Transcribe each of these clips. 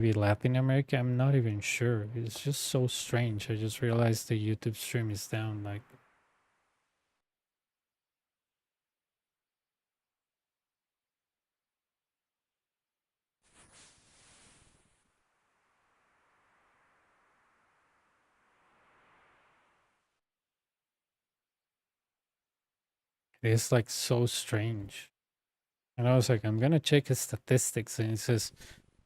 Maybe Latin America, I'm not even sure. It's just so strange. I just realized the YouTube stream is down. Like, it's like so strange. And I was like, I'm gonna check his statistics, and it says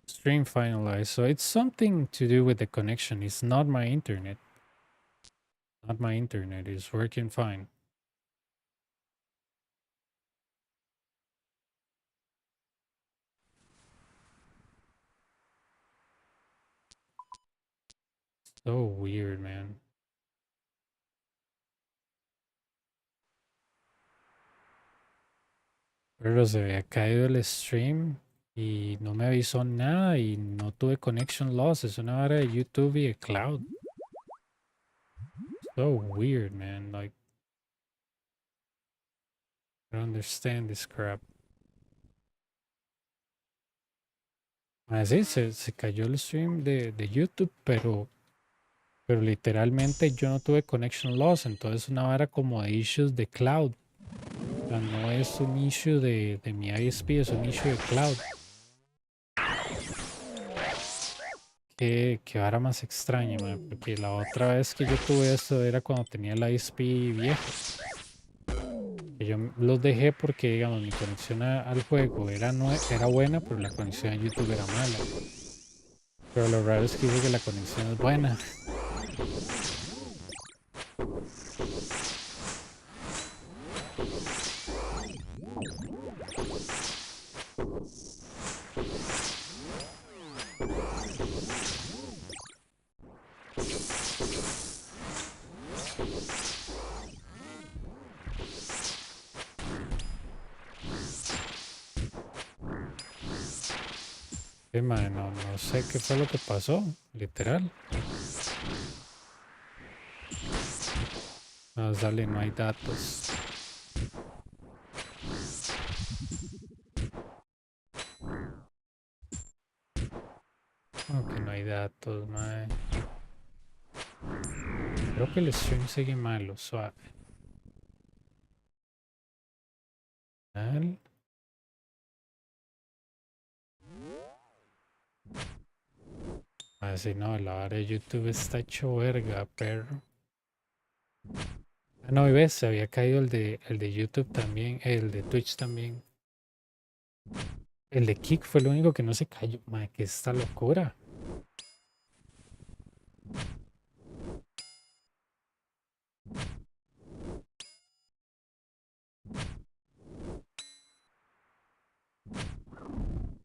stream finalized. So it's something to do with the connection. It's not my internet. Not my internet. It's working fine. So weird, man. Pero se había caído el stream y no me avisó nada y no tuve connection loss. Es una hora de YouTube y de cloud. So weird, man. Like, I don't understand this crap. Así se cayó el stream de YouTube, pero literalmente yo no tuve connection loss. Entonces una vara como de issues de cloud. O sea, no es un issue de mi ISP, es un issue de cloud. Qué vara más extraña, man, porque la otra vez que yo tuve esto era cuando tenía el ISP viejo. Que yo los dejé porque, digamos, mi conexión al juego era, era buena, pero la conexión a YouTube era mala. Pero lo raro es que dice que la conexión es buena. Sí, man, no sé qué fue lo que pasó, literal. No, sale, no hay datos. Como que no hay datos, man. Creo que el stream sigue malo, suave. Mal. Así no, la hora de YouTube está hecho verga, perro. Ah, no, y ves, se había caído el de YouTube también, el de Twitch también. El de Kick fue lo único que no se cayó. Madre, que esta locura.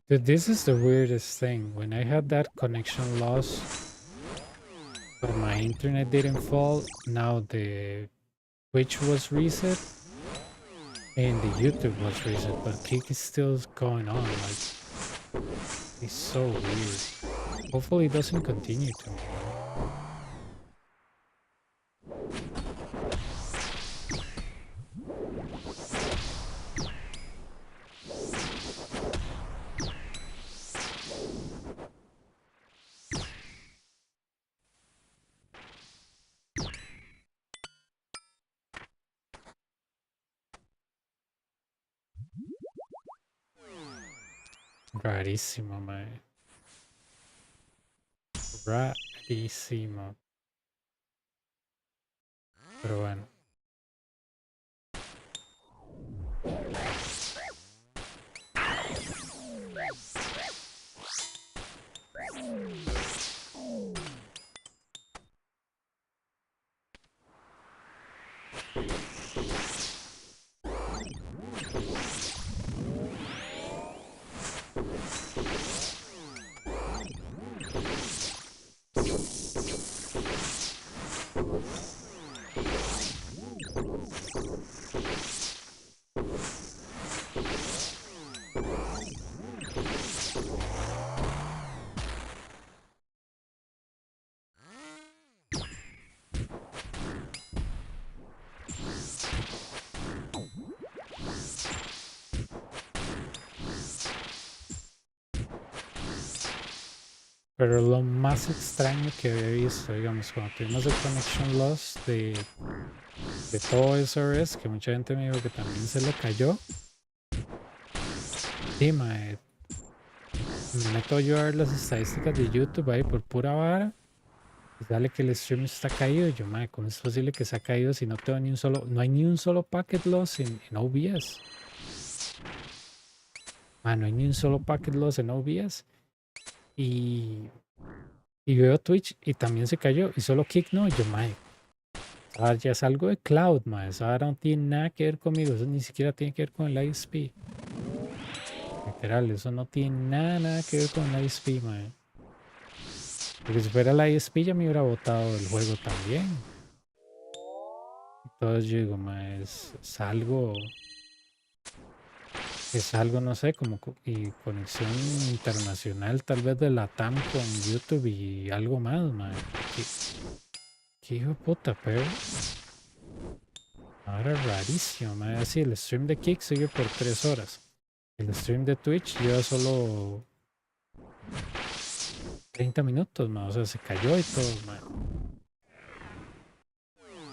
Dude, this is the weirdest thing. When I had that connection loss, but my internet didn't fall, now the Twitch was reset and the YouTube was reset, but Kick is still going on. Like, it's so weird. Hopefully it doesn't continue to. Rarísimo, man. Rarísimo. Pero bueno. Pero lo más extraño que había visto, digamos, cuando tuvimos el connection loss de todo OSRS, que mucha gente me dijo que también se le cayó. Sí, mae, me meto yo a ver las estadísticas de YouTube ahí por pura vara. Y sale que el stream está caído. Y yo, mae, ¿cómo es posible que se ha caído si no tengo ni un solo, no hay ni un solo packet loss en OBS? Mae, no hay ni un solo packet loss en OBS. Y, y veo Twitch y también se cayó. Y solo Kick no. Y yo, mae, ya es algo de cloud, mae. Eso ahora no tiene nada que ver conmigo. Eso ni siquiera tiene que ver con el ISP. Literal, eso no tiene nada que ver con el ISP, mae. Porque si fuera el ISP ya me hubiera botado el juego también. Entonces yo digo, mae, es algo, no sé, como y conexión internacional, tal vez de la TAM con YouTube y algo más, mae. ¿Qué, qué hijo de puta, pero ahora rarísimo, mae. Así el stream de Kick sigue por 3 horas. El stream de Twitch lleva solo 30 minutos, mae. O sea, se cayó y todo, mae.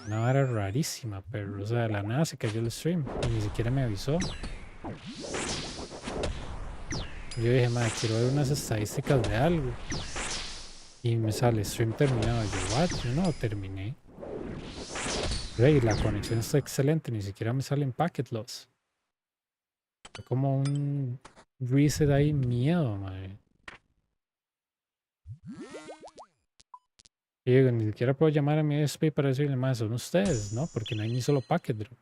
Una hora rarísima, pero, o sea, de la nada se cayó el stream y ni siquiera me avisó. Yo dije, madre, quiero ver unas estadísticas de algo. Y me sale stream terminado. Yo, what? Yo no terminé. Rey, la conexión está excelente, ni siquiera me salen packet loss. Fue como un reset ahí, miedo, madre. Y digo, ni siquiera puedo llamar a mi SP para decirle, más son ustedes, ¿no? Porque no hay ni solo packet drop.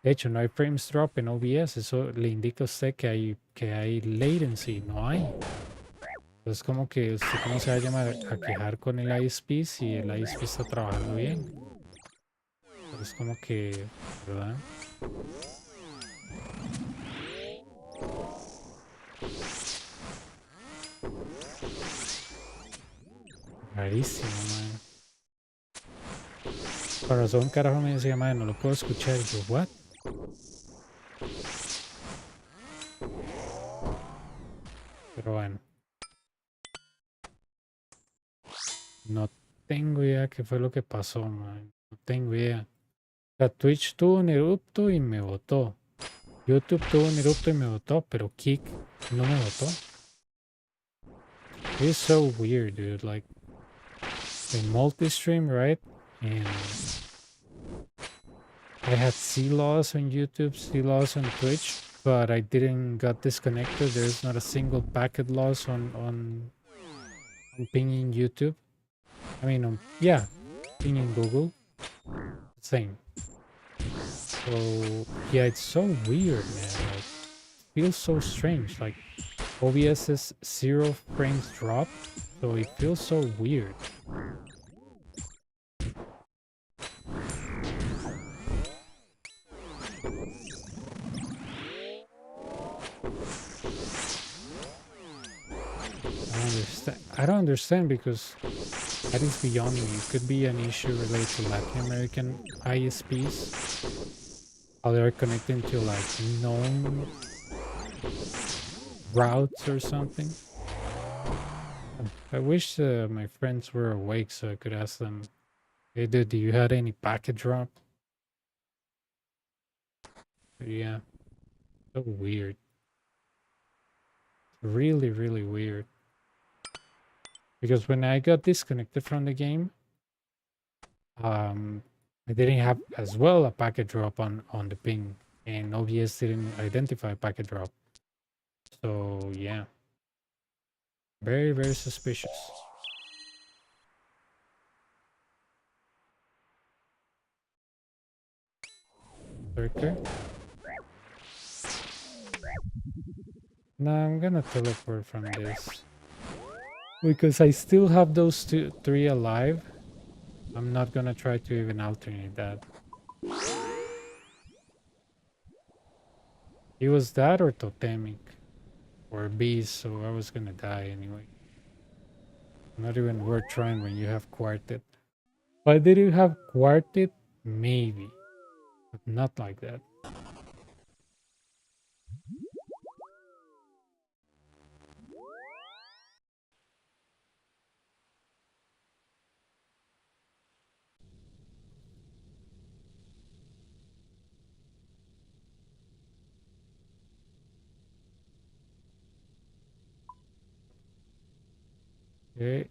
De hecho, no hay frames drop en OBS. Eso le indica a usted que hay latency. No hay. Entonces, como que usted cómo se va a llamar a quejar con el ISP si el ISP está trabajando bien. Es como que, ¿verdad? Rarísimo, man. Por razón, carajo me decía, man, no lo puedo escuchar. Y yo, ¿what? Pero bueno, no tengo idea qué fue lo que pasó, man. No tengo idea. O sea, Twitch tuvo un erupto y me votó. YouTube tuvo un erupto y me votó, pero Kick no me votó. It's so weird, dude. Like, in multi-stream, right? And I had C loss on YouTube, C loss on Twitch, but I didn't got disconnected. There's not a single packet loss on pinging YouTube. I mean, yeah, pinging Google, same. So yeah, it's so weird, man. Like, feels so strange. Like OBS is 0 frames drop, so it feels so weird. I don't understand because that is beyond me. It could be an issue related to Latin American ISPs. How they're connecting to like known routes or something. I wish my friends were awake so I could ask them, hey dude, do you had any packet drop? But yeah, so weird. Really, really weird. Because when I got disconnected from the game, I didn't have as well a packet drop on the ping, and OBS didn't identify packet drop. So yeah, very, very suspicious. Okay. No, I'm gonna teleport from this because I still have those three alive. I'm not gonna try to even alternate that. It was that or totemic or beast, so I was gonna die anyway. Not even worth trying when you have quartet. Why did you have quartet? Maybe, but not like that. Ok.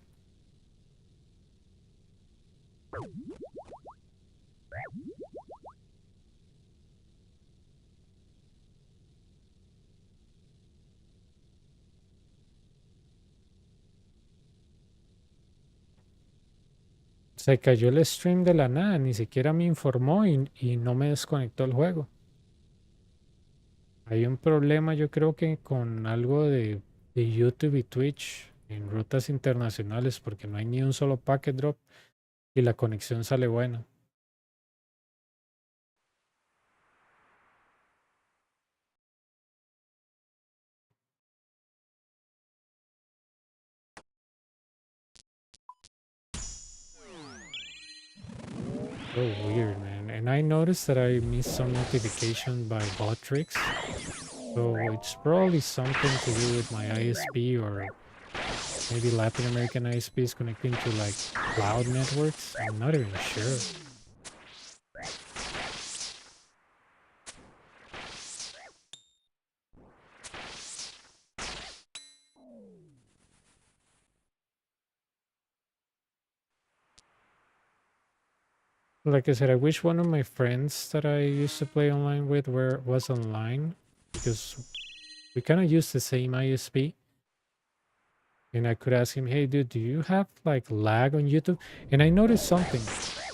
Se cayó el stream de la nada, ni siquiera me informó y no me desconectó el juego. Hay un problema, yo creo que con algo de YouTube y Twitch en rutas internacionales, porque no hay ni un solo packet drop y la conexión sale buena. So weird, man. And I noticed that I missed some notification by bot tricks. So it's probably something to do with my ISP or maybe Latin American ISPs connecting to like cloud networks. I'm not even sure. Like I said, I wish one of my friends that I used to play online with was online because we kind of use the same ISP. And I could ask him, hey, dude, do you have like lag on YouTube? And I noticed something.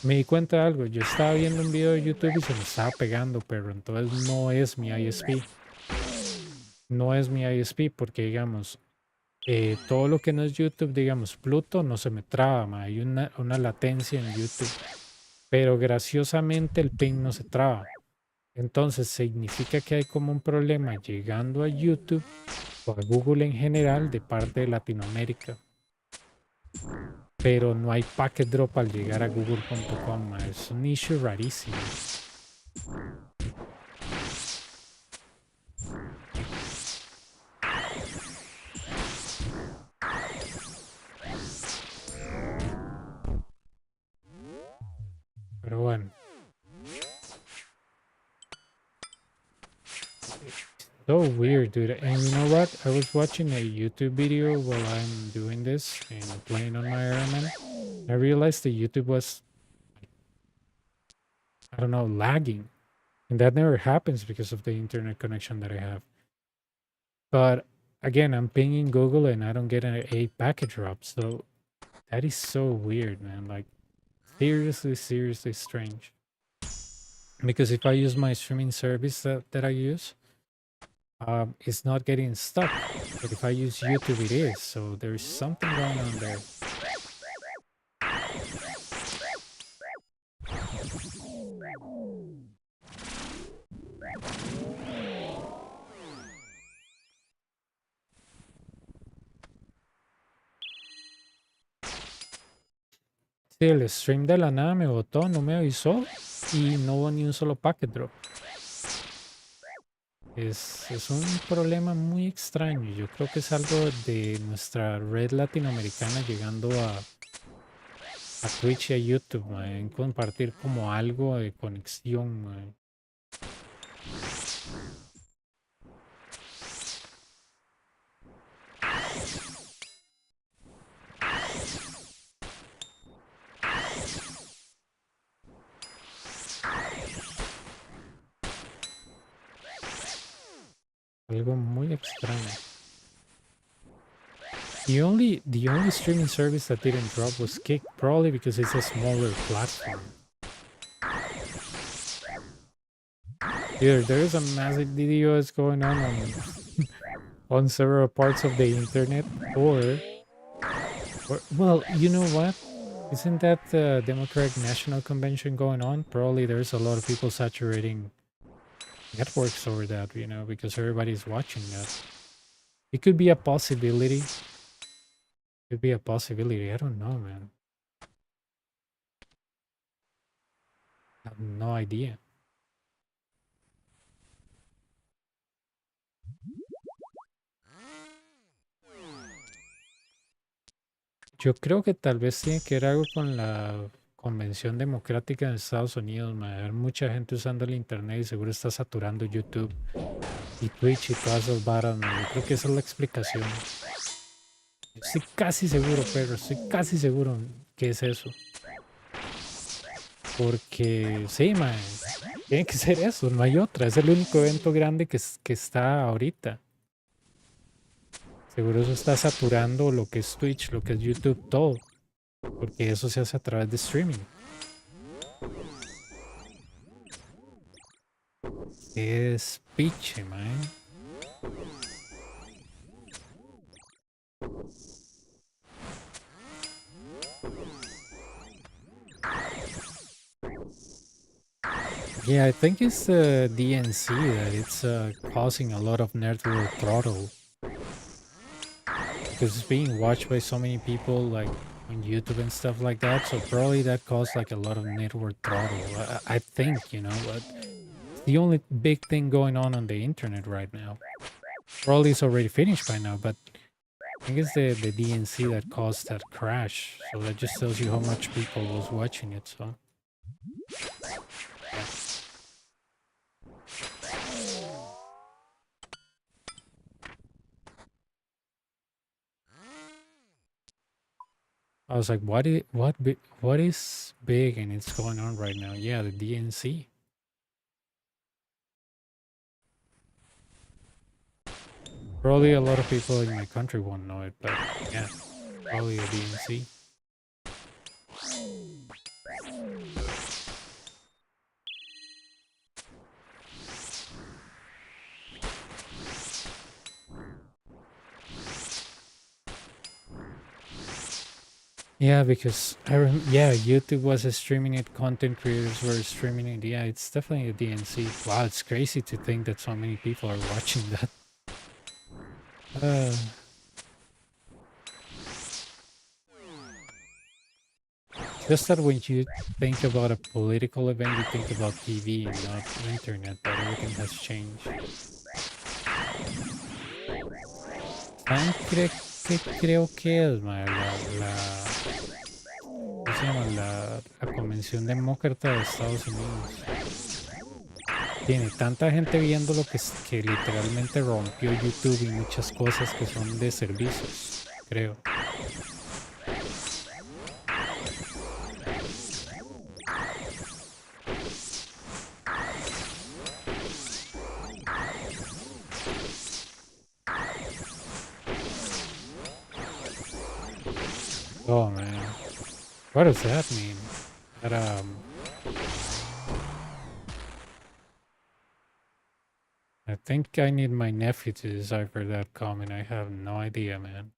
Me di cuenta de algo. Yo estaba viendo un video de YouTube y se me estaba pegando, pero entonces no es mi ISP. No es mi ISP porque, digamos, todo lo que no es YouTube, digamos, Pluto, no se me traba, ma. Hay una latencia en YouTube. Pero graciosamente el ping no se traba. Entonces significa que hay como un problema llegando a YouTube o a Google en general de parte de Latinoamérica. Pero no hay packet drop al llegar a google.com. Es un issue rarísimo. Pero bueno. So weird, dude. And you know what? I was watching a YouTube video while I'm doing this and playing on my Ironman. I realized the YouTube was, I don't know, lagging. And that never happens because of the internet connection that I have. But again, I'm pinging Google and I don't get a packet drop. So that is so weird, man. Like, seriously, seriously strange. Because if I use my streaming service that I use, it's not getting stuck. But if I use YouTube, it is. So there's something going on there. Sí, el stream de la nada me botó, no me avisó y no hubo ni un solo packet drop. Es un problema muy extraño. Yo creo que es algo de nuestra red latinoamericana llegando a Twitch y a YouTube, mae, en compartir como algo de conexión, mae. Algo muy extraño. The only streaming service that didn't drop was Kick, probably because it's a smaller platform. Either there is a massive DDoS going on on several parts of the internet, or well, you know what? Isn't that the Democratic National Convention going on? Probably there's a lot of people saturating networks over that, you know, because everybody's watching that. It could be a possibility. Could be a possibility. I don't know, man. I have no idea. Yo creo que tal vez tiene que ver algo con la Convención Democrática de Estados Unidos, man. Hay mucha gente usando el internet y seguro está saturando YouTube y Twitch y todas esas varas, man. Yo creo que esa es la explicación. Estoy casi seguro, perro, estoy casi seguro que es eso. Porque sí, man, tiene que ser eso, no hay otra. Es el único evento grande que está ahorita. Seguro eso está saturando lo que es Twitch, lo que es YouTube, todo. Porque eso se hace a través de streaming. Es piche, man. Yeah, I think it's the DNC that it's causing a lot of network throttle. Because it's being watched by so many people like on YouTube and stuff like that. So probably that caused like a lot of network throttle. I think, you know, but it's the only big thing going on the internet right now. Probably it's already finished by now, but I think it's the DNC that caused that crash. So that just tells you how much people was watching it. So yeah. I was like, what is big and it's going on right now? Yeah, the DNC. Probably a lot of people in my country won't know it, but yeah, probably a DNC. Yeah, because yeah, YouTube was streaming it, content creators were streaming it. Yeah, it's definitely a DNC. Wow, it's crazy to think that so many people are watching that. Just that when you think about a political event, you think about TV and not internet, but everything has changed. ¿Saben qué creo que es, mae? ¿Cómo se llama? La Convención Demócrata de Estados Unidos. Tiene tanta gente viendo lo que literalmente rompió YouTube y muchas cosas que son de servicios, creo. Oh man, what does that mean? That I think I need my nephew to decipher that comment. I have no idea, man.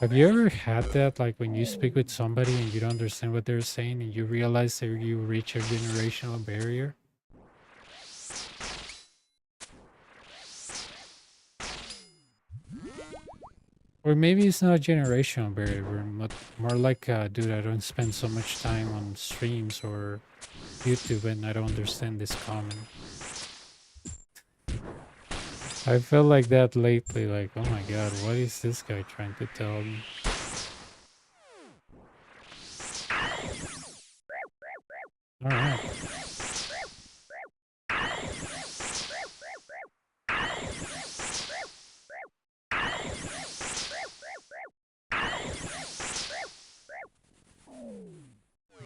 Have you ever had that, like when you speak with somebody and you don't understand what they're saying and you realize that you reach a generational barrier? Or maybe it's not a generational barrier, but more like, dude, I don't spend so much time on streams or YouTube and I don't understand this comment. I felt like that lately, like, oh my god, what is this guy trying to tell me? Alright.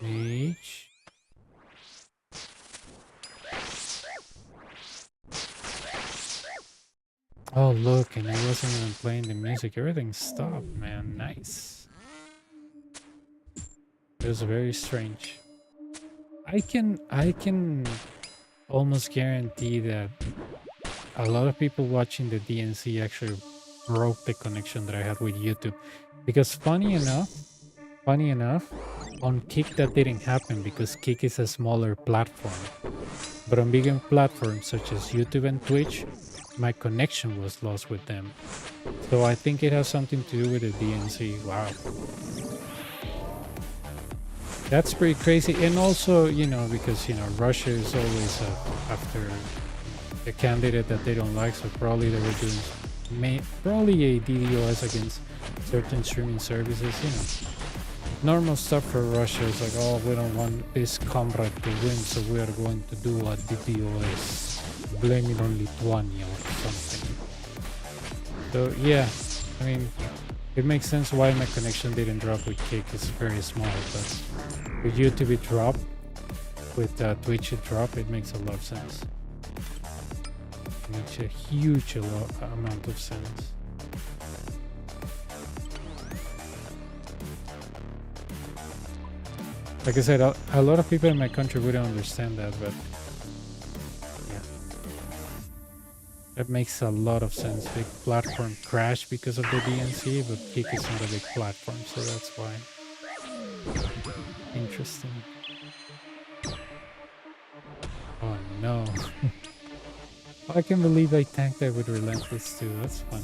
H. Oh look, and I wasn't even playing the music. Everything stopped, man. Nice. It was very strange. I can almost guarantee that a lot of people watching the DNC actually broke the connection that I had with YouTube. Because funny enough, on Kick that didn't happen because Kick is a smaller platform. But on bigger platforms such as YouTube and Twitch, my connection was lost with them. So I think it has something to do with the DNC. Wow. That's pretty crazy. And also, you know, because, you know, Russia is always after a candidate that they don't like, so probably they were doing probably a DDoS against certain streaming services, you know. Normal stuff for Russia is like, oh, we don't want this comrade to win, so we are going to do a DDoS, blame it on Lithuania or something. So yeah, I mean, it makes sense why my connection didn't drop with Kick. It's very small, but with YouTube it dropped, with Twitch it dropped. It makes a lot of sense. It makes a huge amount of sense. Like I said, a lot of people in my country wouldn't understand that, but yeah, that makes a lot of sense. Big platform crashed because of the DNC, but Kick is not a big platform, so that's why. Interesting. Oh no. I can't believe I tanked that with Relentless too. That's funny.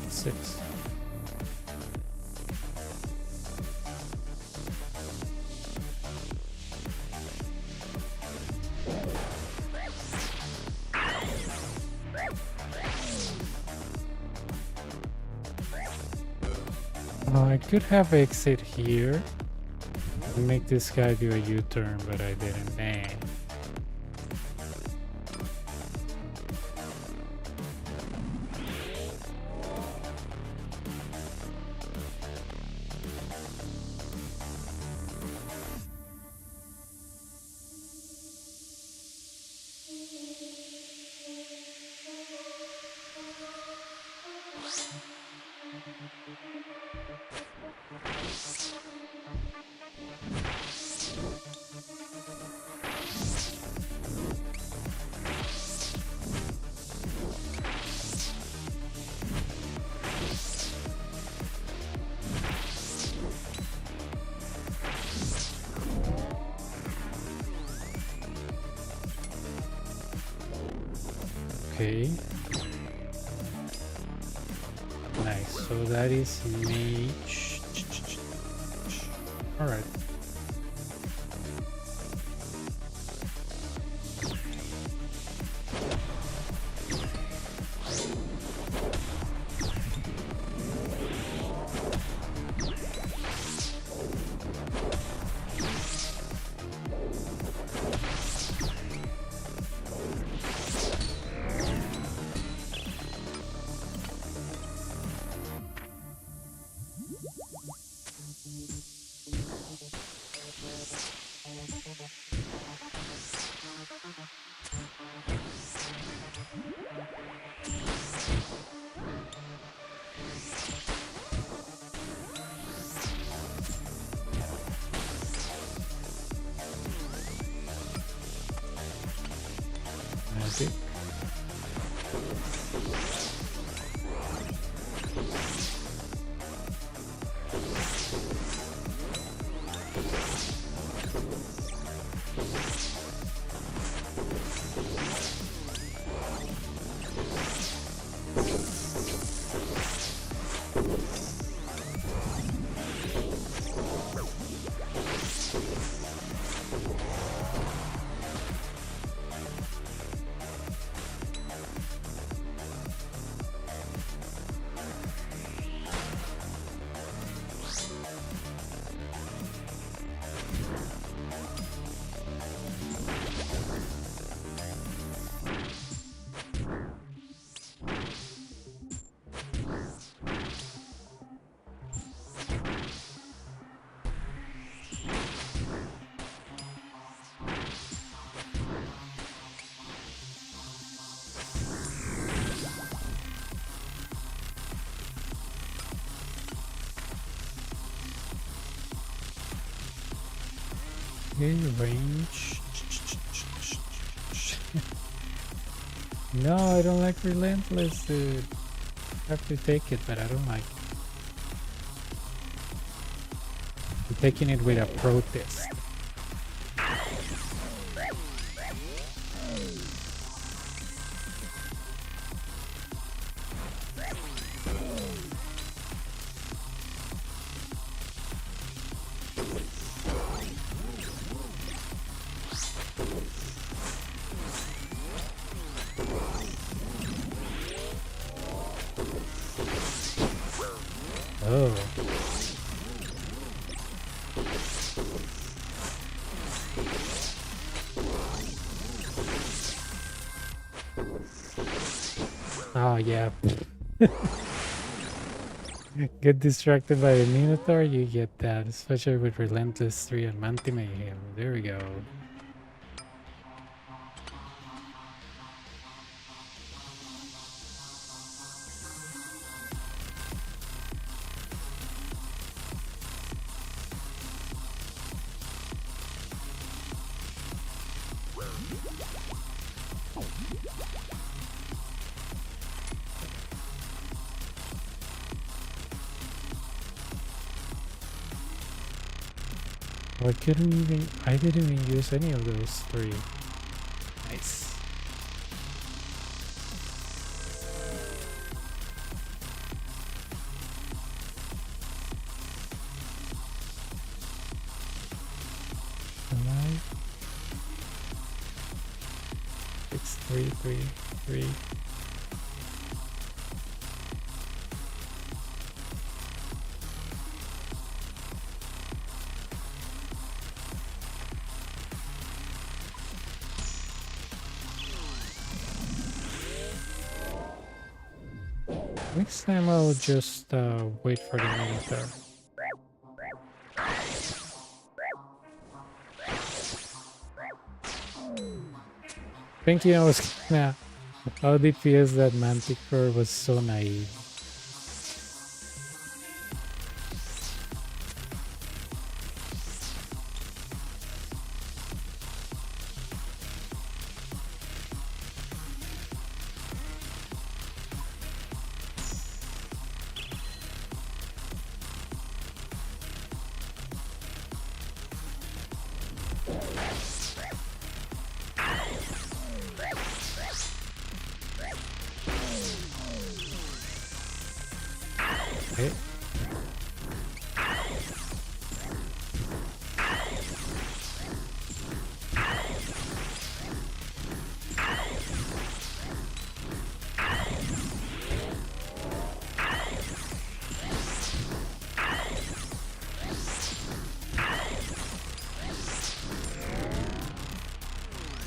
Six. I could have exit here and make this guy do a U-turn, but I didn't. Nah. Okay. Nice. So that is mage. All right. Magic. Okay, range. No, I don't like relentless, dude. I have to take it, but I don't like it. I'm taking it with a protest. Oh. Oh, yeah. Get distracted by the Minotaur, you get that, especially with Relentless 3 and Mantimate Hail. There we go. I didn't even use any of those three. Nice. Alive. 6, 3, 3, 3. Next time I'll just wait for the Minotaur. Thinking I was gonna how DPS that Manticore was so naive.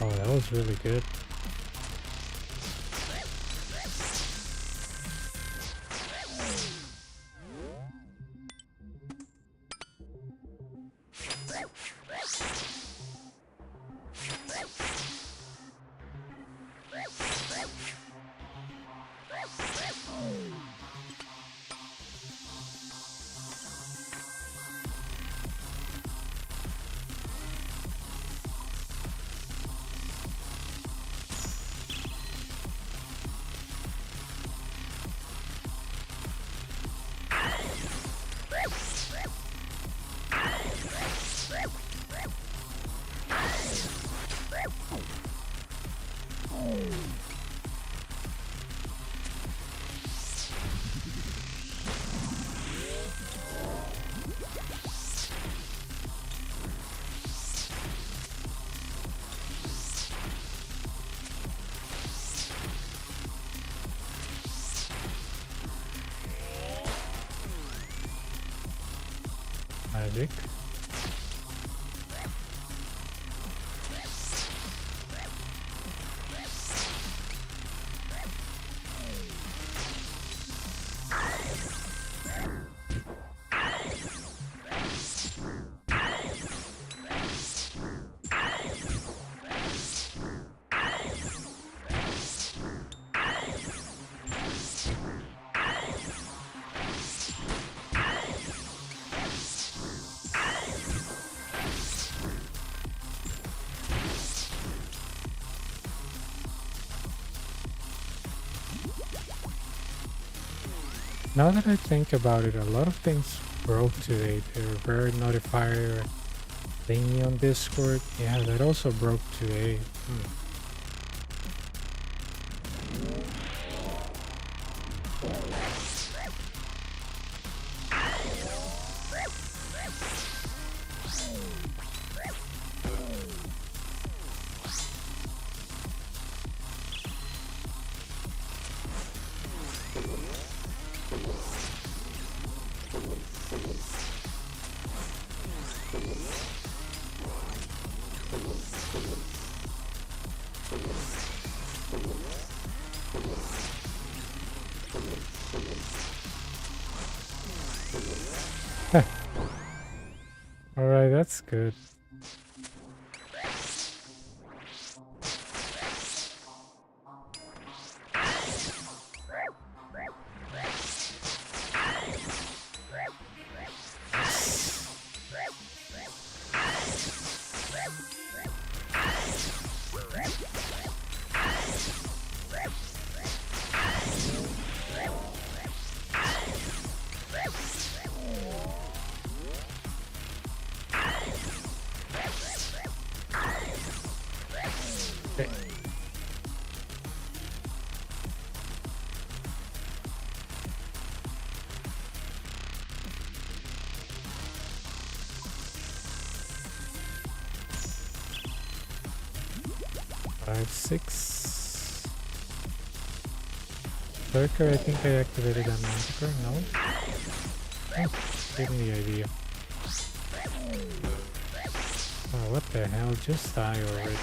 Oh, that was really good. Magic. Now that I think about it, a lot of things broke today. The rare notifier thingy on Discord, yeah, that also broke today. Alright, that's good. Okay. Five, 6. Lurker, I think I activated that Manticore. No? Oh, give me the idea. Oh, what the hell? Just die already.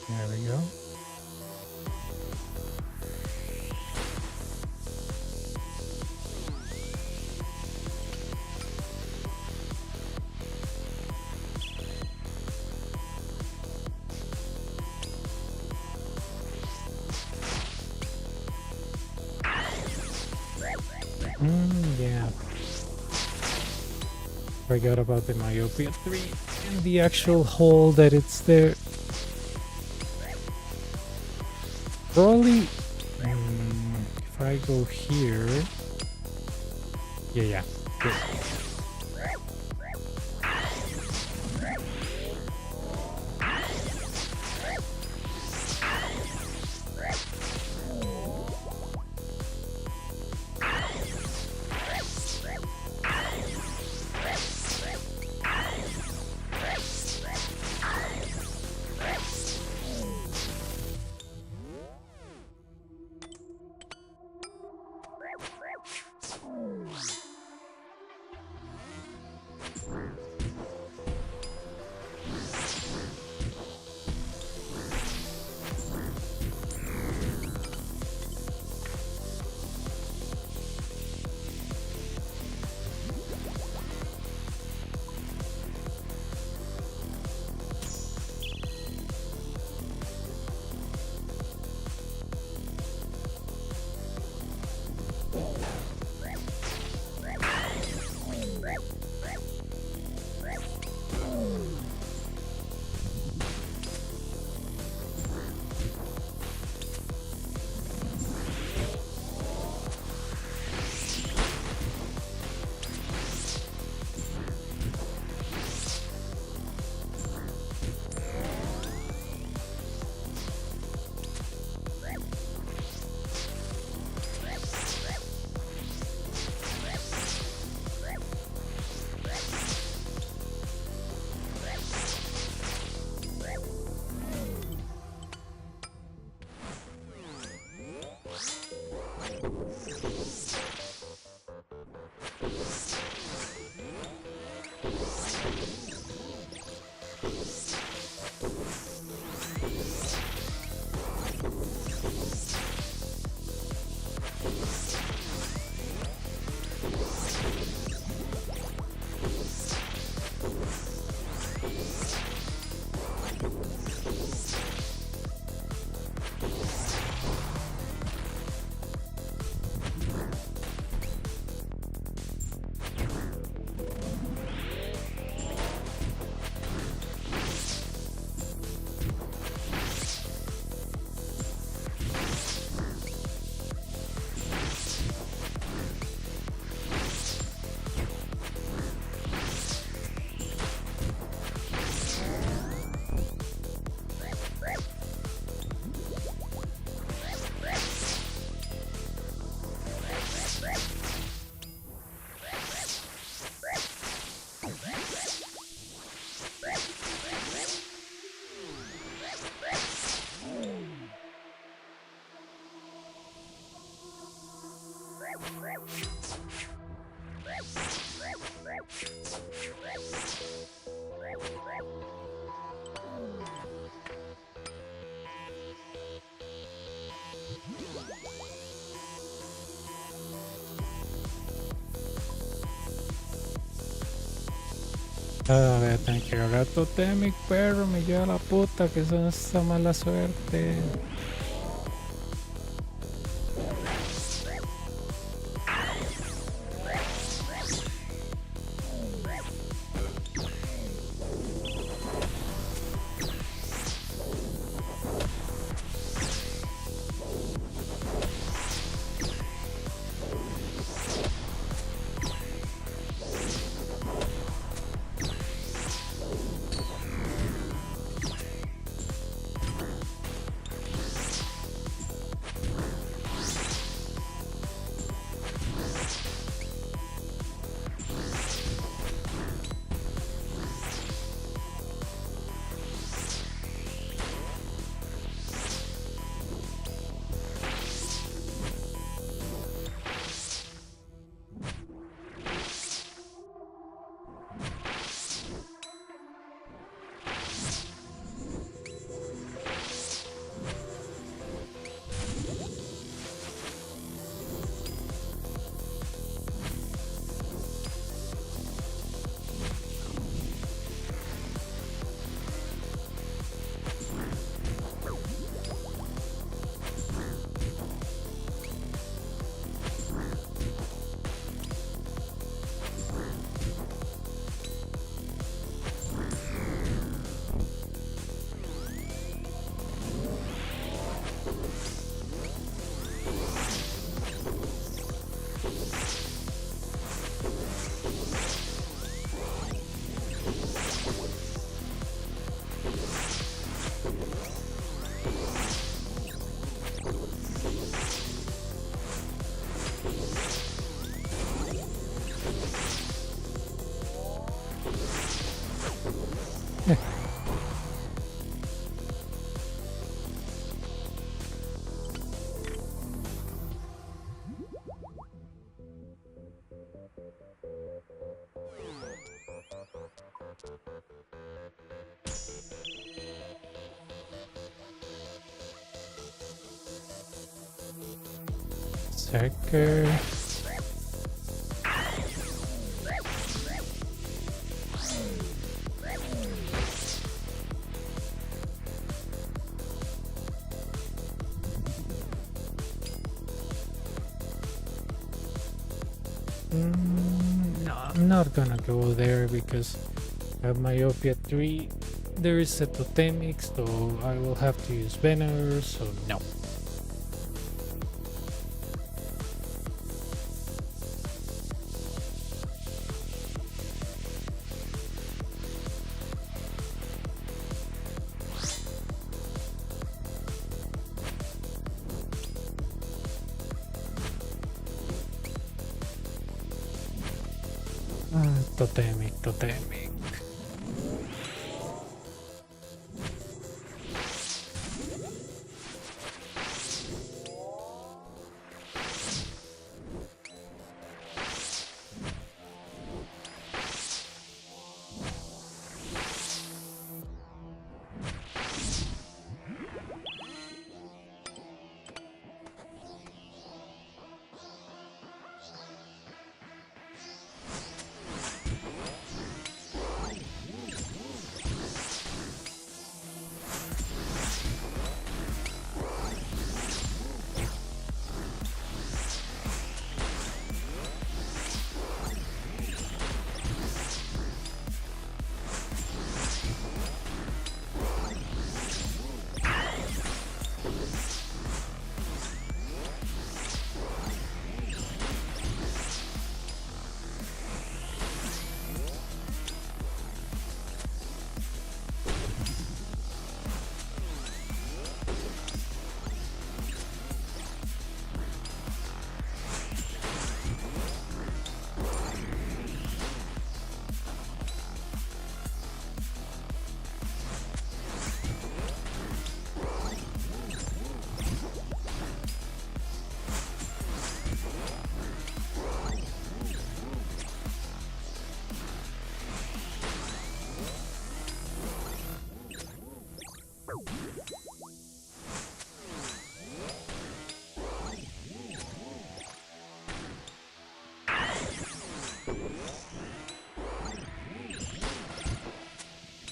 There we go. Yeah. Forgot about the myopia 3 and the actual hole that it's there. Probably, if I go here, Yeah. Good. Ah, voy a tener que agarrar Totemic, perro, me lleva la puta, que son esta mala suerte. Berserker. No, I'm not gonna go there because I have myopia 3. There is a totemic, so I will have to use Venom, so no. Totemic.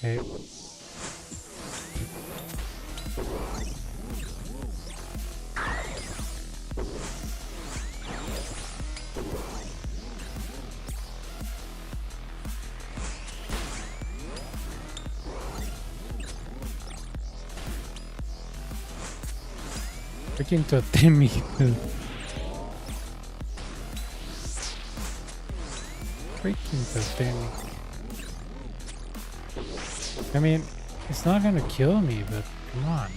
Okay. Freaking totemic. Freaking totemic. I mean, it's not gonna kill me, but come on.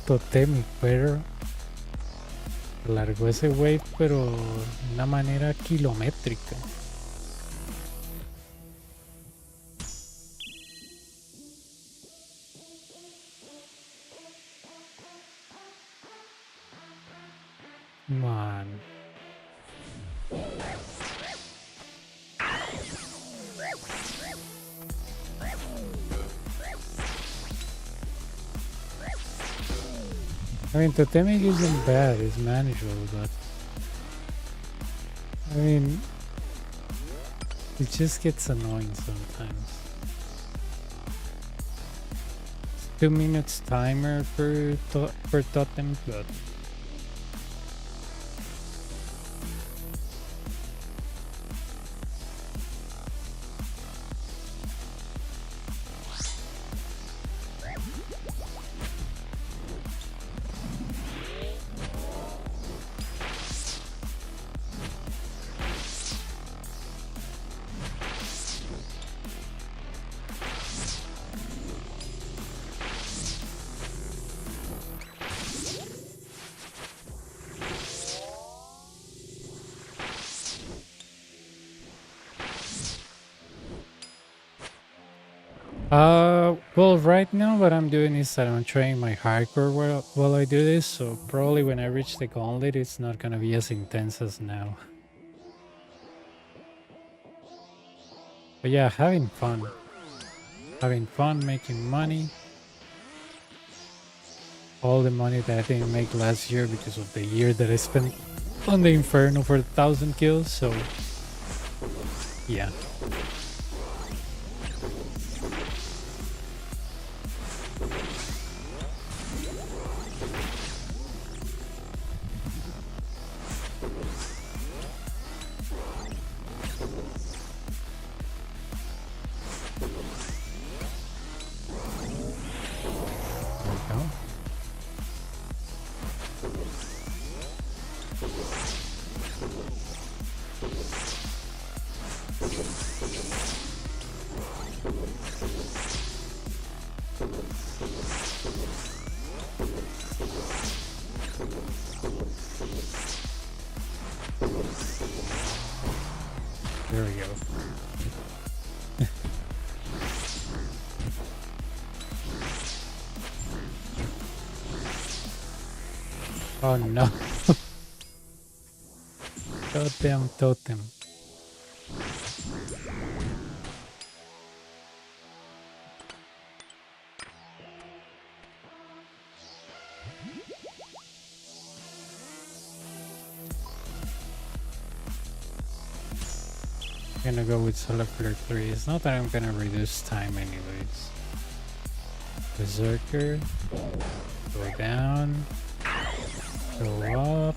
Totemic, pero largó ese wave, pero de una manera kilométrica. Man. I mean, totemic isn't bad, it's manageable, but I mean, it just gets annoying sometimes. 2 minutes timer per totem, but Well, right now what I'm doing is that I'm trying my hardcore while I do this, so probably when I reach the gauntlet it's not gonna be as intense as now. But yeah, having fun. Having fun, making money. All the money that I didn't make last year because of the year that I spent on the Inferno for 1,000 kills, so yeah. There we go. There we go. Oh no. Totem, totem. I'm gonna go with Solar Flare 3. It's not that I'm gonna reduce time anyways. Berserker. Go down. Go up.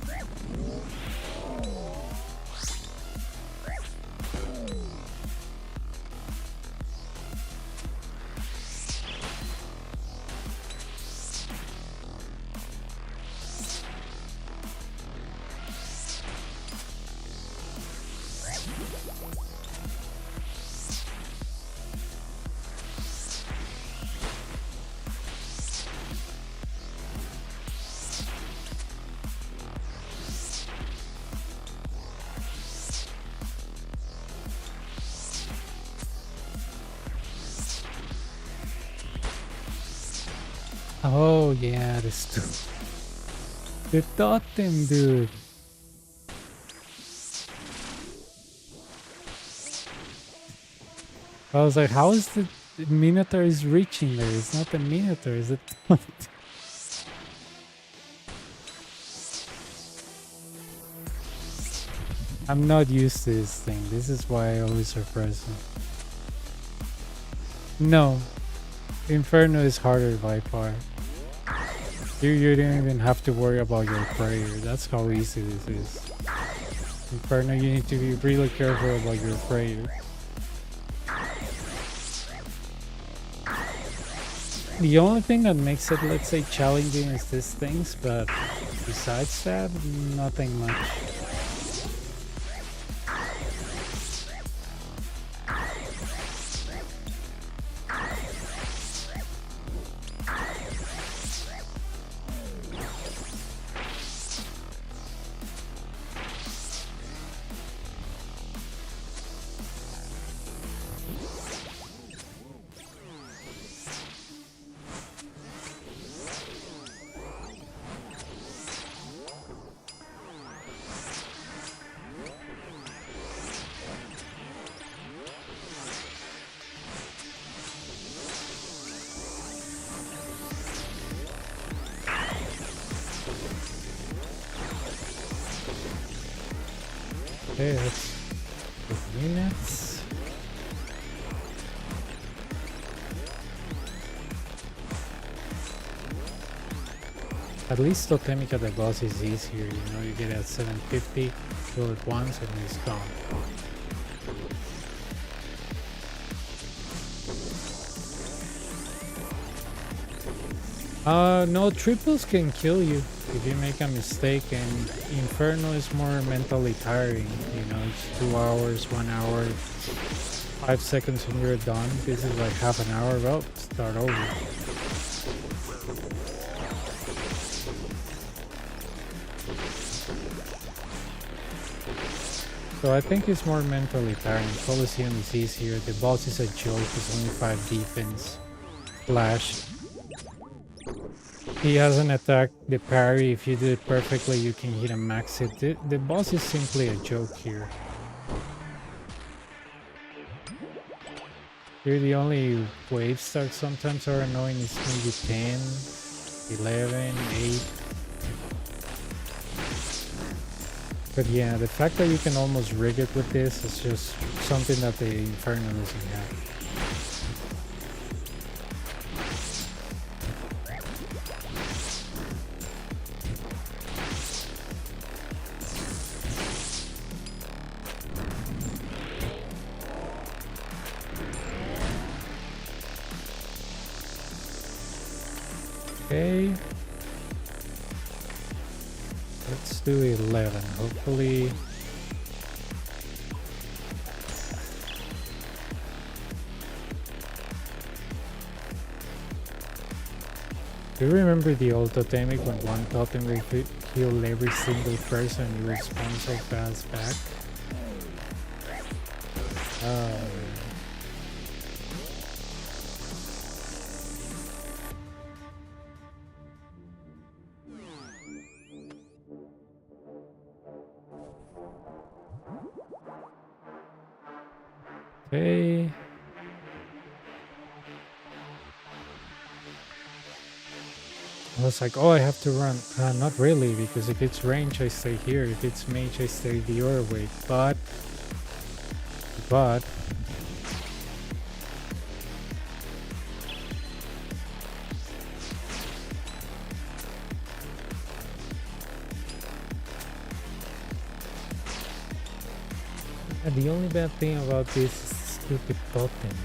Oh yeah, the totem, dude. I was like, how is the Minotaur is reaching there? It's not the Minotaur, is it? I'm not used to this thing. This is why I always surprise me. No, Inferno is harder by far. You don't even have to worry about your prayer. That's how easy this is. Inferno, you need to be really careful about your prayer. The only thing that makes it, let's say, challenging is these things, but besides that, nothing much. Okay, that's 2 minutes. At least Totemic at the boss is easier, you know, you get at 750, kill it once and it's gone. No, triples can kill you if you make a mistake, and Inferno is more mentally tiring, you know, it's 2 hours, 1 hour, 5 seconds and you're done. This is like half an hour, well, start over. So I think it's more mentally tiring. Coliseum is easier, the boss is a joke, it's only 5 defense. flash. He has an attack, the parry. If you do it perfectly, you can hit a max hit. The boss is simply a joke here. Here the only waves that sometimes are annoying is maybe 10, 11, 8. But yeah, the fact that you can almost rig it with this is just something that the Inferno doesn't have. Okay. Let's do 11, hopefully. Do you remember the old totemic when one totem will heal every single person you respawn so fast back? Okay. I was like, oh, I have to run. Not really, because if it's range, I stay here. If it's mage, I stay the other way. But the only bad thing about this is stupid totem.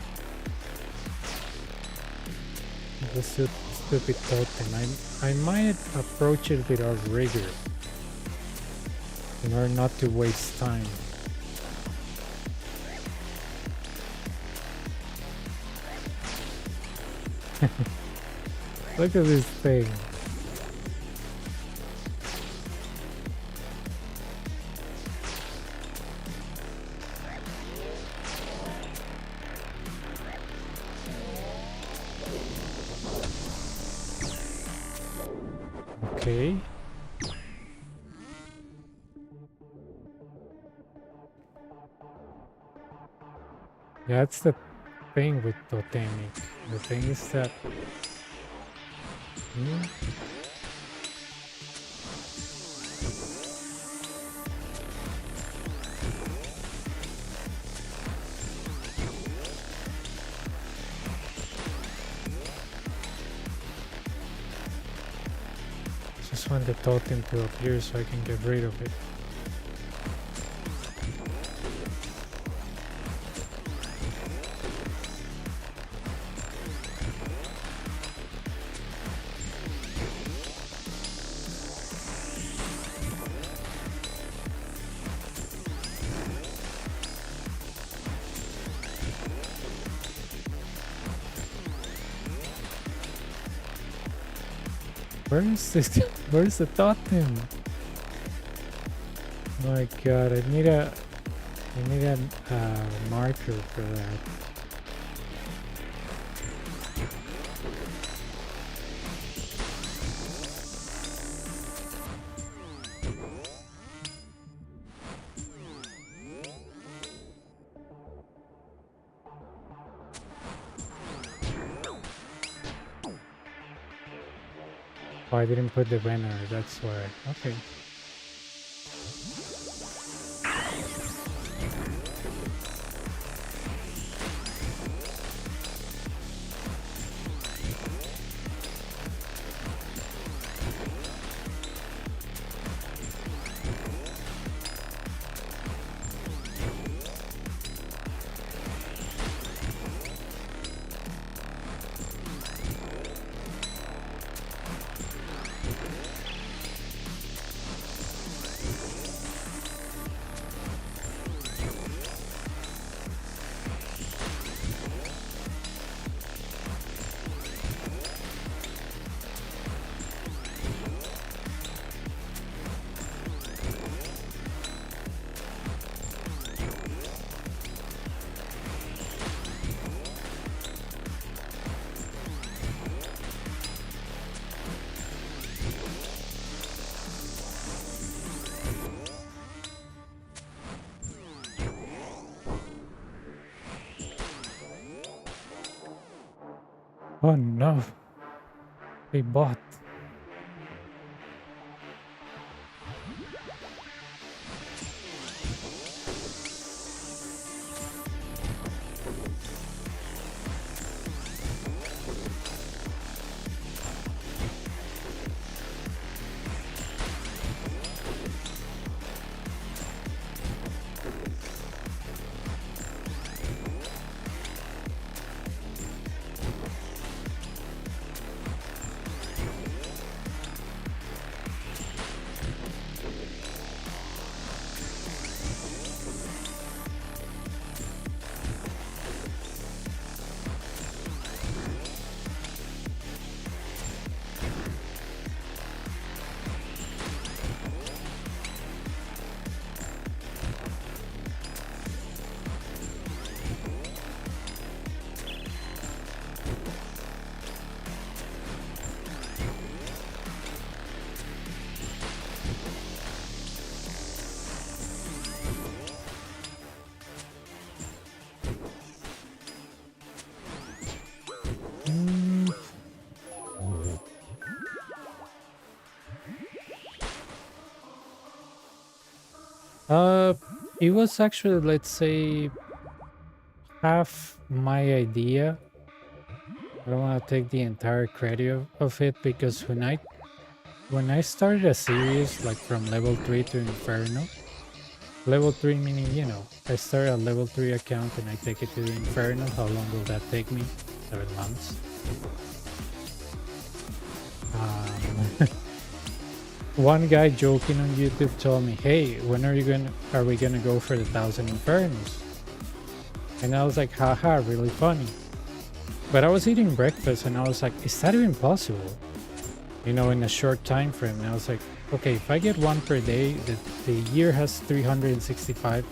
The stupid totem. I might approach it without rigor in order not to waste time. Look at this thing. Okay. That's the thing with totemic. The thing is that just want the totem to appear so I can get rid of it. Where's the totem? My god, I need a marker for that. Oh, I didn't put the banner, that's why. Okay. Oh no, they bought. Uh, it was actually, let's say, half my idea. I don't want to take the entire credit of it because when I started a series like from level 3 to Inferno, level 3 meaning, I start a level 3 account and I take it to the Inferno. How long will that take me? 7 months. One guy joking on YouTube told me, "Hey, when are we gonna go for the 1,000 Infernos?" And I was like, haha, really funny. But I was eating breakfast and I was like, is that even possible? In a short time frame. And I was like, okay, if I get one per day, the year has 365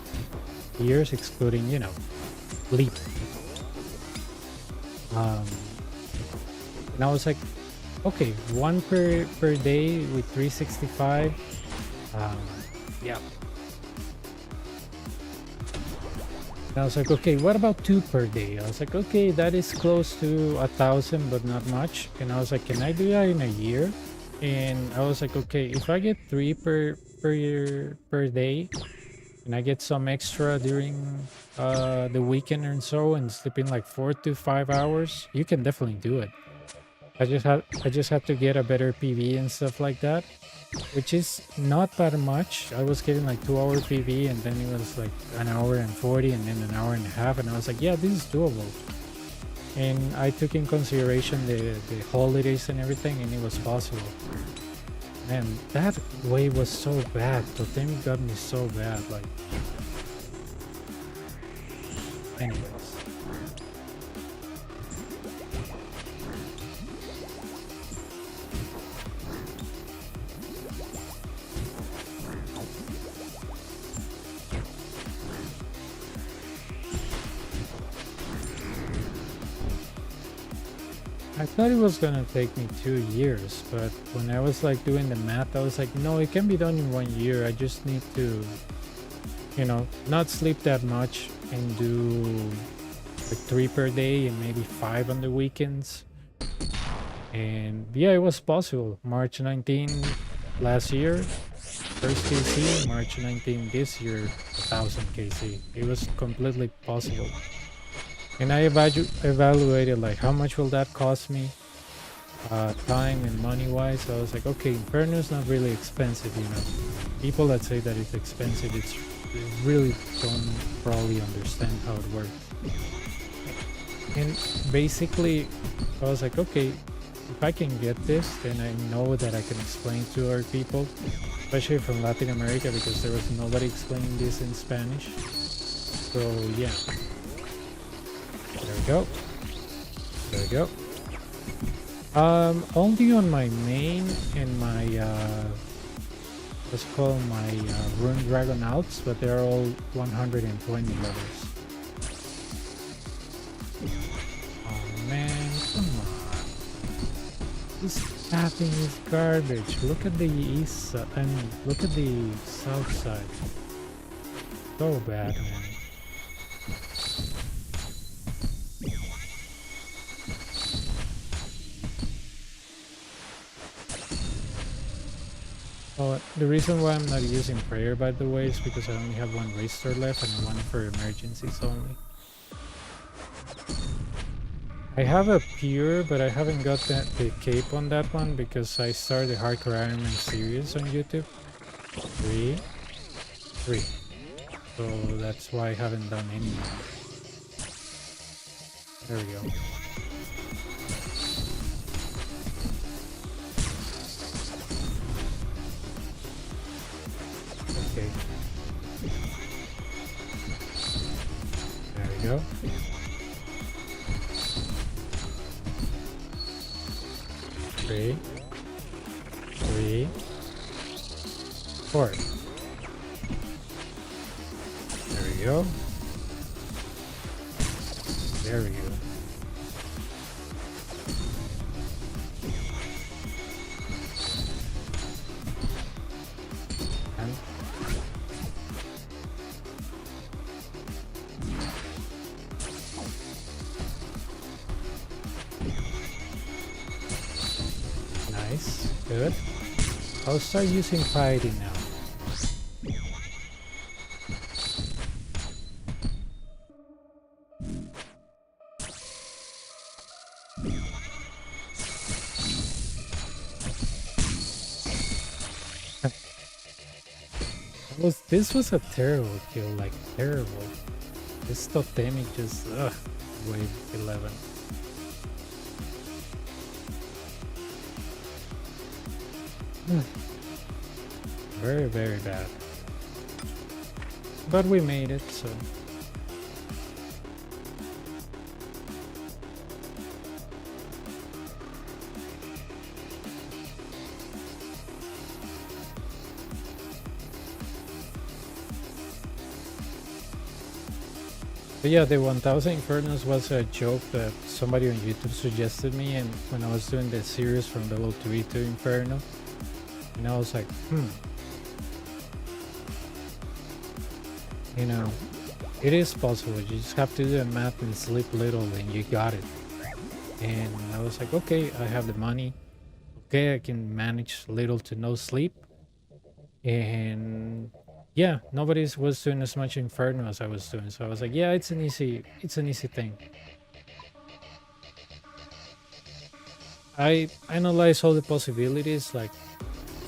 years, excluding, leap. And I was like, okay, one per day with 365. Yeah. And I was like, okay, what about 2 per day? I was like, okay, that is close to 1,000, but not much. And I was like, can I do that in a year? And I was like, okay, if I get 3 per day, and I get some extra during the weekend and so, and sleeping like 4 to 5 hours, you can definitely do it. I just had to get a better PV and stuff like that, which is not that much. I was getting like 2-hour PV, and then it was like an hour and 40, and then an hour and a half, and I was like, yeah, this is doable. And I took in consideration the holidays and everything, and it was possible. Man, that way was so bad. Totem got me so bad. Like, anyways. I thought it was gonna take me 2 years, but when I was like doing the math, I was like, no, it can be done in 1 year. I just need to, not sleep that much and do like 3 per day and maybe 5 on the weekends. And yeah, it was possible. March 19 last year, first KC, March 19 this year, 1,000 KC. It was completely possible. And I evaluated like how much will that cost me, time and money wise. So I was like, okay, Inferno is not really expensive, People that say that it's expensive, they really don't probably understand how it works. And basically, I was like, okay, if I can get this, then I know that I can explain to other people, especially from Latin America, because there was nobody explaining this in Spanish. So yeah. There we go. There we go. Only on my main and my let's call my Rune Dragon outs, but they're all 120 levels. Oh man, come on. This tapping is garbage. Look at the east side, look at the south side. So bad, man. Oh, the reason why I'm not using prayer, by the way, is because I only have one restore left and I want it for emergencies only. I have a pure, but I haven't got the cape on that one because I started the Hardcore Iron Man series on YouTube. 3, 3. So that's why I haven't done any more. There we go. Okay. There we go. 3, 3, 4. There we go. There we go. And nice. Good. I'll start using piety now. This was a terrible kill, like terrible. This totemic just wave 11. Very, very bad. But we made it, so. But yeah, the 1000 Infernos was a joke that somebody on YouTube suggested me, and when I was doing the series from level 3 to Inferno, and I was like, you know, it is possible. You just have to do the math and sleep little, and you got it. And I was like, okay, I have the money. Okay, I can manage little to no sleep. And yeah, nobody was doing as much Inferno as I was doing. So I was like, yeah, it's an easy thing. I analyzed all the possibilities, like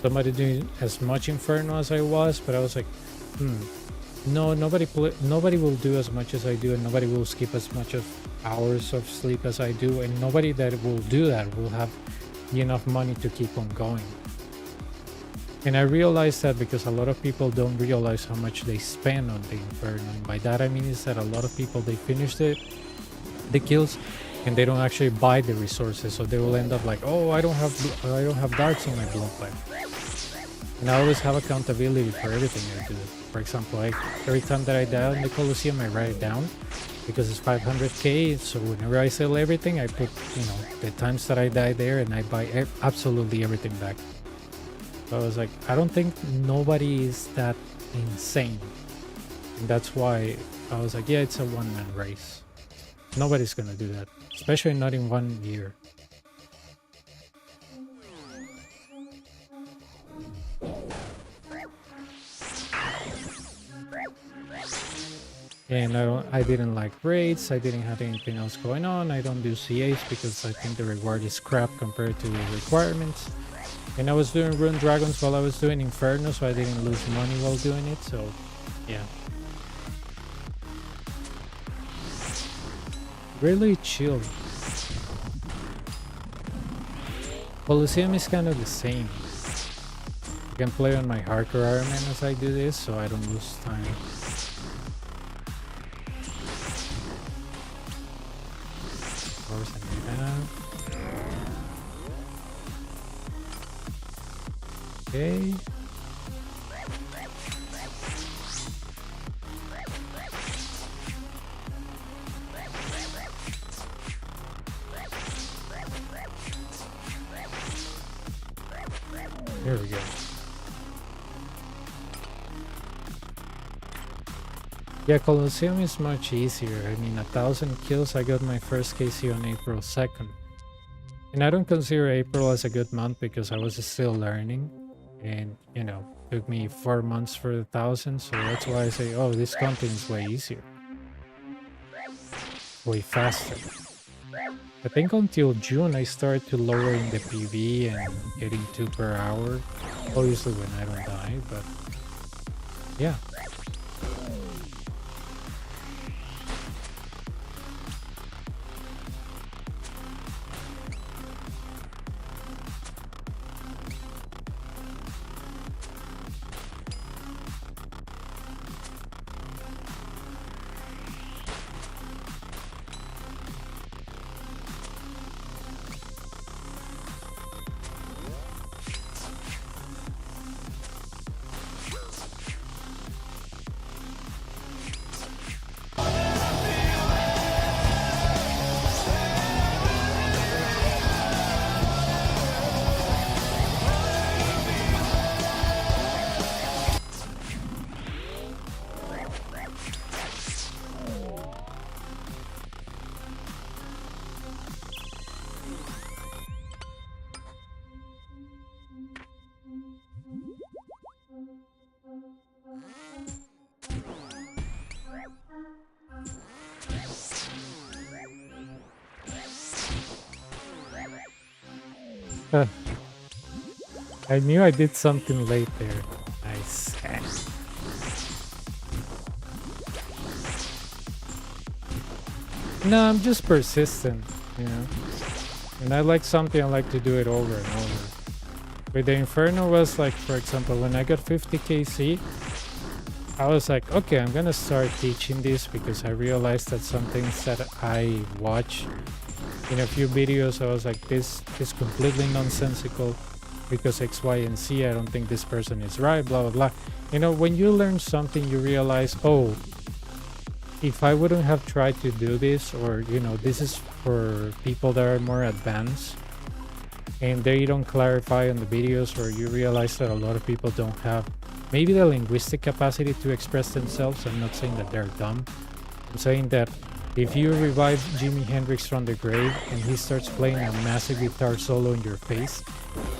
somebody doing as much Inferno as I was, but I was like, no, nobody will do as much as I do, and nobody will skip as much of hours of sleep as I do, and nobody that will do that will have enough money to keep on going. And I realized that because a lot of people don't realize how much they spend on the Inferno. And by that I mean is that a lot of people, they finish the kills and they don't actually buy the resources, so they will end up like, oh, I don't have darts on my bloodline. And I always have accountability for everything I do. For example, every time that I die in the Coliseo, I write it down because it's 500k. So whenever I sell everything, I put, the times that I die there, and I buy absolutely everything back. So I was like, I don't think nobody is that insane. And that's why I was like, yeah, it's a one-man race. Nobody's gonna do that, especially not in 1 year. And I didn't like raids, I didn't have anything else going on. I don't do CAs because I think the reward is crap compared to the requirements. And I was doing Rune Dragons while I was doing Inferno, so I didn't lose money while doing it, so yeah. Really chill. Coliseum is kind of the same. I can play on my Hardcore Iron Man as I do this, so I don't lose time. Okay. There we go. Yeah, Coliseum is much easier. I mean, 1000 kills. I got my first KC on April 2nd. And I don't consider April as a good month because I was still learning. and you know, took me 4 months for the 1,000. So that's why I say, oh, this content is way easier, way faster. I think until June I started to lowering the PV and getting 2 per hour. Obviously when I don't die, but yeah. Uh, I knew I did something late there. Nice. No, I'm just persistent, you know. When I like something, I like to do it over and over. With the Inferno was like, for example, when I got 50 KC, I was like, okay, I'm gonna start teaching this because I realized that some things that I watch in a few videos, I was like, this is completely nonsensical because X, Y, and Z. I don't think this person is right, blah, blah, blah. You know, when you learn something, you realize, oh, if I wouldn't have tried to do this, or, you know, this is for people that are more advanced and they don't clarify on the videos, or you realize that a lot of people don't have maybe the linguistic capacity to express themselves. I'm not saying that they're dumb. I'm saying that if you revive Jimi Hendrix from the grave and he starts playing a massive guitar solo in your face,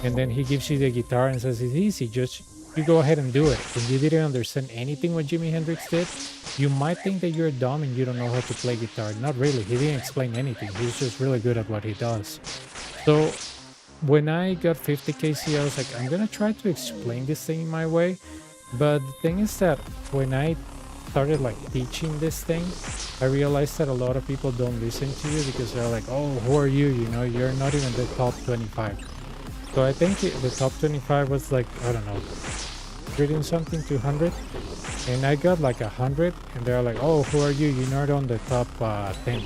and then he gives you the guitar and says it's easy, just you go ahead and do it, and you didn't understand anything what Jimi Hendrix did, you might think that you're dumb and you don't know how to play guitar. Not really. He didn't explain anything. He's just really good at what he does. So when I got 50 KC, I was like, I'm gonna try to explain this thing in my way. But the thing is that when I started like teaching this thing, I realized that a lot of people don't listen to you because they're like, oh, who are you? You know, you're not even the top 25. So I think the top 25 was like, I don't know, 100 something, 200. And I got like 100, and they're like, oh, who are you? You're not on the top 10.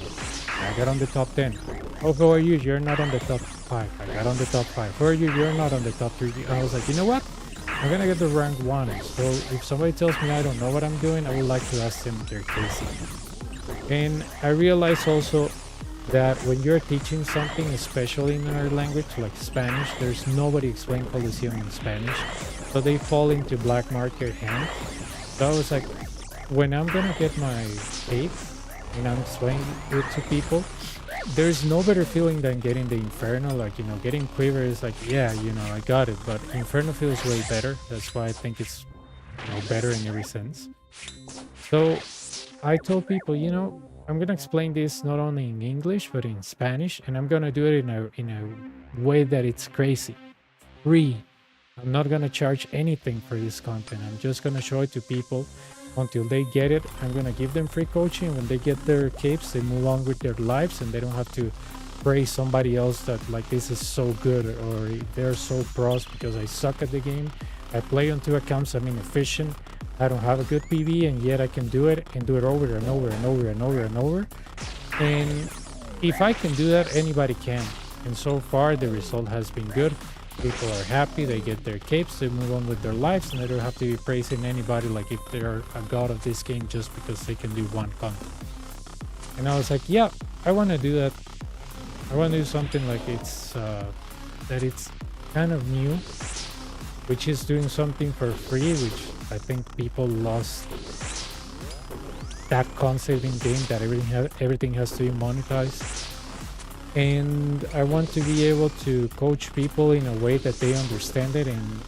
I got on the top 10. Oh, who are you? You're not on the top 5. I got on the top 5. Who are you? You're not on the top 3. I was like, you know what? I'm gonna get the rank 1. So if somebody tells me I don't know what I'm doing, I would like to ask them their case. And I realized also that when you're teaching something, especially in another language like Spanish, there's nobody explaining Coliseo in Spanish. So they fall into black market hand. So I was like, when I'm gonna get my tape and I'm explaining it to people, there's no better feeling than getting the Inferno. Like, you know, getting Quiver is like, yeah, you know, I got it, but Inferno feels way better. That's why I think it's, you know, better in every sense. So I told people, you know, I'm gonna explain this not only in English but in Spanish, and I'm gonna do it in a way that it's crazy, free. I'm not gonna charge anything for this content. I'm just gonna show it to people until they get it. I'm gonna give them free coaching. When they get their capes, they move on with their lives and they don't have to praise somebody else that like this is so good or they're so pros because I suck at the game. I play on 2 accounts. I'm inefficient. I don't have a good PV, and yet I can do it and do it over and over and over and over and over. And if I can do that, anybody can. And so far, the result has been good. People are happy, they get their capes, they move on with their lives, and they don't have to be praising anybody like if they're a god of this game just because they can do one content. And I was like, yeah, I want to do that. I want to do something like it's that it's kind of new, which is doing something for free, which I think people lost that concept in game that everything has to be monetized. And I want to be able to coach people in a way that they understand it and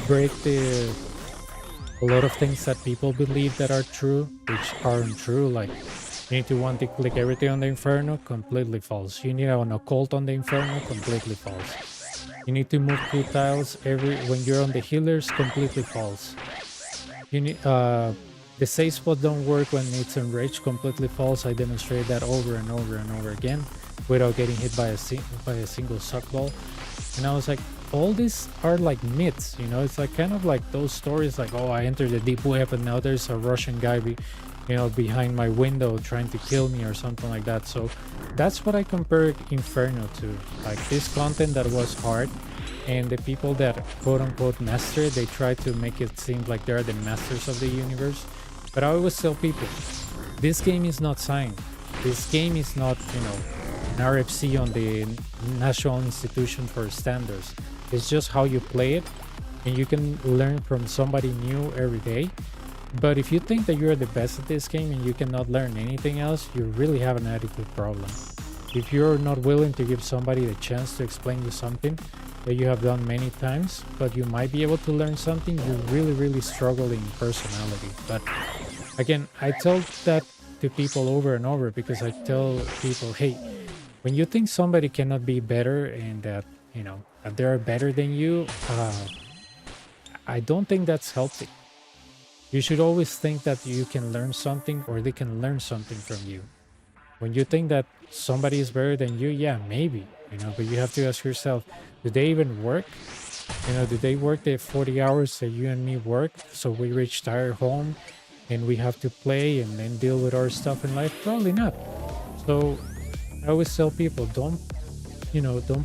break a lot of things that people believe that are true, which aren't true. Like, you need to one to click everything on the Inferno, completely false. You need an occult on the Inferno, completely false. You need to move 2 tiles when you're on the healers, completely false. You need the safe spot don't work when it's enraged, completely false. I demonstrated that over and over and over again without getting hit by a single suck ball. And I was like, all these are like myths, you know. It's like kind of like those stories like, oh, I entered the deep web and now there's a Russian guy behind my window trying to kill me or something like that. So that's what I compare Inferno to, like this content that was hard, and the people that quote unquote master it, they try to make it seem like they're the masters of the universe. But I always tell people, this game is not signed. This game is not, an RFC on the National Institution for Standards. It's just how you play it, and you can learn from somebody new every day. But if you think that you're the best at this game and you cannot learn anything else, you really have an attitude problem. If you're not willing to give somebody the chance to explain you something that you have done many times, but you might be able to learn something, you're really, really struggling in personality. But again, I tell that to people over and over, because I tell people, hey, when you think somebody cannot be better and that, that they're better than you, I don't think that's healthy. You should always think that you can learn something or they can learn something from you. When you think that somebody is better than you, yeah, maybe, but you have to ask yourself, do they even work? Do they work the 40 hours that you and me work? So we reach tired home and we have to play and then deal with our stuff in life? Probably not. So I always tell people, don't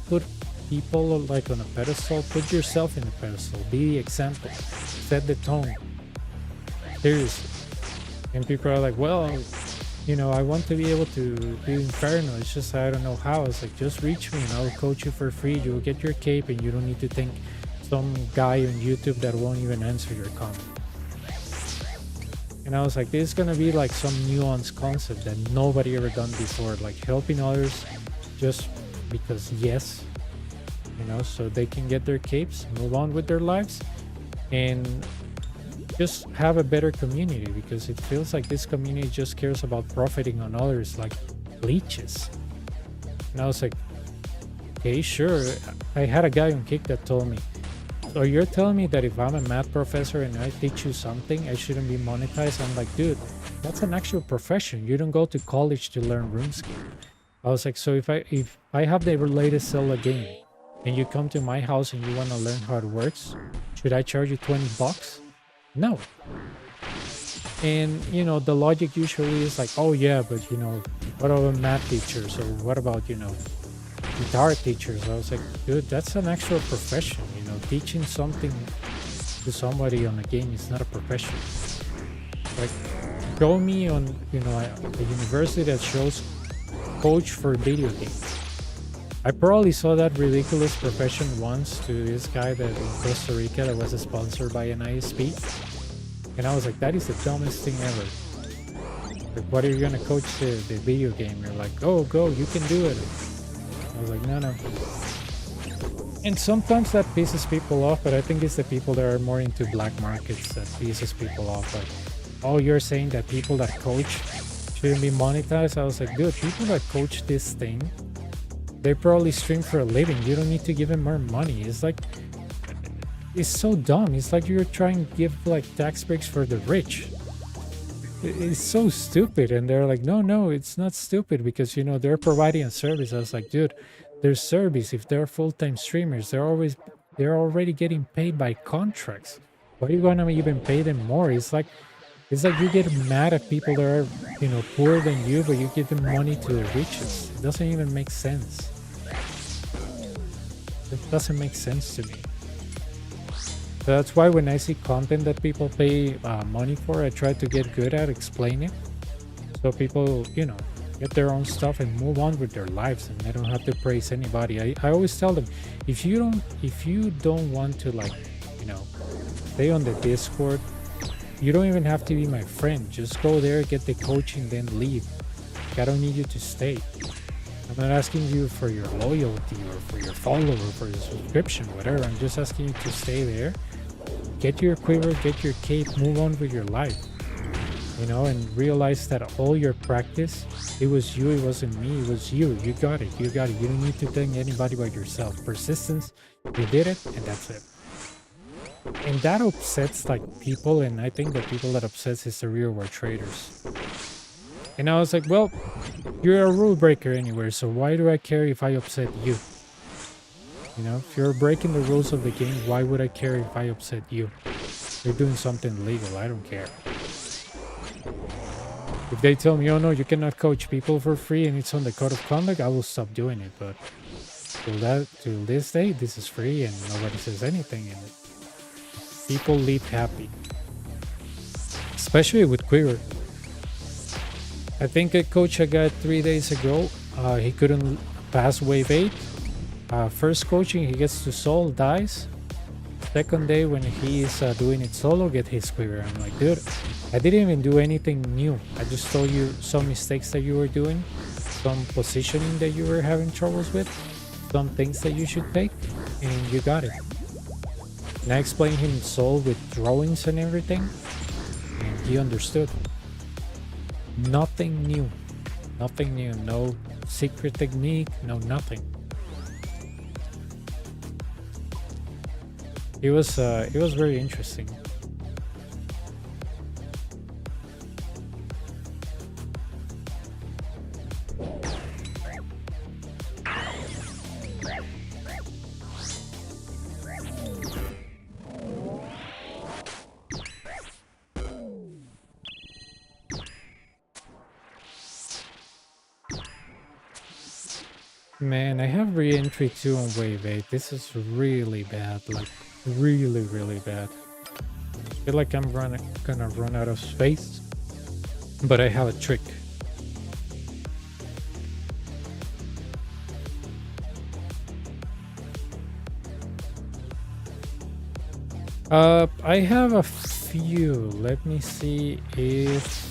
put people like on a pedestal. Put yourself in a pedestal. Be the example. Set the tone. Seriously. And people are like, well, I want to be able to do Inferno. It's just I don't know how. It's like, just reach me and I'll coach you for free. You'll get your cape and you don't need to thank some guy on YouTube that won't even answer your comment. And I was like, this is gonna be like some nuanced concept that nobody ever done before, like helping others just because yes, so they can get their capes, move on with their lives, and just have a better community, because it feels like this community just cares about profiting on others like leeches. And I was like, okay, sure. I had a guy on Kick that told me, so you're telling me that if I'm a math professor and I teach you something, I shouldn't be monetized? I'm like, dude, that's an actual profession. You don't go to college to learn RuneScape. I was like, so if I have the latest Zelda game and you come to my house and you want to learn how it works, should I charge you $20? No. And the logic usually is like, oh yeah, but what about math teachers, or what about guitar teachers? I was like, dude, that's an actual profession. Teaching something to somebody on a game is not a profession. Like, show me on a university that shows coach for video games. I probably saw that ridiculous profession once to this guy that in Costa Rica that was sponsored by an ISP. And I was like, that is the dumbest thing ever. Like, what are you going to coach the video game? You're like, oh, go, you can do it. I was like, no. And sometimes that pisses people off, but I think it's the people that are more into black markets that pisses people off. Like, oh, you're saying that people that coach shouldn't be monetized? I was like, dude, people that coach this thing, they probably stream for a living. You don't need to give them more money. It's like, it's so dumb. It's like you're trying to give like tax breaks for the rich. It's so stupid. And they're like, no, it's not stupid, because they're providing a service. I was like, dude, their service, if they're full-time streamers, they're already getting paid by contracts. Why are you gonna even pay them more? It's like you get mad at people that are poorer than you, but you give them money to the richest. It doesn't even make sense. It doesn't make sense to me. So that's why when I see content that people pay money for, I try to get good at explaining, so people get their own stuff and move on with their lives, and they don't have to praise anybody. I always tell them, if you don't want to stay on the Discord, you don't even have to be my friend. Just go there, get the coaching, then leave. I don't need you to stay. I'm not asking you for your loyalty or for your follower or for your subscription, whatever. I'm just asking you to stay there get your quiver, get your cape, move on with your life, you know, and realize that all your practice, it was you, it wasn't me, it was you. You got it, you got it. You don't need to thank anybody but yourself. Persistence, you did it, and that's it. And that upsets like people, and I think the people that upsets is the real world traders. And I was like, well, you're a rule breaker anywhere, so why do I care if I upset you? You know, if you're breaking the rules of the game, why would I care if I upset you? You're doing something illegal, I don't care. If they tell me, oh no, you cannot coach people for free and it's on the code of conduct, I will stop doing it. But till this day, this is free and nobody says anything, and people live happy. Especially with Quiver. I think a coach I got 3 days ago, he couldn't pass wave 8. First coaching, he gets to soul, dies. Second day when he's doing it solo, get his quiver. I'm like, dude, I didn't even do anything new. I just told you some mistakes that you were doing, some positioning that you were having troubles with, some things that you should take, and you got it. And I explained him soul with drawings and everything, and he understood. Nothing new. Nothing new. No secret technique, no nothing. It was very interesting. Man, I have re-entry 2 on wave 8. This is really bad, like really, really bad. I feel like I'm gonna run out of space, but I have a trick. I have a few. Let me see if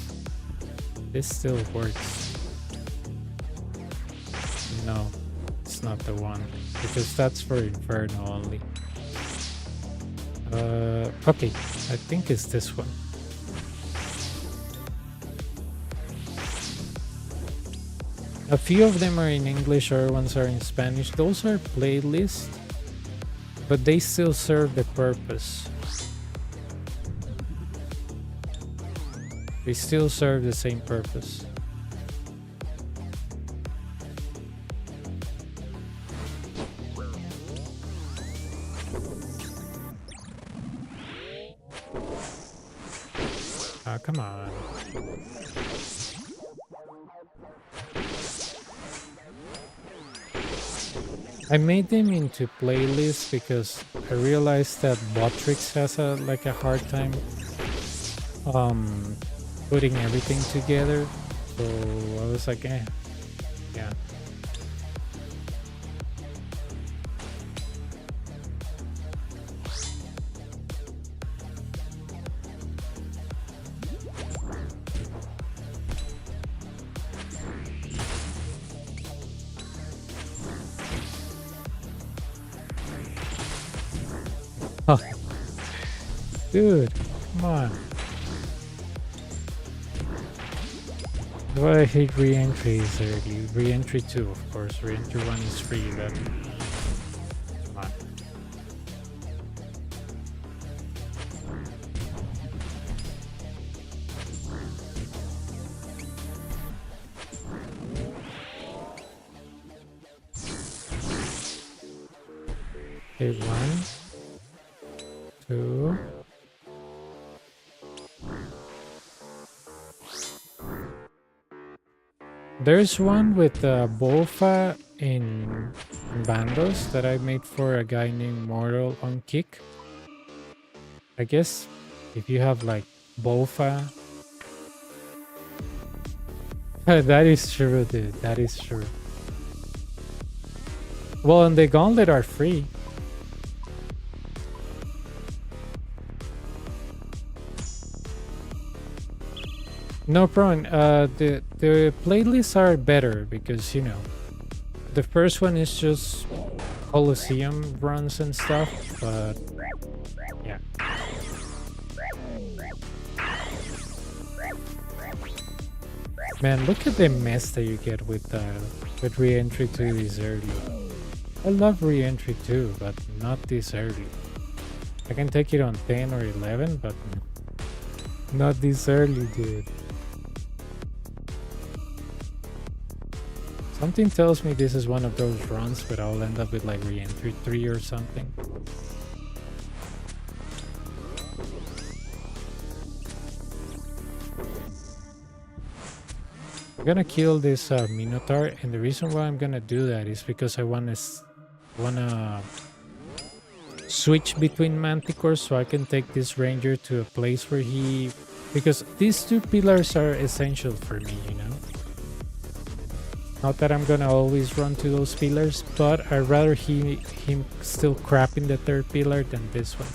this still works. No, it's not the one, because that's for Inferno only. Okay, I think it's this one. A few of them are in English, other ones are in Spanish. Those are playlists, but they still serve the purpose. They still serve the same purpose. Come on. I made them into playlists because I realized that Botrix has a hard time putting everything together. So I was like, yeah. Dude, come on. Why I hate re-entries early. Re-entry 2, of course. Re-entry 1 is free, but come on. Okay, 1, 2. There's one with Bofa in Bandos that I made for a guy named Mortal on Kick. I guess if you have like Bofa. That is true, dude. That is true. Well, and the Gauntlet are free. No problem. The playlists are better because, you know, the first one is just Coliseum runs and stuff, but Yeah. Man, look at the mess that you get with re-entry 2 this early. I love re-entry 2, but not this early. I can take it on 10 or 11, but not this early, dude. Something tells me this is one of those runs, but I'll end up with like re-entry 3 or something. I'm gonna kill this Minotaur, and the reason why I'm gonna do that is because I wanna switch between manticores so I can take this ranger to a place where because these two pillars are essential for me, you know. Not that I'm gonna always run to those pillars, but I'd rather him still crapping the third pillar than this one.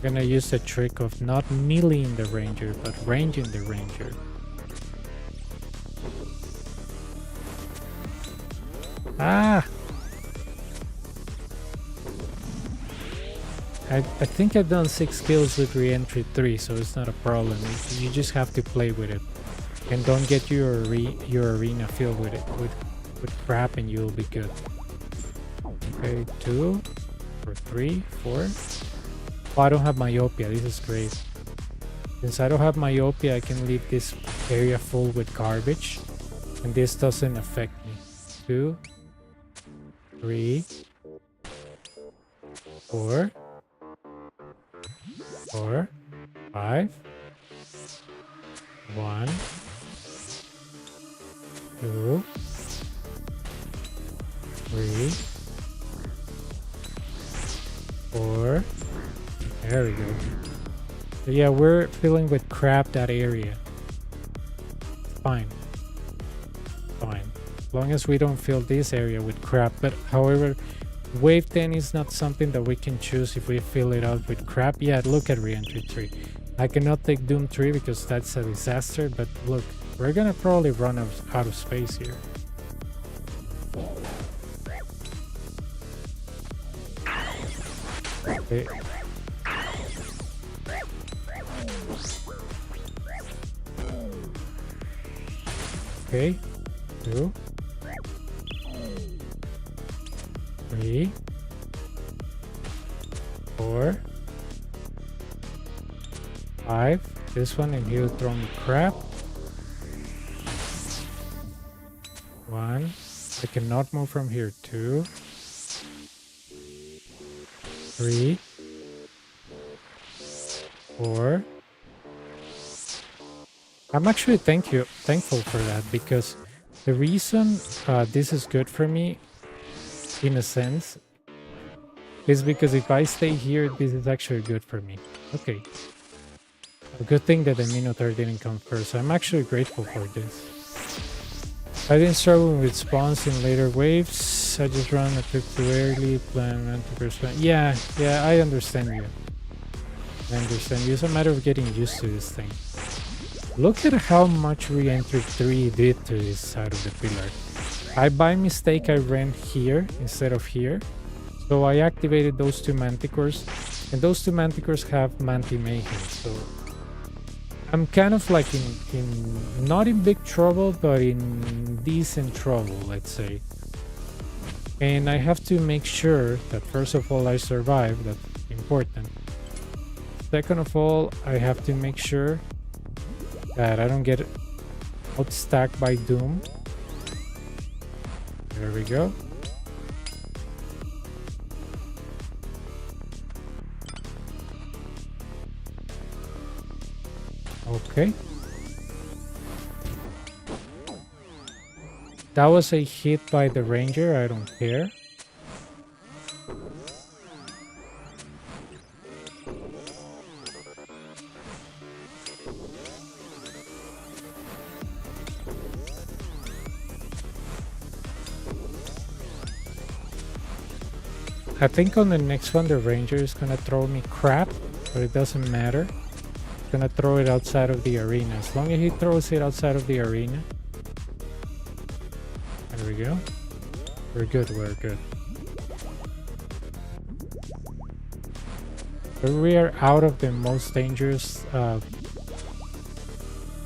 I'm gonna use the trick of not meleeing the ranger, but ranging the ranger. Ah! I think I've done 6 kills with re-entry 3, so it's not a problem. You just have to play with it. And don't get your arena filled with crap and you'll be good. Okay, 2 or 3, 4. Oh, I don't have myopia. This is great. Since I don't have myopia, I can leave this area full with garbage, and this doesn't affect me. 2, 3, 4, 4, 5, 1, 2, 3, 4. There we go. So yeah, we're filling with crap that area. Fine. Fine. As long as we don't fill this area with crap. But however, wave 10 is not something that we can choose if we fill it out with crap. Yeah, look at re-entry 3. I cannot take Doom 3 because that's a disaster. But look, we're gonna probably run out of space here. Okay. Okay, 2, 3, 4, 5. This one, and he'll throw me crap. 1. I cannot move from here. 2, 3, 4. I'm actually thankful for that, because the reason this is good for me, in a sense, is because if I stay here, this is actually good for me. Okay. A good thing that the Minotaur didn't come first. I'm actually grateful for this. I didn't struggle with spawns in later waves. I just run a bit too early, plan to plan. Yeah, I understand you. I understand you. It's a matter of getting used to this thing. Look at how much re-entry 3 did to this side of the pillar. I by mistake I ran here instead of here. So I activated those two manticores, and those two manticores have Manti Mayhem. So I'm kind of like in not in big trouble, but in decent trouble, let's say. And I have to make sure that first of all I survive. That's important. Second of all, I have to make sure that I don't get outstacked by Doom. There we go. Okay. That was a hit by the ranger, I don't care. I think on the next one the ranger is gonna throw me crap, but it doesn't matter. Gonna throw it outside of the arena. As long as he throws it outside of the arena. There we go. We're good, we're good. But we are out of the most dangerous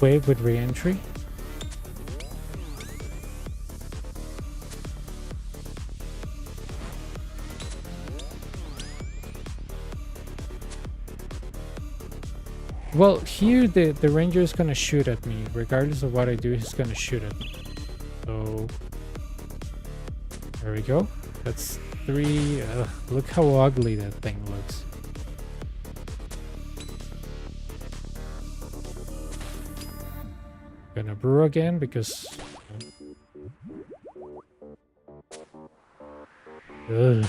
wave with re-entry. Well, here the ranger is gonna shoot at me. Regardless of what I do, he's gonna shoot at me. So there we go. That's 3. Look how ugly that thing looks. Gonna brew again because ugh.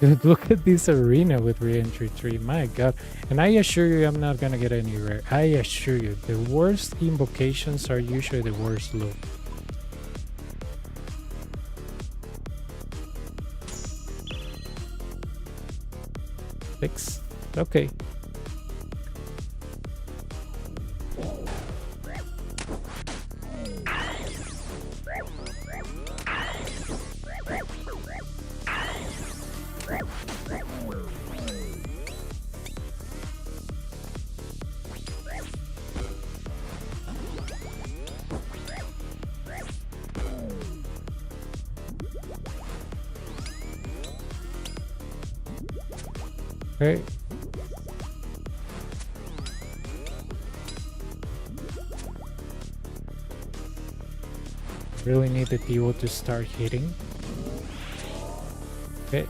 Dude, look at this arena with re-entry 3. My god. And I assure you I'm not gonna get any rare. I assure you, the worst invocations are usually the worst loot. Six. Okay. Okay. Really need the duo to start hitting. Okay.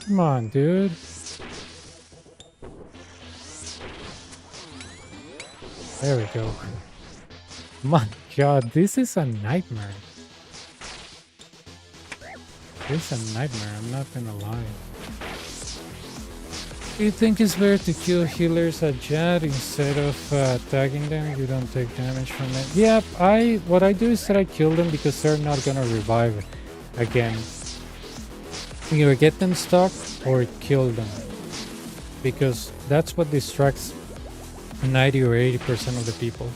Come on, dude. There we go. My god, this is a nightmare. This is a nightmare, I'm not gonna lie. Do you think it's better to kill healers at Jet instead of tagging them? You don't take damage from it. Yep, what I do is that I kill them because they're not gonna revive again. Either get them stuck or kill them, because that's what distracts 90 or 80% of the people.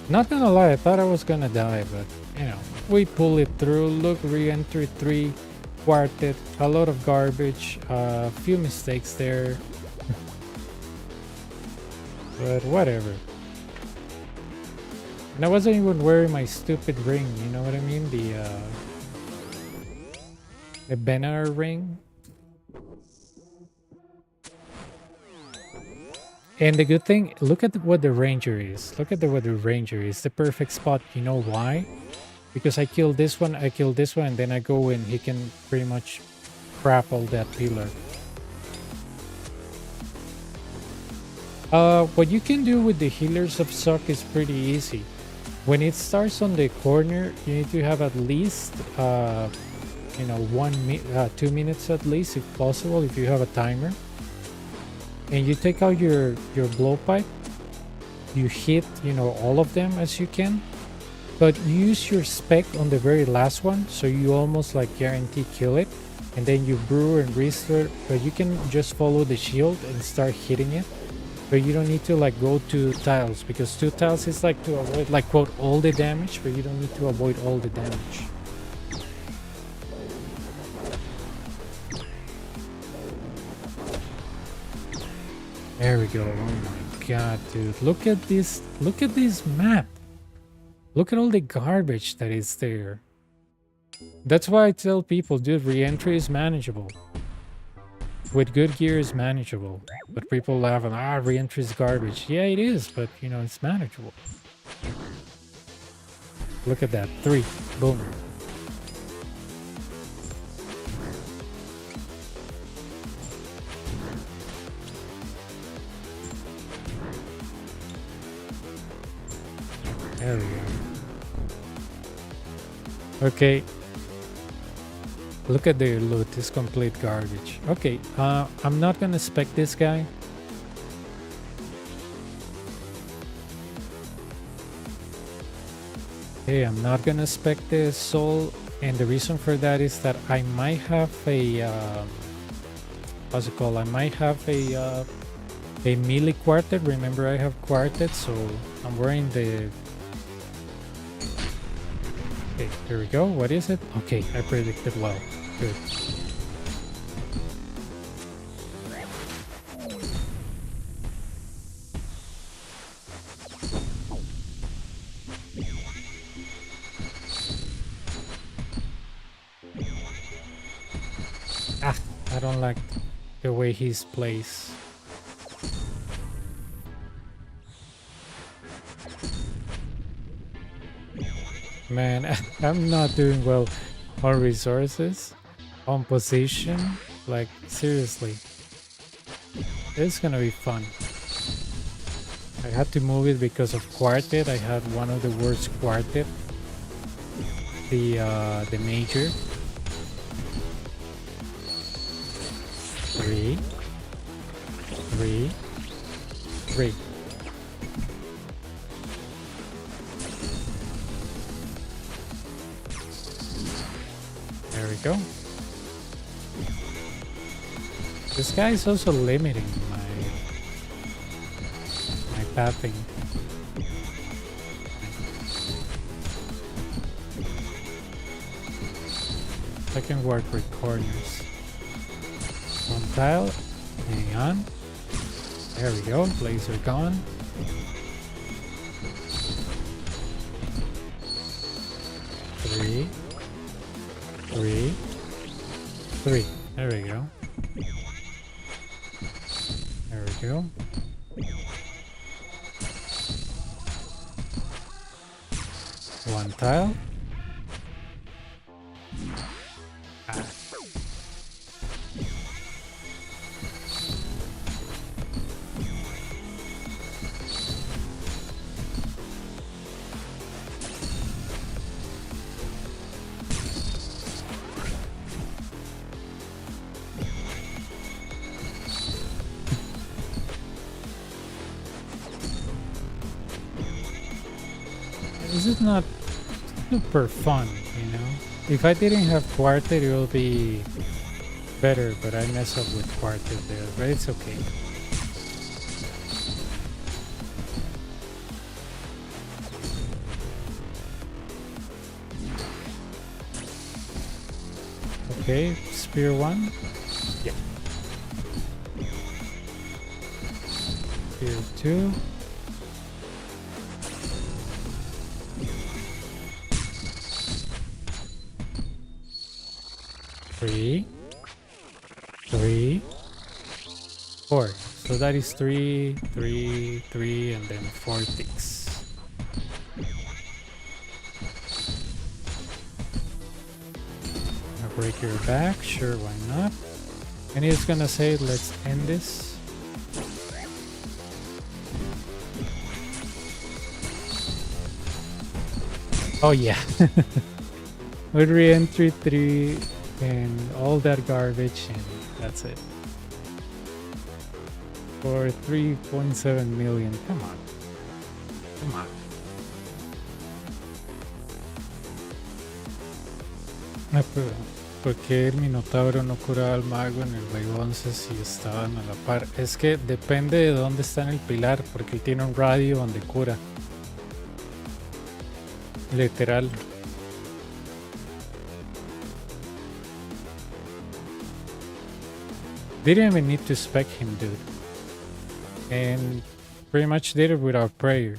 Not gonna lie, I thought I was gonna die, but you know, we pull it through. Look, re-entry 3, quartet, a lot of garbage, a few mistakes there. But whatever. And I wasn't even wearing my stupid ring, you know what I mean? The banner ring. And the good thing, look at what the ranger is. Look at what the ranger is. The perfect spot. You know why? Because I kill this one, and then I go in. He can pretty much grapple that pillar. What you can do with the healers of Suck is pretty easy. When it starts on the corner, you need to have at least, you know, 2 minutes at least, if possible, if you have a timer. And you take out your blowpipe. You hit, you know, all of them as you can. But use your spec on the very last one, so you almost like guarantee kill it. And then you brew and restore, but you can just follow the shield and start hitting it. But you don't need to like go 2 tiles, because 2 tiles is like to avoid like quote all the damage, but you don't need to avoid all the damage. There we go. Oh my god, dude. Look at this map. Look at all the garbage that is there. That's why I tell people, dude, re-entry is manageable. With good gear is manageable. But people laugh and re-entry is garbage. Yeah, it is, but you know, it's manageable. Look at that. 3. Boom. There we go. Okay. Look at the loot. It's complete garbage. Okay. I'm not gonna spec this guy. Okay, I'm not gonna spec the soul, and the reason for that is that I might have a how's it called? I might have a melee quartet. Remember, I have quartet, so I'm wearing the. Okay, here we go. What is it? Okay, I predicted well. Good. Ah, I don't like the way he's placed. Man, I'm not doing well on resources, on position. Like, seriously. It's gonna be fun. I had to move it because of quartet. I had one of the worst quartet. The major. 3, 3, 3. There we go. This guy is also limiting my pathing. I can work with corners. One tile. Hang on. There we go. Laser gone. Three. 3, 3. There we go. There we go. One tile. Ah. This is not super fun, you know? If I didn't have quartet, it would be better, but I mess up with quartet there, but it's okay. Okay, spear 1. Yeah. Spear 2. Three, 4. So that is 3, 3, 3, and then 4 ticks. I'll break your back, sure, why not? And he's gonna say, let's end this. Oh yeah. With re-entry 3 and all that garbage, and that's it. For 3.7 million. Come on. Come on. ¿Por qué el Minotauro no curaba al mago en el Wave 11 si estaban a la par? Es que depende de dónde está en el pilar, porque él tiene un radio donde cura. Literal. Didn't even need to spec him, dude. And pretty much did it without prayer.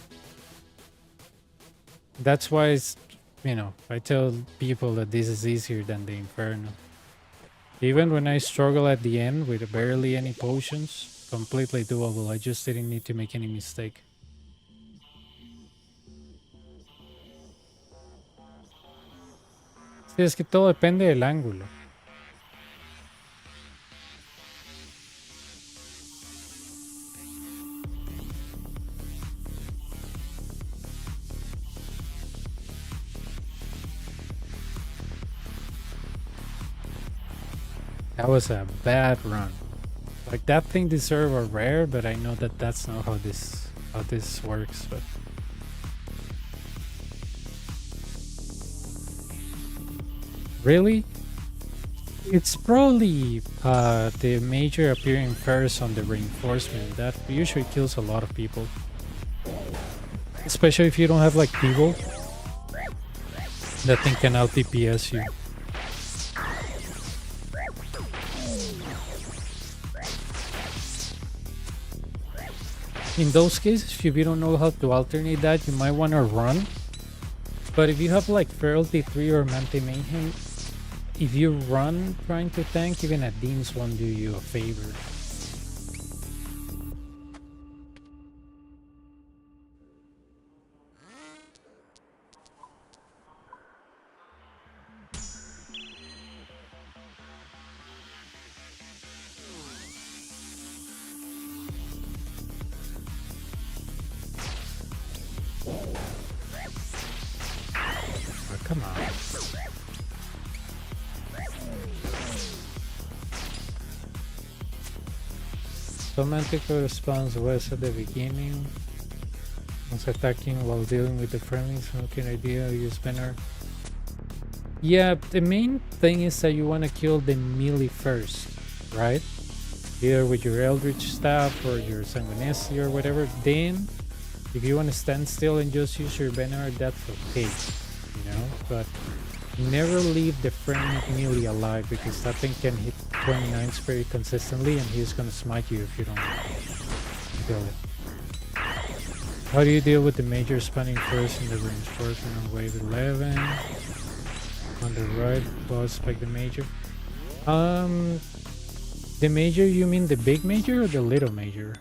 That's why it's, you know, I tell people that this is easier than the Inferno. Even when I struggle at the end with barely any potions, completely doable. I just didn't need to make any mistake. Sí, es que todo depende del ángulo. That was a bad run. Like that thing deserved a rare, but I know that that's not how this works. But really, it's probably the major appearing first on the reinforcement. That usually kills a lot of people, especially if you don't have like people. That thing can out DPS you. In those cases, if you don't know how to alternate that, you might want to run. But if you have like Feral T3 or Mante Mayhem, if you run trying to tank, even a Deans won't do you a favor. Oh, come on. Manticore responds west at the beginning. Was attacking while dealing with the friendlies. Okay, idea, use banner. Yeah, the main thing is that you want to kill the melee first, right? Either with your Eldritch Staff or your Sanguinesi or whatever. Then, if you want to stand still and just use your banner, that's okay, you know? But never leave the friendly melee alive, because that thing can hit 29s very consistently and he's gonna smite you if you don't kill it. How do you deal with the major spawning first in the reinforcement on wave 11? On the right, boss like the major. The major, you mean the big major or the little major?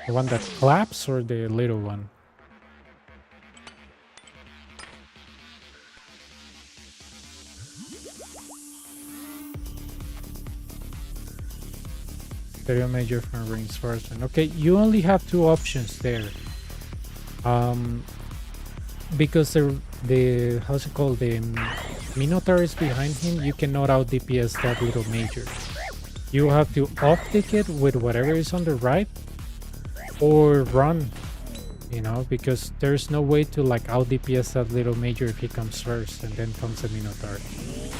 The one that claps or the little one? Stereo major from reinforcement. Okay, you only have two options there. Because the how's it called, the Minotaur is behind him, you cannot out DPS that little major. You have to optic it with whatever is on the right or run, you know, because there's no way to like out DPS that little major if he comes first and then comes the Minotaur.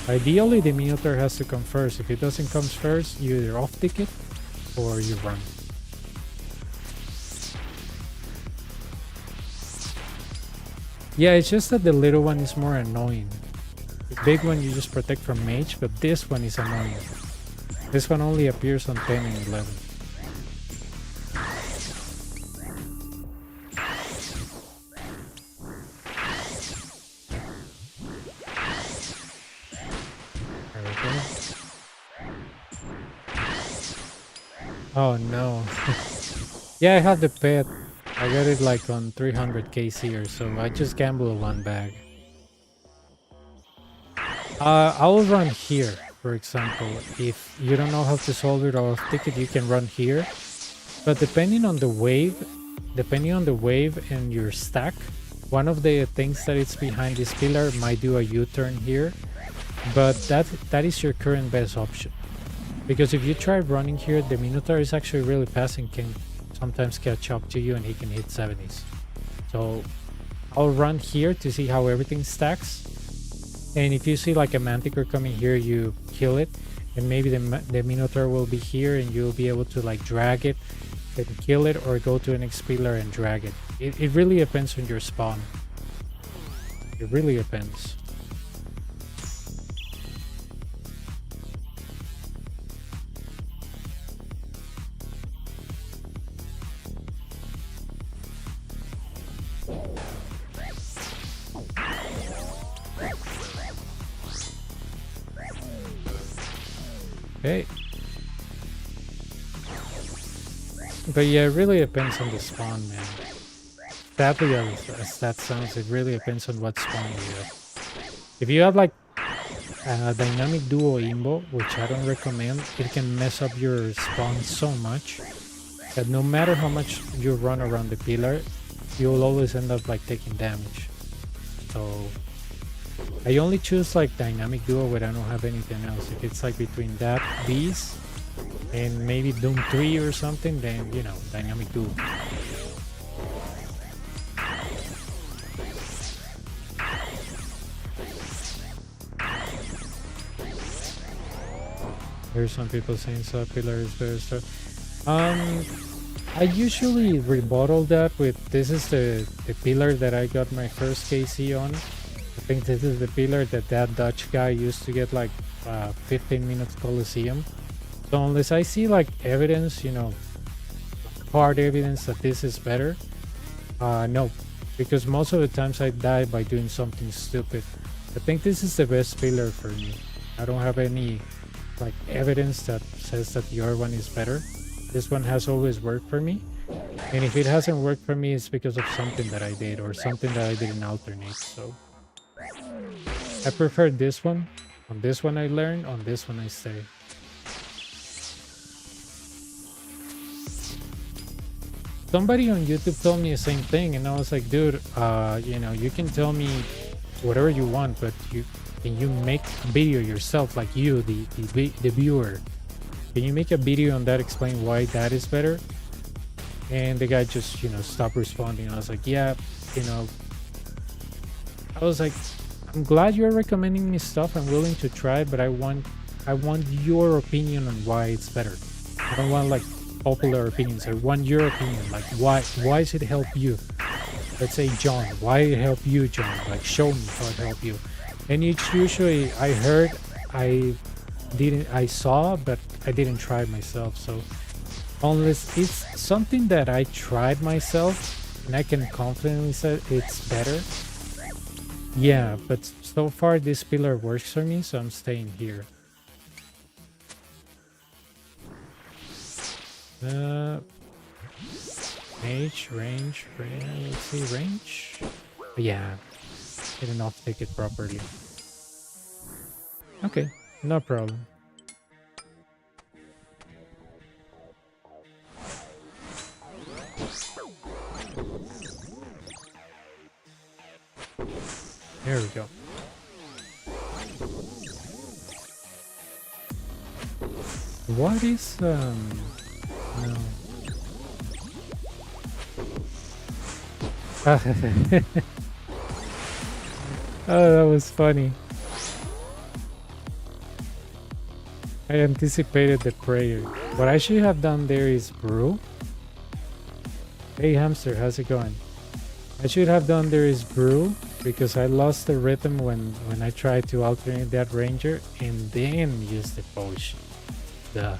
Ideally the Minotaur has to come first. If it doesn't come first, you either optic it or you run. Yeah, it's just that the little one is more annoying. The big one you just protect from mage, but this one is annoying. This one only appears on 10 and 11. There we go. Oh no. Yeah, I have the pet. I got it like on 300 KC or so. I just gambled one bag. I'll run here, for example. If you don't know how to solve it or ticket, you can run here. But depending on the wave and your stack, one of the things that is behind this pillar might do a U-turn here. But that is your current best option. Because if you try running here, the Minotaur is actually really fast and can sometimes catch up to you and he can hit 70s. So I'll run here to see how everything stacks. And if you see like a Manticore coming here, you kill it. And maybe the Minotaur will be here and you'll be able to like drag it and kill it, or go to an Expeller and drag it. It really depends on your spawn. It really depends. Okay. But yeah, it really depends on the spawn, man. Sadly, as that sounds, it really depends on what spawn you have. If you have like a dynamic duo imbo, which I don't recommend, it can mess up your spawn so much that no matter how much you run around the pillar, you'll always end up like taking damage. So I only choose like dynamic duo when I don't have anything else. If it's like between that, these, and maybe Doom 3 or something, then you know, dynamic duo. There's some people saying Subpillar is better stuff. I usually rebuttal that with this is the pillar that I got my first KC on. I think this is the pillar that Dutch guy used to get like 15 minutes Coliseo. So unless I see like evidence, you know, hard evidence that this is better, no, because most of the times I die by doing something stupid. I think this is the best pillar for me. I don't have any like evidence that says that the other one is better. This one has always worked for me, and if it hasn't worked for me, it's because of something that I did or something that I didn't alternate. So I prefer this one. On this one I learn, on this one I stay. Somebody on YouTube told me the same thing, and I was like, dude, you know, you can tell me whatever you want, but can you make a video yourself, like you, the viewer? Can you make a video on that, explain why that is better? And the guy just, you know, stopped responding. I was like, yeah, you know, I was like, I'm glad you're recommending me stuff. I'm willing to try, but I want your opinion on why it's better. I don't want like popular opinions. I want your opinion. Like why does it help you? Let's say John, why it help you, John? Like show me how it help you. And it's usually I heard, I saw, but I didn't try it myself. So unless it's something that I tried myself and I can confidently say it's better, yeah, but so far this pillar works for me, so I'm staying here. Mage, range, let's see, range. Yeah, didn't off take it properly. Okay, no problem. There we go. What is no. Oh, that was funny. I anticipated the prayer. What I should have done there is brew. Hey hamster, how's it going? I should have done there is brew because I lost the rhythm when I tried to alternate that ranger and then use the potion. Duh.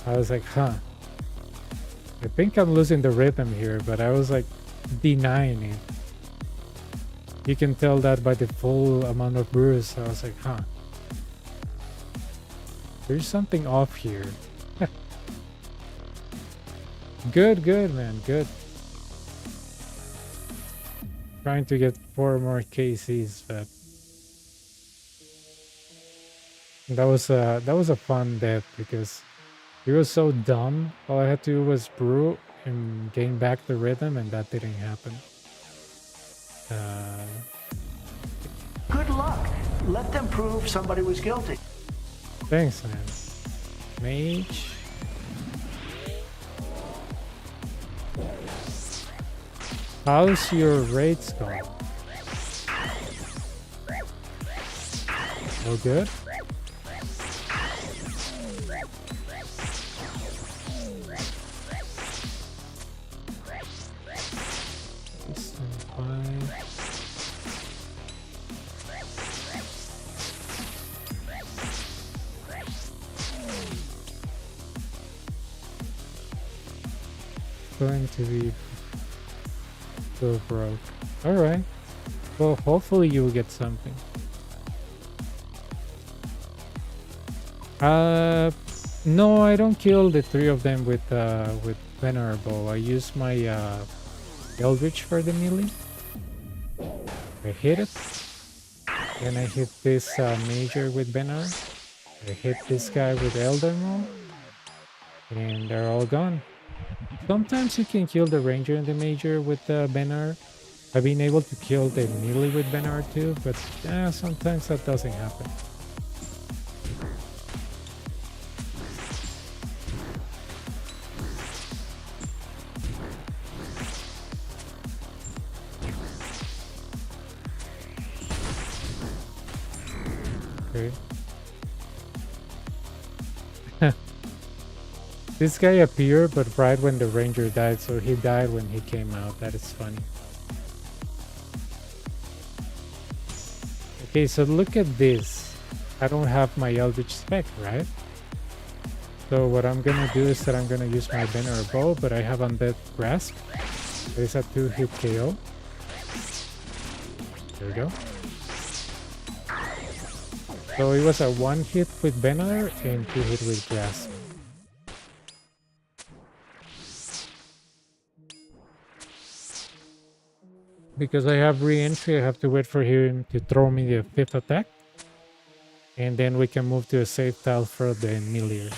I was like, huh. I think I'm losing the rhythm here, but I was like denying it. You can tell that by the full amount of brews. I was like, huh. There's something off here. Good, man, good. Trying to get 4 more KCs, but that was a fun death because it was so dumb. All I had to do was brew and gain back the rhythm, and that didn't happen. Good luck. Let them prove somebody was guilty. Thanks, man. Mage. How's your rates going? Oh, good. Going to be so broke. Alright. Well, hopefully you will get something. No, I don't kill the 3 of them with Venerable. I use my Eldritch for the melee. I hit it. Then I hit this Major with Venar. I hit this guy with Elder Maul. And they're all gone. Sometimes you can kill the ranger and the major with the banner. I've been able to kill the melee with banner too, but sometimes that doesn't happen. Okay. This guy appeared, but right when the ranger died, so he died when he came out. That is funny. Okay, so look at this. I don't have my Eldritch spec, right? So what I'm gonna do is that I'm gonna use my banner bow, but I have Undead Grasp. There's a 2-hit KO. There we go. So it was a 1-hit with banner and 2-hit with grasp. Because I have re-entry, I have to wait for him to throw me the 5th attack. And then we can move to a safe tile for the melee.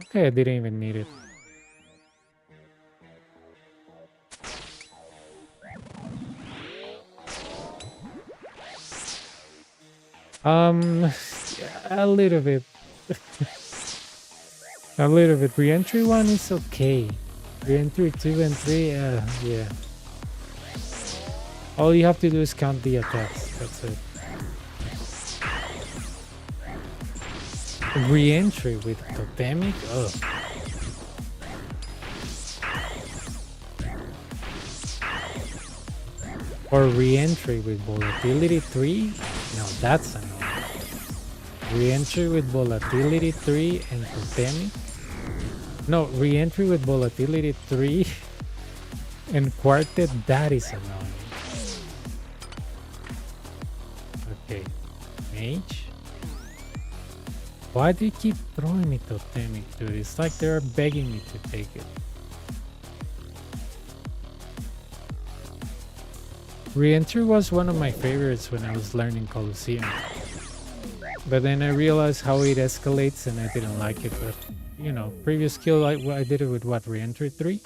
Okay, I didn't even need it. A little bit. A little bit. Re-entry 1 is okay. Re-entry 2 and 3, yeah. All you have to do is count the attacks. That's it. Re-entry with totemic? Ugh. Or re-entry with volatility 3? No, that's annoying. Re-entry with volatility 3 and totemic? No, re-entry with volatility 3 and quartet, that is annoying. Okay, mage. Why do you keep throwing me totemic, dude? It's like they're begging me to take it. Re-entry was one of my favorites when I was learning Coliseo. But then I realized how it escalates and I didn't like it. But, you know, previous skill, I did it with what, re-entry 3?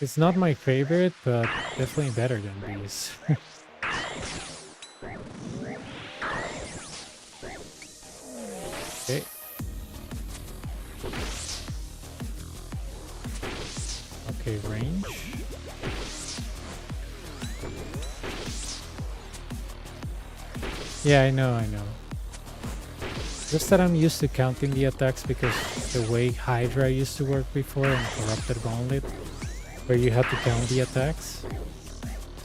It's not my favorite, but definitely better than these. Okay. Okay, range. Yeah, I know. Just that I'm used to counting the attacks because the way Hydra used to work before and Corrupted Gauntlet, where you had to count the attacks.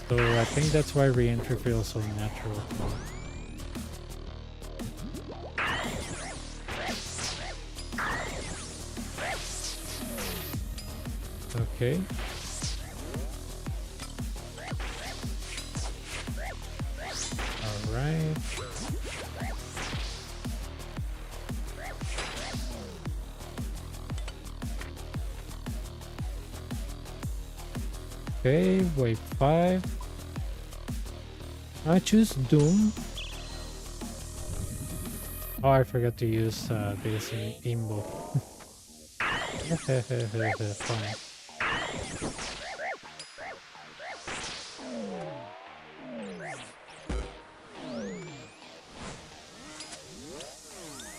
So I think that's why re-entry feels so natural. Okay. Alright. Okay, wave 5. I choose Doom. Oh, I forgot to use this in Imbo. Fine.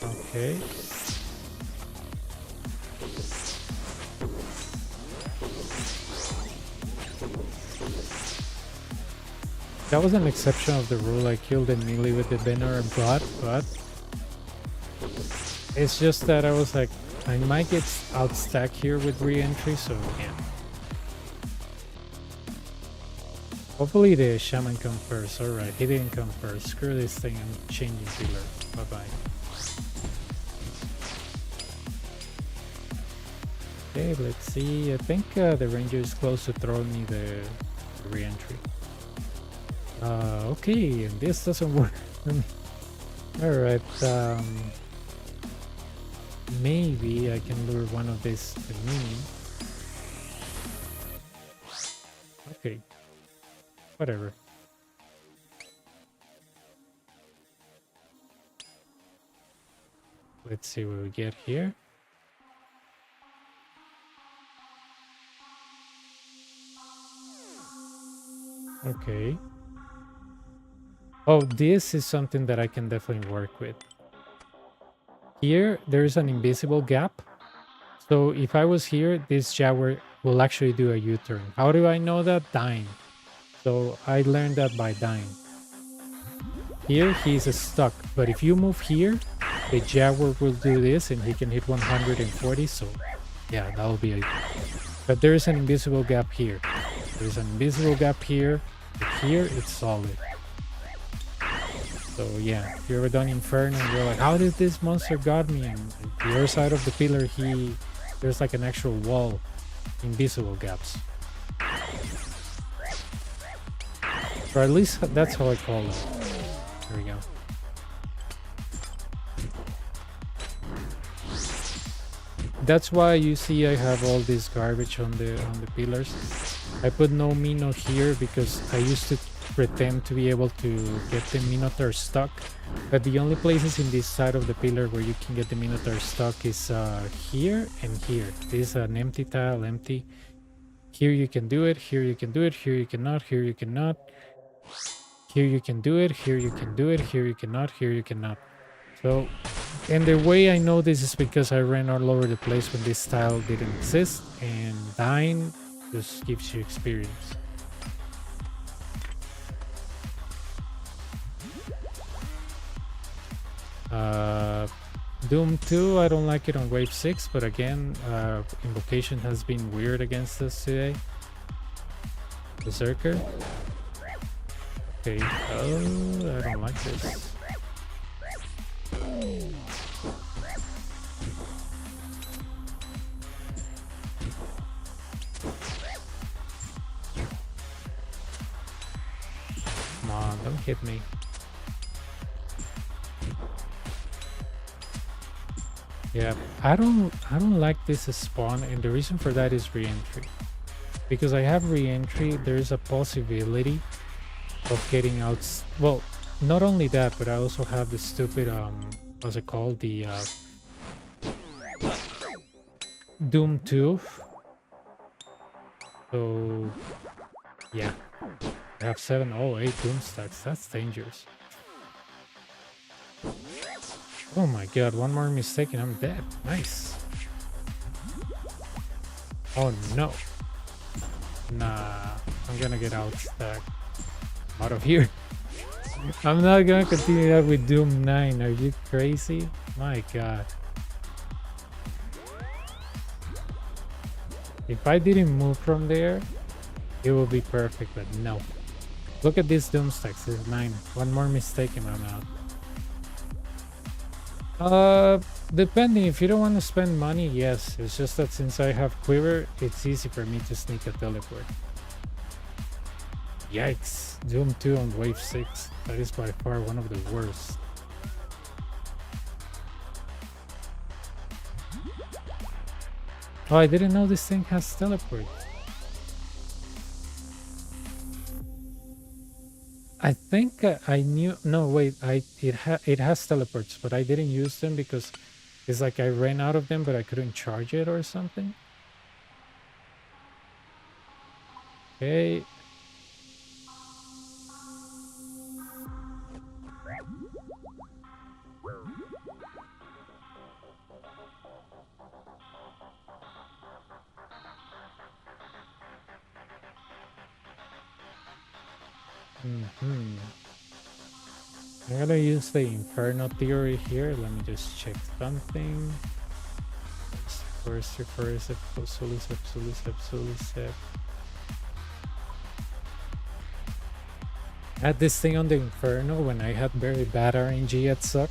Okay. That was an exception of the rule. I killed a melee with the banner but it's just that I was like, I might get outstacked here with re-entry, so yeah. Hopefully the shaman come first. Alright, he didn't come first. Screw this thing, I'm changing dealer. Bye-bye. Okay, let's see. I think the ranger is close to throwing me the re-entry. Okay, and this doesn't work. Alright, maybe I can lure one of these to me. Okay, whatever. Let's see what we get here. Okay. Oh, this is something that I can definitely work with. Here, there's an invisible gap. So if I was here, this Jaguar will actually do a U-turn. How do I know that? Dying. So I learned that by dying. Here, he's stuck. But if you move here, the Jaguar will do this and he can hit 140. So yeah, that'll be a... But there is an invisible gap here. There's an invisible gap here. But here, it's solid. So yeah, if you ever done Inferno and you're like, how did this monster got me? And the other side of the pillar, there's like an actual wall, invisible gaps. Or at least that's how I call it. There we go. That's why you see I have all this garbage on the pillars. I put no Mino here because I used to pretend to be able to get the Minotaur stuck, but the only places in this side of the pillar where you can get the Minotaur stuck is here and here. This is an empty tile, empty. Here you can do it, here you can do it, here you cannot, here you cannot. Here you can do it, here you can do it, here you cannot, here you cannot. So, and the way I know this is because I ran all over the place when this tile didn't exist, and dying just gives you experience. Doom 2, I don't like it on wave 6, but again, Invocation has been weird against us today. Berserker. Okay, oh, I don't like this. Come on, don't hit me. Yeah, I don't like this spawn, and the reason for that is re-entry. Because I have re-entry, there's a possibility of getting out. Well, not only that, but I also have the stupid what's it called, the Doom 2. So yeah, I have 7, 8 Doom stacks. That's dangerous. Oh my god, one more mistake and I'm dead. Nice. Oh no. Nah, I'm gonna get out of here. I'm not gonna continue that with Doom 9. Are you crazy? My god. If I didn't move from there, it would be perfect, but no. Look at these Doom stacks. This is 9. One more mistake and I'm out. Depending, if you don't want to spend money, yes. It's just that since I have Quiver, it's easy for me to sneak a teleport. Yikes. Doom 2 on wave 6. That is by far one of the worst. Oh, I didn't know this thing has teleport. I think I knew. No, wait. It has teleports, but I didn't use them because it's like I ran out of them, but I couldn't charge it or something. Okay. I'm gonna use the Inferno theory here. Let me just check something. First, I had this thing on the Inferno when I had very bad RNG at Suck.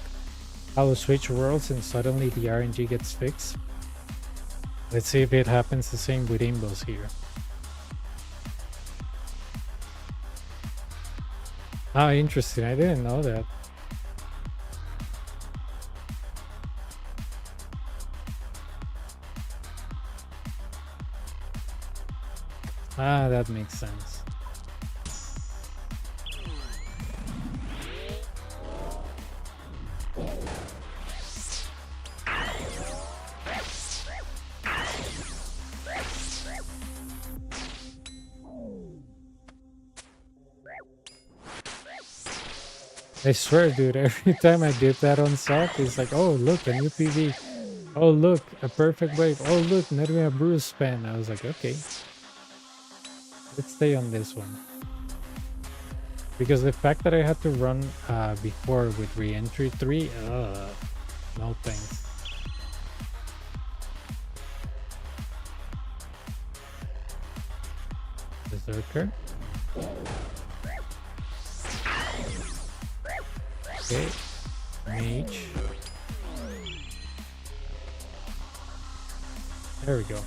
I will switch worlds and suddenly the RNG gets fixed. Let's see if it happens the same with Imbos here. Ah, interesting. I didn't know that. Ah, that makes sense. I swear, dude, every time I did that on sock, it's like, oh, look, a new PV. Oh, look, a perfect wave. Oh, look, not even a bruise span. I was like, okay, let's stay on this one. Because the fact that I had to run before with re-entry 3, no thanks. Berserker. Okay, mage. There we go.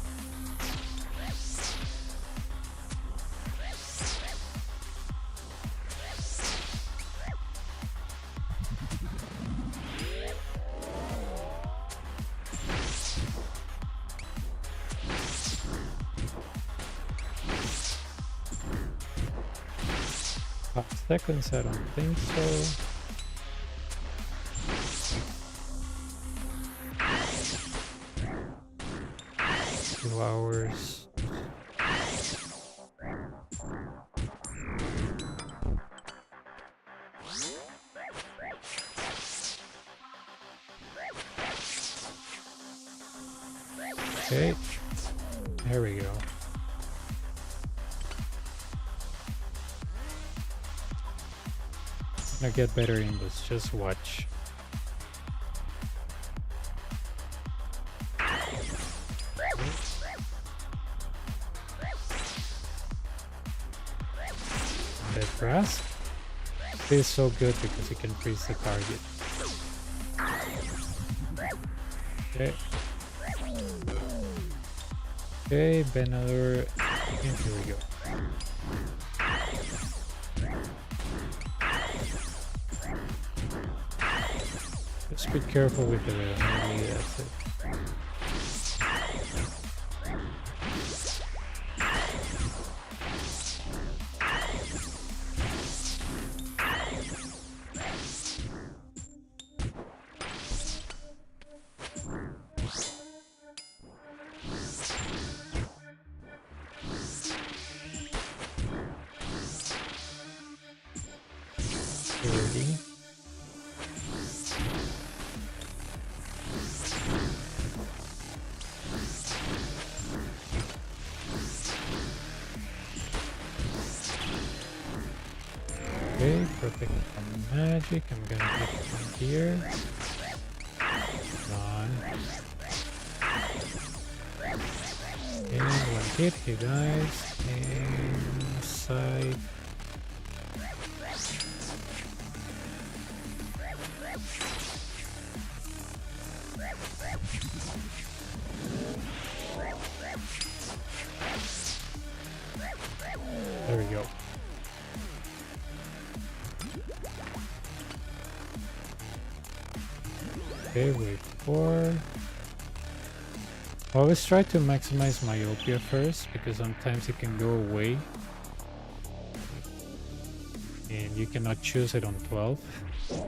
Seconds, I don't think so. Hours. Okay, there we go. I get better in this, just watch. Dead grasp is so good because you can freeze the target. Okay. Okay, Benador. Here we go. Just be careful with the maybe that's it. Okay, protect from magic. I'm gonna hit from here. On. And one hit, he dies. Inside. There we go. Okay, wait for... Always try to maximize myopia first, because sometimes it can go away. And you cannot choose it on 12. So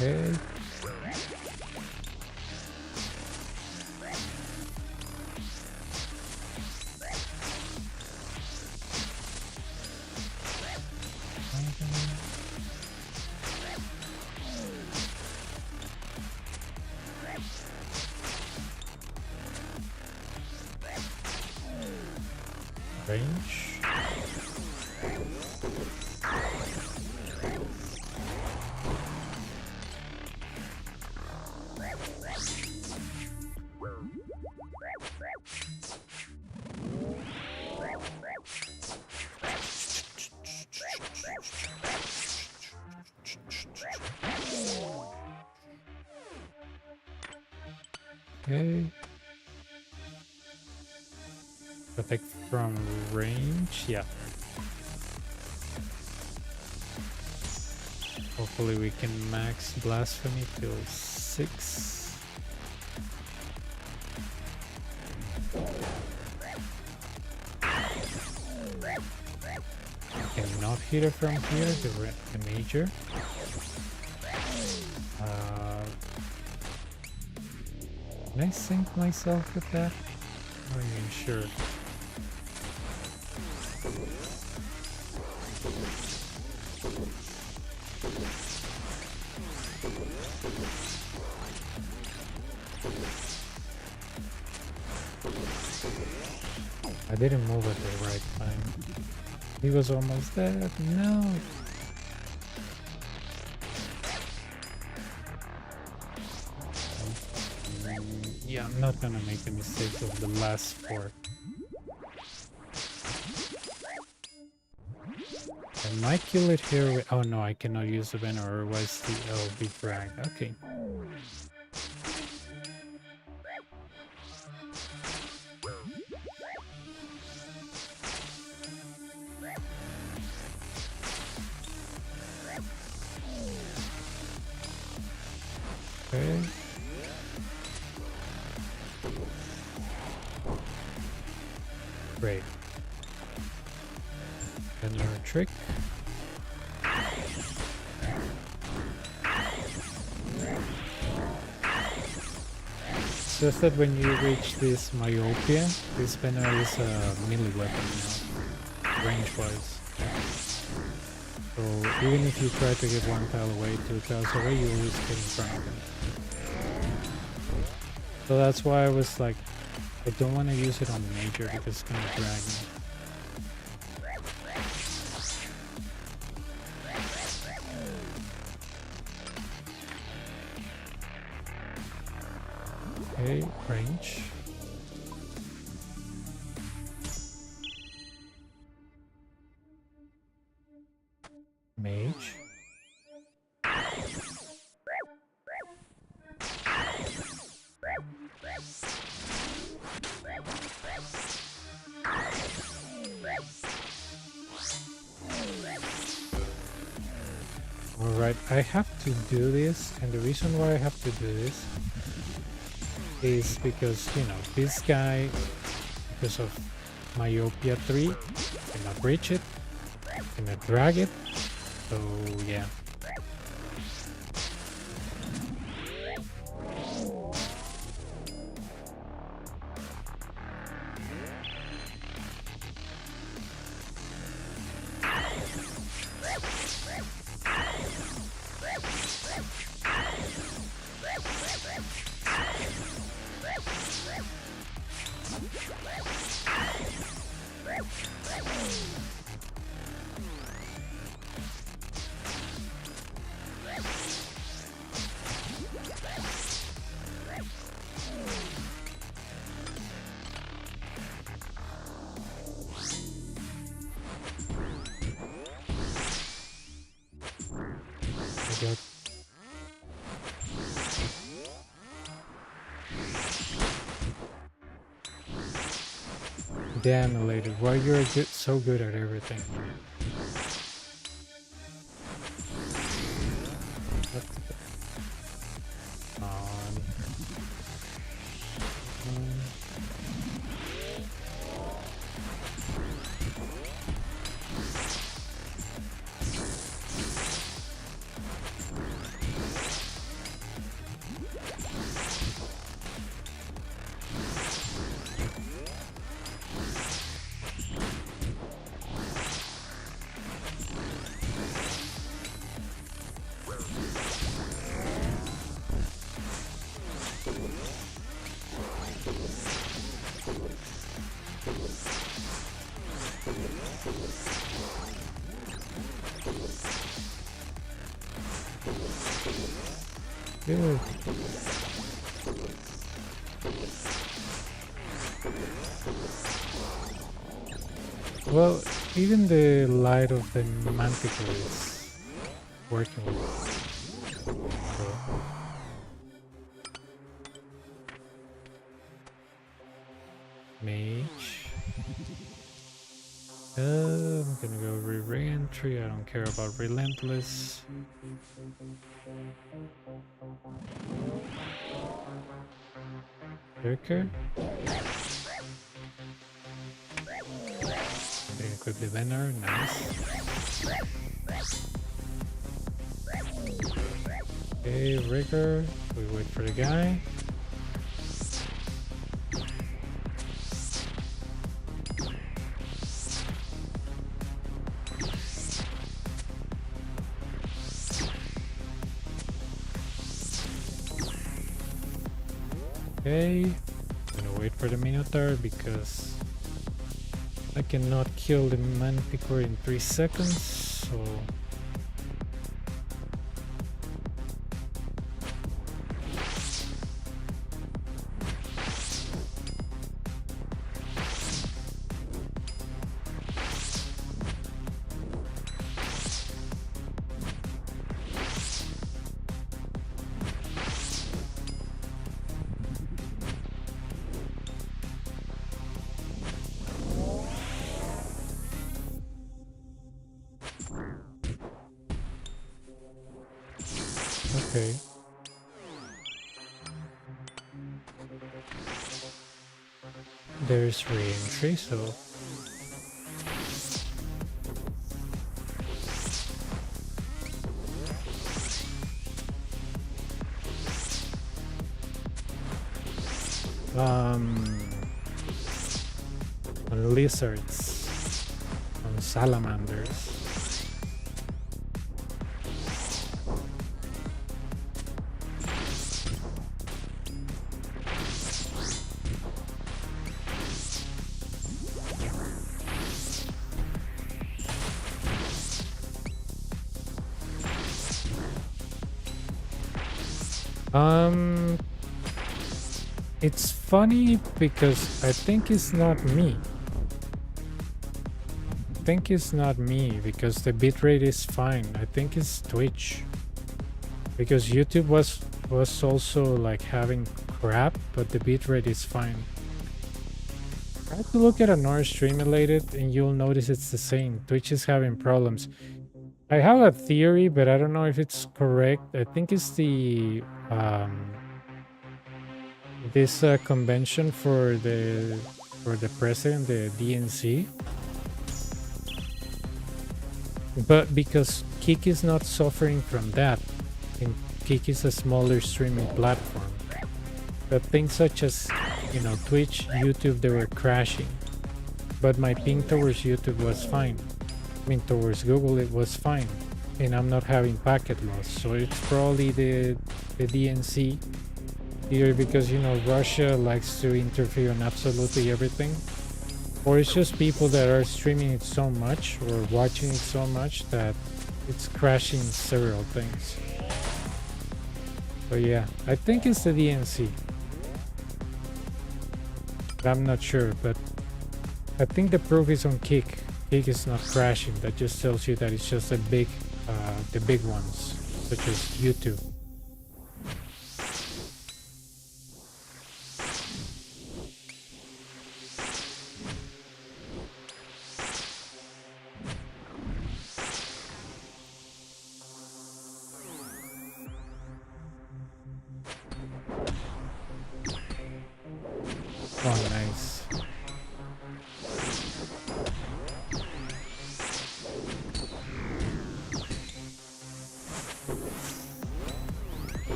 okay. Range. Okay. Protect from range, yeah. Hopefully we can max blasphemy till 6. Cannot hit her from here, the major. Can I sync myself with that? I'm not even sure. I didn't move at the right time. He was almost dead. No. Yeah, I'm not gonna make the mistake of the last 4. I might kill it here with... Oh no, I cannot use the banner, otherwise I'll be dragged. Okay. Okay. Great. Another trick. It's just that when you reach this myopia, this banner is a melee weapon now, range-wise. So even if you try to get 1 tile away, 2 tiles away, you always get in front of him. So that's why I was like, I don't want to use it on the major because it's gonna drag me. Okay, range. Mage. Alright, I have to do this, and the reason why I have to do this is because, you know, this guy, because of myopia 3, cannot reach it, cannot drag it, so yeah. Damn, elated. Why you're so good at everything? Good. Well, even the light of the manticore is working with it. So. Mage. I'm gonna go re-entry. I don't care about relentless. Lurker. Equip the Vener, nice. Okay, Rigor. We wait for the guy. Okay, I'm gonna wait for the Minotaur because I cannot kill the Manticore in 3 seconds, so... Okay. There's re-entry, so... On lizards, on salamanders. It's funny because I think it's not me. I think it's not me because the bitrate is fine. I think it's Twitch. Because YouTube was also like having crap, but the bitrate is fine. Try to look at another stream related and you'll notice it's the same. Twitch is having problems. I have a theory, but I don't know if it's correct. I think it's the this convention for the president, the DNC. But because Kick is not suffering from that, and Kick is a smaller streaming platform. But things such as, you know, Twitch, YouTube, they were crashing. But my ping towards YouTube was fine. I mean, towards Google, it was fine. And I'm not having packet loss. So it's probably the DNC. Either because, you know, Russia likes to interfere on absolutely everything. Or it's just people that are streaming it so much or watching it so much that it's crashing several things. So yeah, I think it's the DNC. I'm not sure, but I think the proof is on Kick. Kick is not crashing. That just tells you that it's just the big ones, such as YouTube. Oh, nice.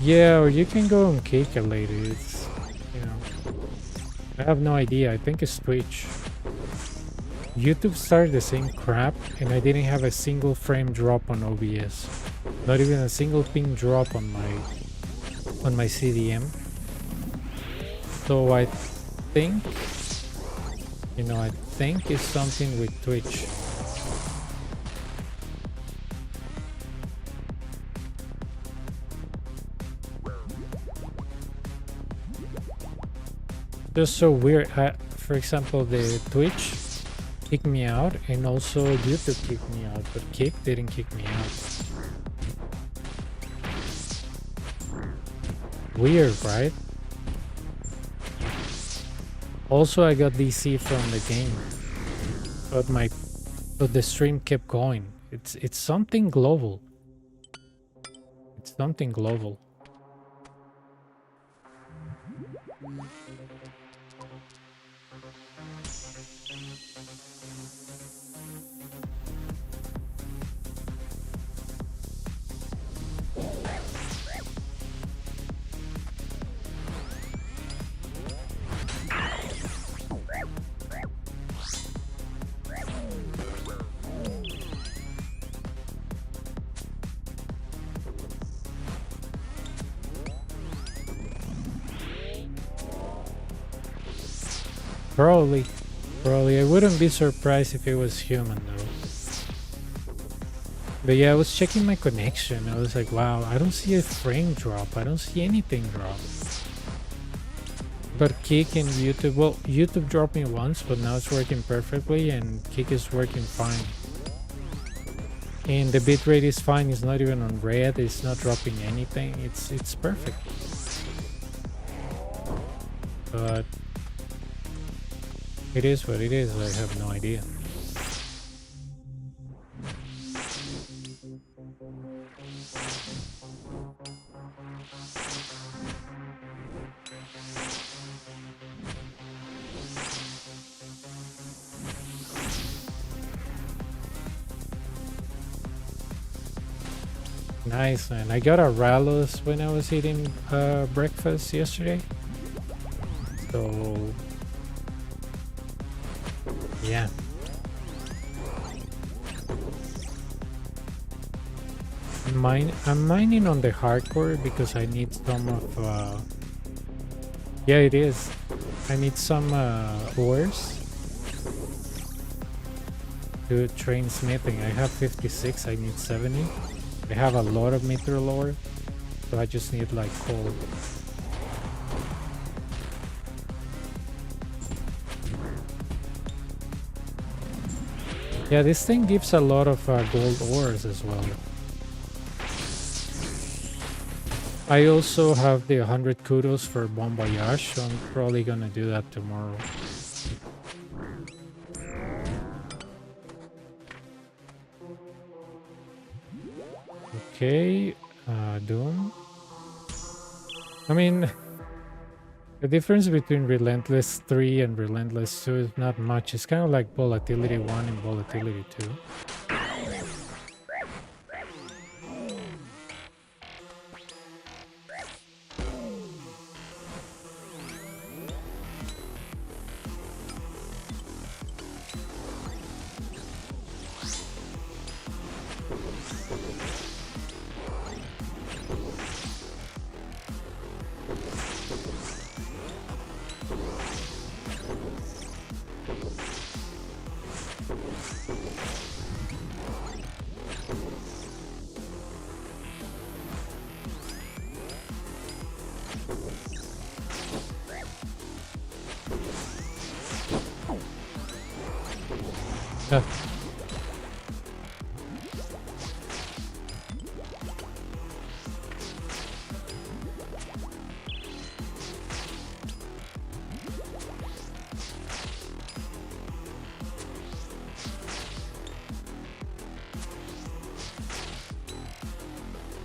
Yeah, or you can go on Calculator. It's, you know, I have no idea. I think it's Twitch. YouTube started the same crap, and I didn't have a single frame drop on OBS. Not even a single ping drop on my CDM. So I think, you know, I think it's something with Twitch. Just so weird. For example, the Twitch kicked me out, and also YouTube kicked me out, but Kick didn't kick me out. Weird, right? Also, I got DC from the game, but the stream kept going. It's something global. It's something global. Probably. Probably. I wouldn't be surprised if it was human though. But yeah, I was checking my connection. I was like, wow, I don't see a frame drop. I don't see anything drop. But Kick and YouTube, well, YouTube dropped me once, but now it's working perfectly and Kick is working fine. And the bitrate is fine. It's not even on red. It's not dropping anything. It's perfect. But it is what it is. I have no idea. Nice, man. I got a Rallos when I was eating breakfast yesterday. So yeah. I'm mining on the hardcore because I need some of yeah, it is. I need some ores to train smithing. I have 56, I need 70. I have a lot of mithril ore, so I just need like coal. Yeah, this thing gives a lot of gold ores as well. I also have the 100 kudos for Bon Voyage, so I'm probably gonna do that tomorrow. Okay, Doom. I mean, the difference between Relentless 3 and Relentless 2 is not much. It's kind of like Volatility 1 and Volatility 2.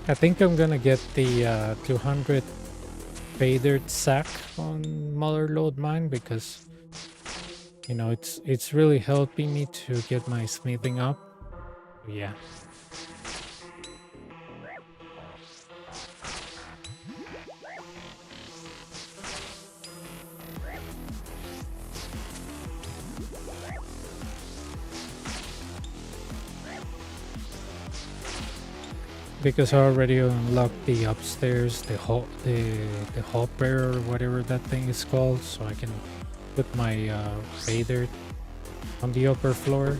I think I'm gonna get the 200 fadered sack on Mother Lode Mine because, you know, it's really helping me to get my smithing up. Yeah. Because I already unlocked the upstairs, the hopper or whatever that thing is called, so I can put my fader on the upper floor.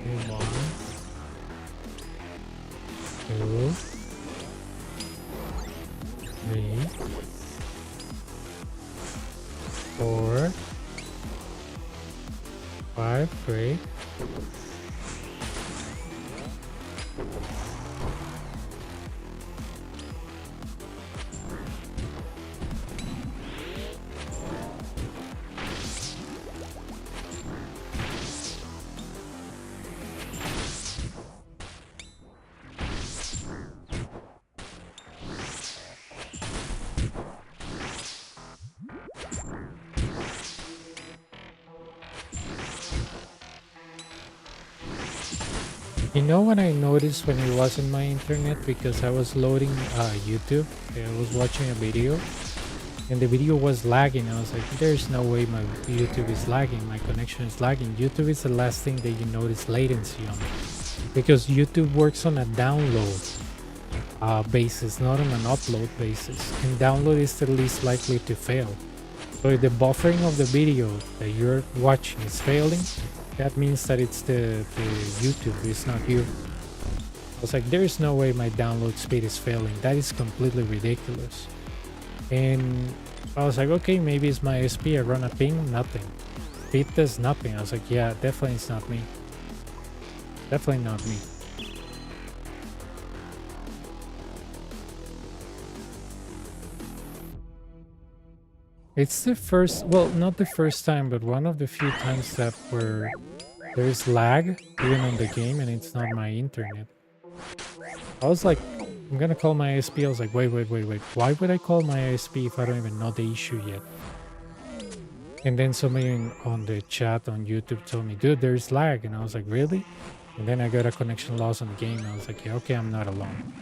Move on. 2, 3, 4, 5, great. You know what I noticed when it wasn't my internet? Because I was loading YouTube. I was watching a video and the video was lagging. I was like, there's no way my YouTube is lagging. My connection is lagging. YouTube is the last thing that you notice latency on. Because YouTube works on a download basis, not on an upload basis. And download is the least likely to fail. So if the buffering of the video that you're watching is failing, that means that it's the YouTube, it's not you. I was like, there's no way my download speed is failing. That is completely ridiculous. And I was like, okay, maybe it's my SP. I run a ping, nothing. Speed does nothing. I was like, yeah, definitely it's not me. Definitely not me. It's the first, well, not the first time, but one of the few times that where there's lag even on the game and it's not my internet. I was like, I'm gonna call my ISP. I was like, wait. Why would I call my ISP if I don't even know the issue yet? And then somebody on the chat on YouTube told me, dude, there's lag. And I was like, really? And then I got a connection loss on the game. And I was like, yeah, okay, I'm not alone.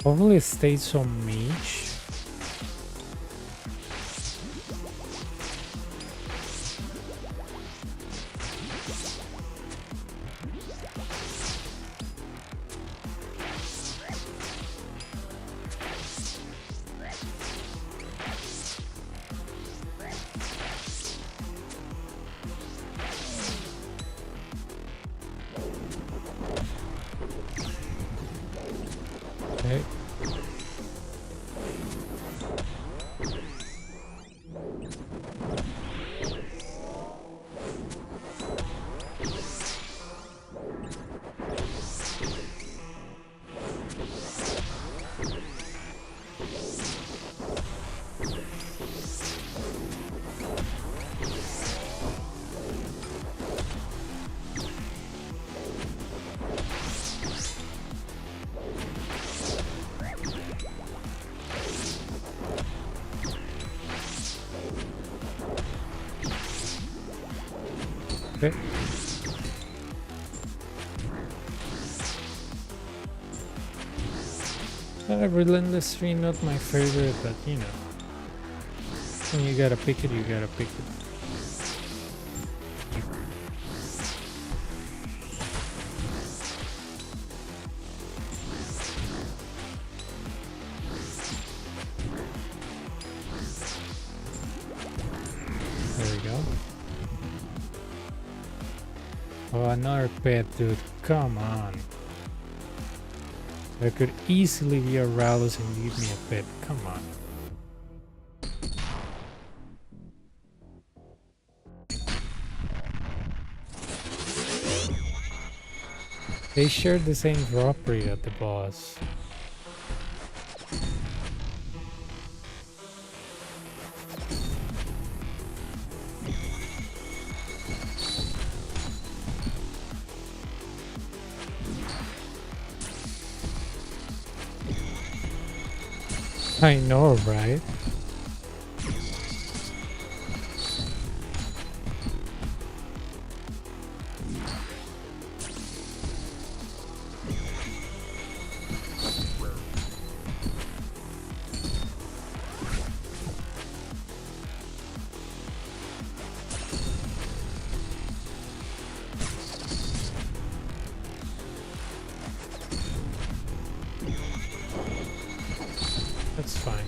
Hopefully it stays on mage. Okay. Okay. Relentless 3, not my favorite, but you know, when you gotta pick it, you gotta pick it. There we go. Oh, another pet, dude. Come on. There could easily be a Rallos and give me a pet. Come on. They shared the same drop rate at the boss. I know, right? That's fine.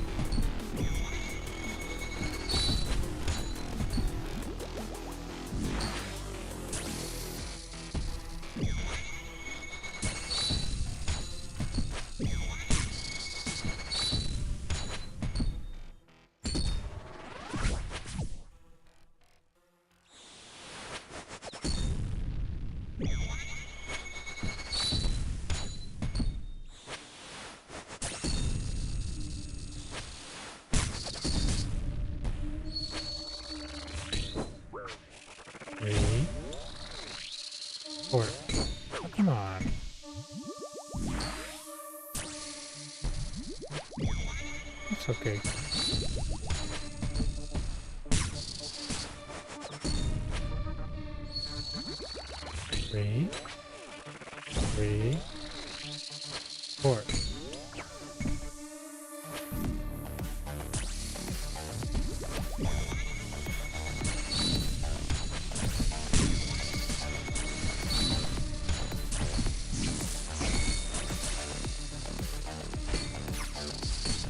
Three, four. Oh, come on. It's okay. Three, three, four.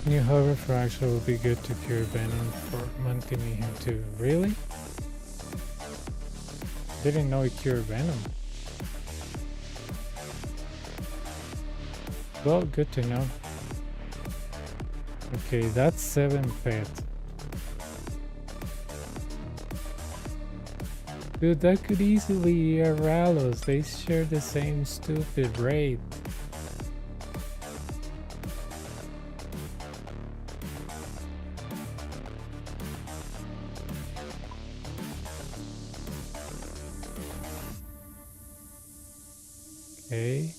New hover fracture will be good to cure venom for maintaining him too. Really? Didn't know it cured venom. Well, good to know. Okay, that's 7 pet. Dude, that could easily be a Ralos. They share the same stupid raid. Okay.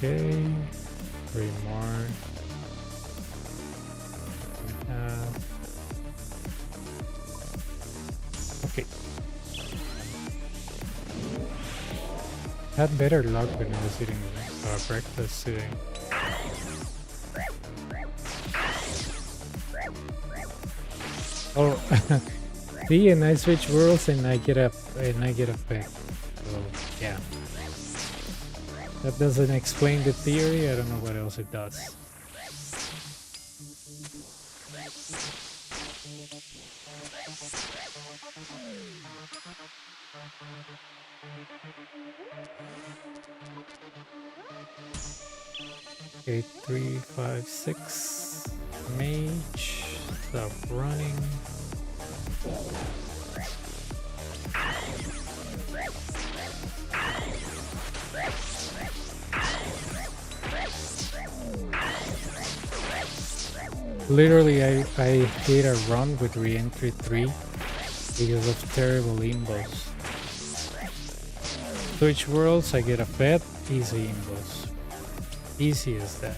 Okay, 3 more. Okay. Had better luck when I was eating breakfast today. Oh, see, and I switch worlds and I get a pet. So yeah. That doesn't explain the theory. I don't know what else it does. Okay, 3, 5, 6. Mage. Stop running. Literally, I did a run with re-entry 3 because of terrible imbos. Switch worlds, I get a pet, easy imbos. Easy as that.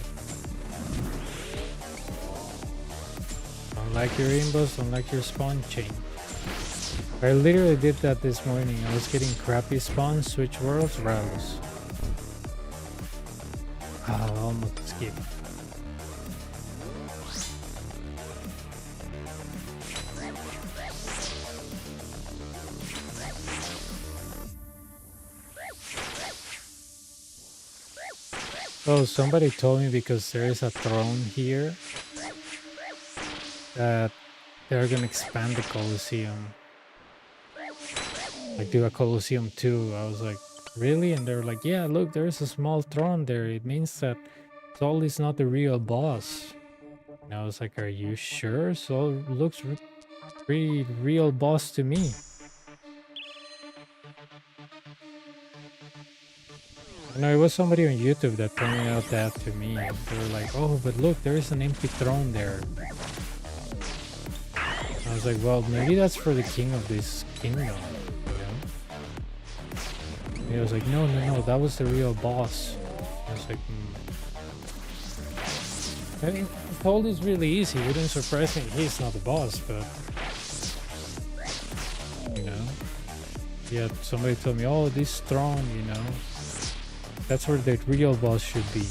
Don't like your imbos, don't like your spawn chain. I literally did that this morning. I was getting crappy spawns, switch worlds, rows. Ah, almost skipped. Oh, somebody told me because there is a throne here that they're gonna expand the Coliseo. Like do a Coliseo 2. I was like, really? And they're like, yeah, look, there's a small throne there. It means that Sol is not the real boss. And I was like, are you sure? Sol looks pretty real boss to me. No, it was somebody on YouTube that pointed out that to me. They were like, oh, but look, there is an empty throne there. I was like, well, maybe that's for the king of this kingdom, you know? He was like, no, no, no, that was the real boss. I was like, I mean, Cold is really easy. It wouldn't surprise me. He's not the boss, but you know, yeah. Somebody told me, oh, this strong, you know. That's where the real boss should be.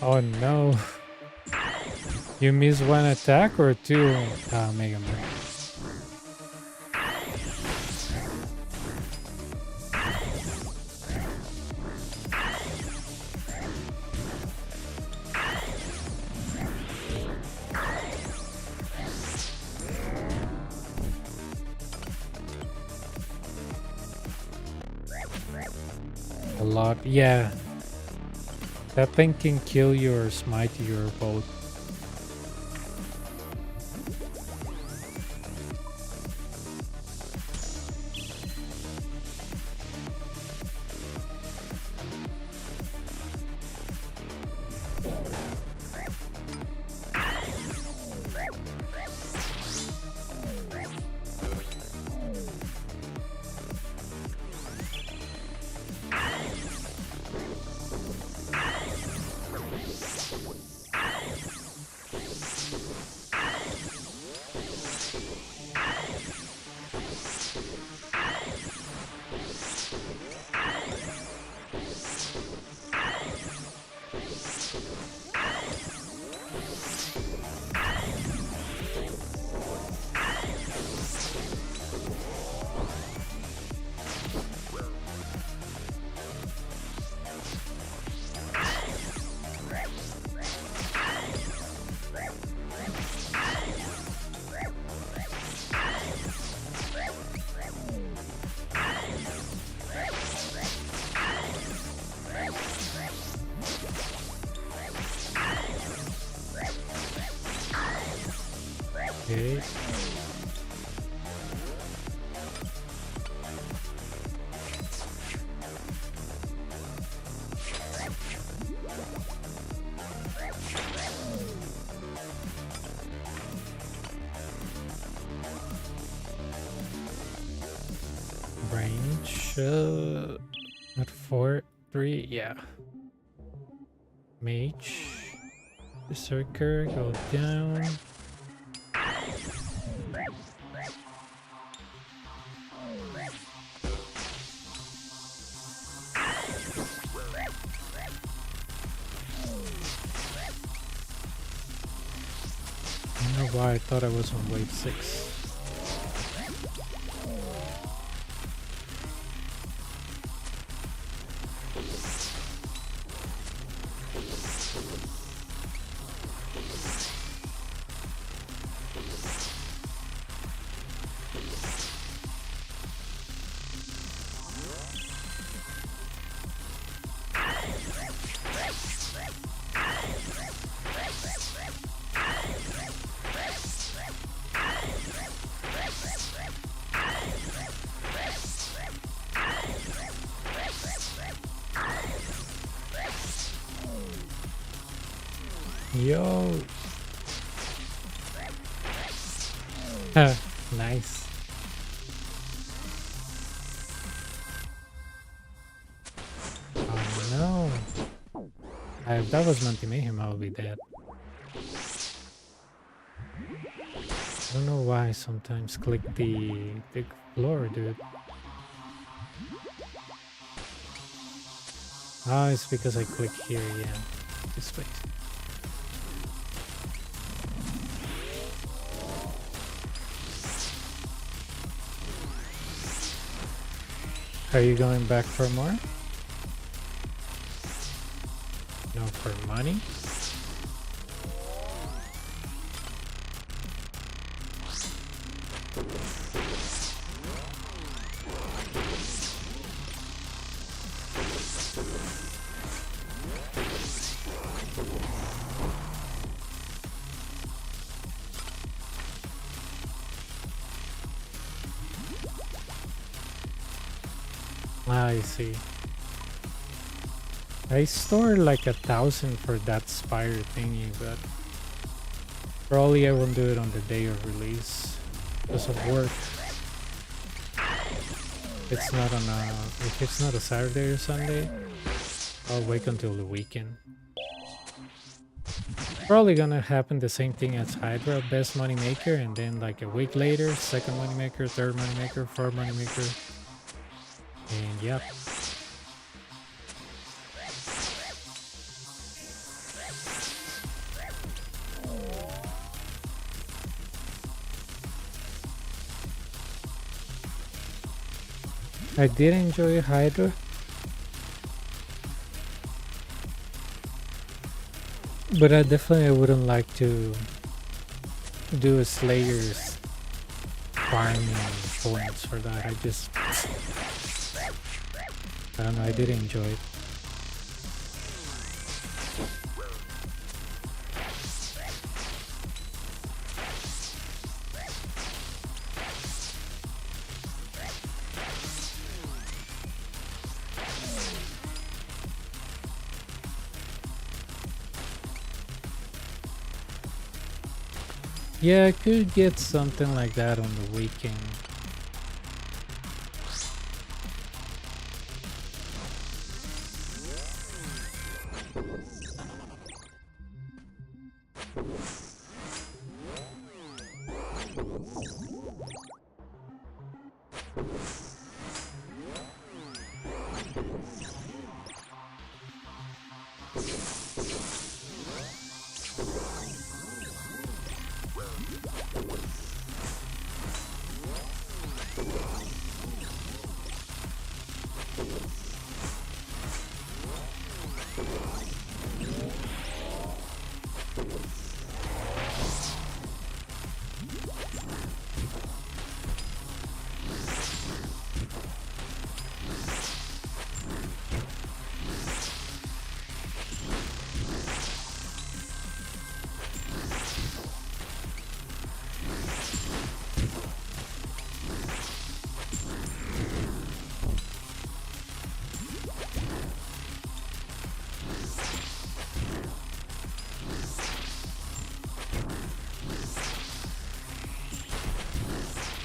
Oh no. You miss one attack or two, Mega Man? A lot, yeah. That thing can kill you or smite you or both. Okay. Range at 4, 3, yeah. Mage. Berserker, go down. I don't know why I thought I was on wave 6. Yo! Nice. Oh no! If that was Monty Mayhem, I would be dead. I don't know why I sometimes click the floor, dude. Ah, it's because I click here, yeah. This way. Are you going back for more? No, for money? I see. I stored like 1,000 for that spider thingy, but probably I won't do it on the day of release because of work. It's not on a, if it's not a Saturday or Sunday, I'll wait until the weekend. Probably gonna happen the same thing as Hydra, best money maker, and then like a week later, second money maker, third money maker, fourth money maker, and yep. I did enjoy Hydra, but I definitely wouldn't like to do a Slayer's farming points for that. I don't know, I did enjoy it. Yeah, I could get something like that on the weekend.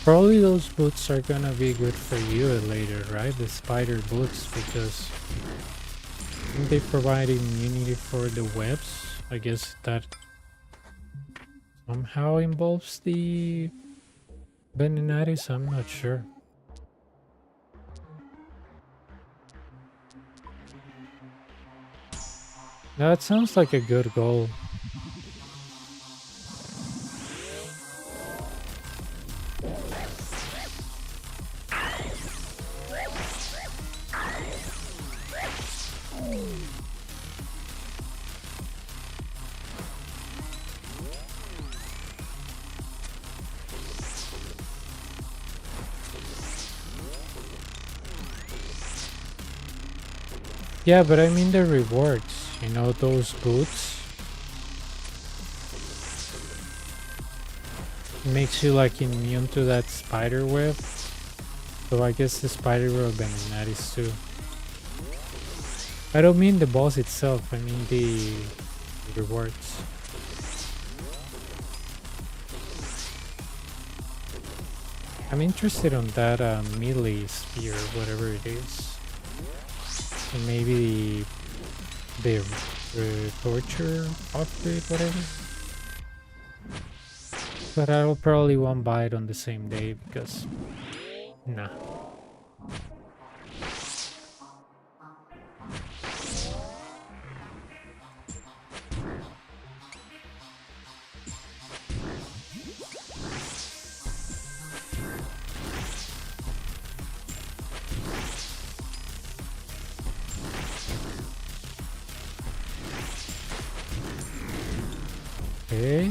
Probably those boots are gonna be good for you later, right? The spider boots, because I think they provide immunity for the webs. I guess that somehow involves the Veninaris, I'm not sure. That sounds like a good goal. Yeah, but I mean the rewards, you know, those boots. Makes you like immune to that spider web. So I guess the spider web Veninaris too. I don't mean the boss itself, I mean the rewards. I'm interested on that melee spear, whatever it is. And maybe the torture upgrade, whatever. But I will probably won't buy it on the same day because, nah. Okay.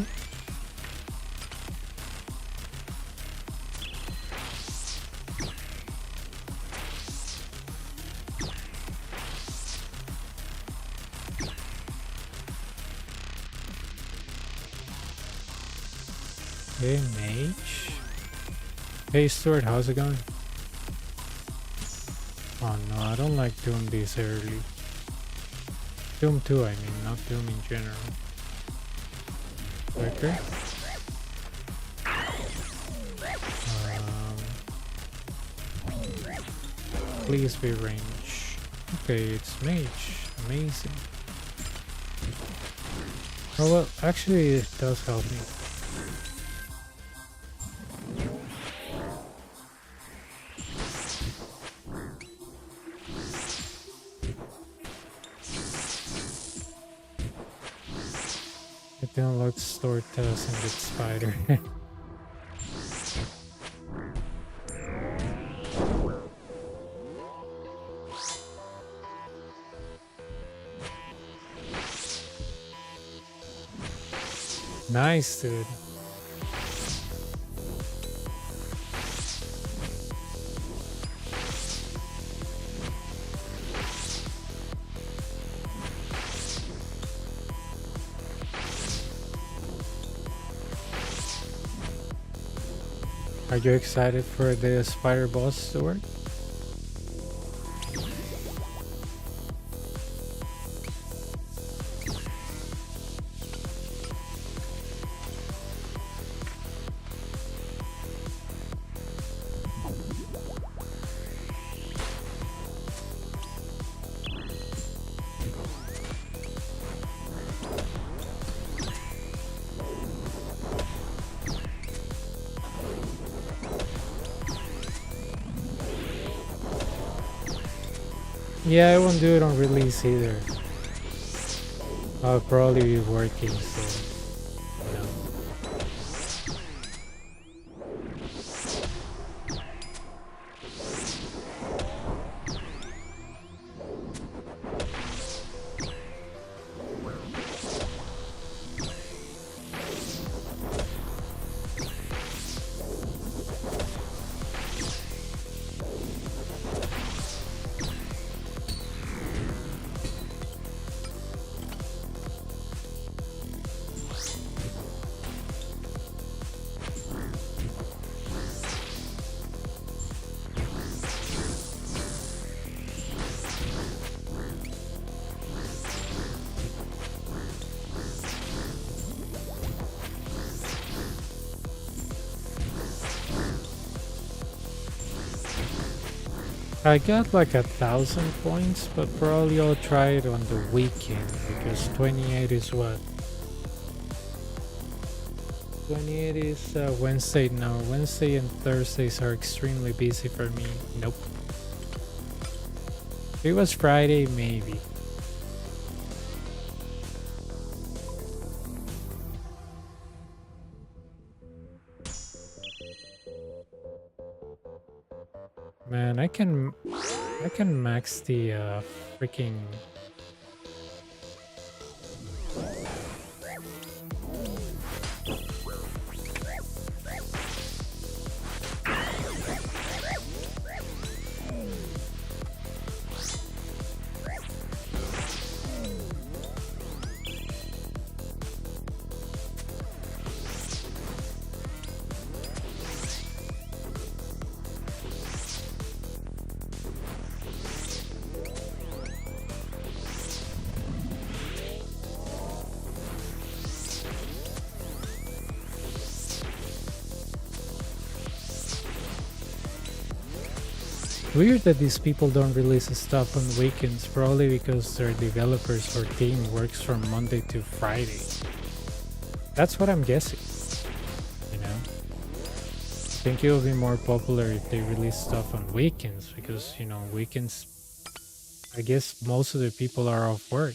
Okay, mage. Hey Stuart, how's it going? Oh no, I don't like Doom this early. Doom 2, I mean, not Doom in general. Quicker. Please be range. Okay, it's mage. Amazing. Oh well, actually it does help me. It unlocks store tasks in the spider. Nice, dude. Are you excited for the spider boss to work? Yeah, I won't do it on release either. I'll probably be working, so you know. I got like 1,000 points, but probably I'll try it on the weekend because 28 is what? 28 is Wednesday now. Wednesday and Thursdays are extremely busy for me. Nope. If it was Friday, maybe. Man, I can max the freaking weird that these people don't release stuff on weekends, probably because their developers or team works from Monday to Friday. That's what I'm guessing, you know? I think it will be more popular if they release stuff on weekends because, you know, weekends, I guess most of the people are off work.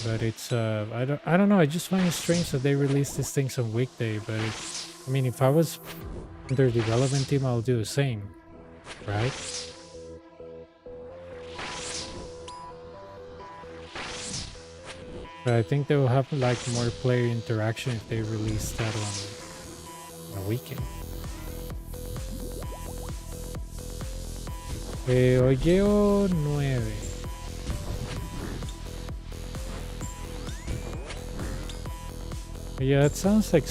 But it's, I don't know, I just find it strange that they release these things on weekday, but I mean, if I was their development team, I'll do the same, right? But I think they will have like more player interaction if they release that on a weekend. Oyeo 9. Yeah, it sounds like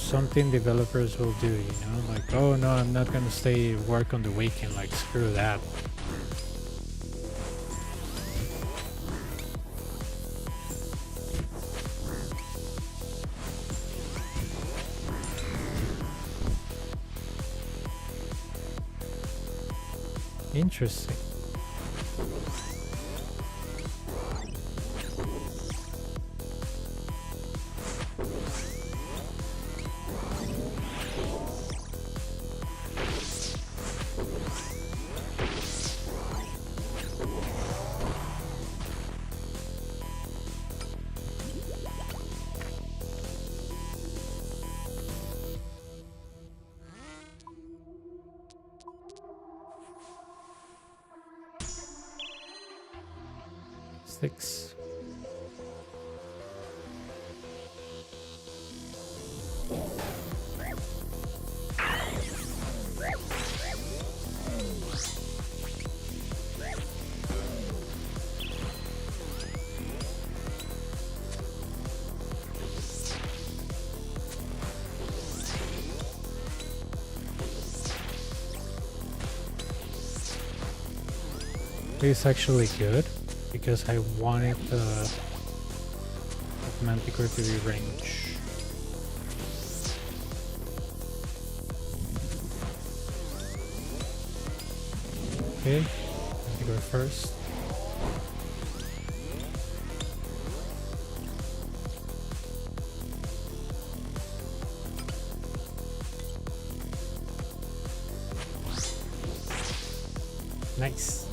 something developers will do, you know, like, oh no, I'm not gonna stay work on the weekend, like screw that. Interesting. Six. It's actually good because I wanted the Manticore to be range. Okay, Manticore first. Nice.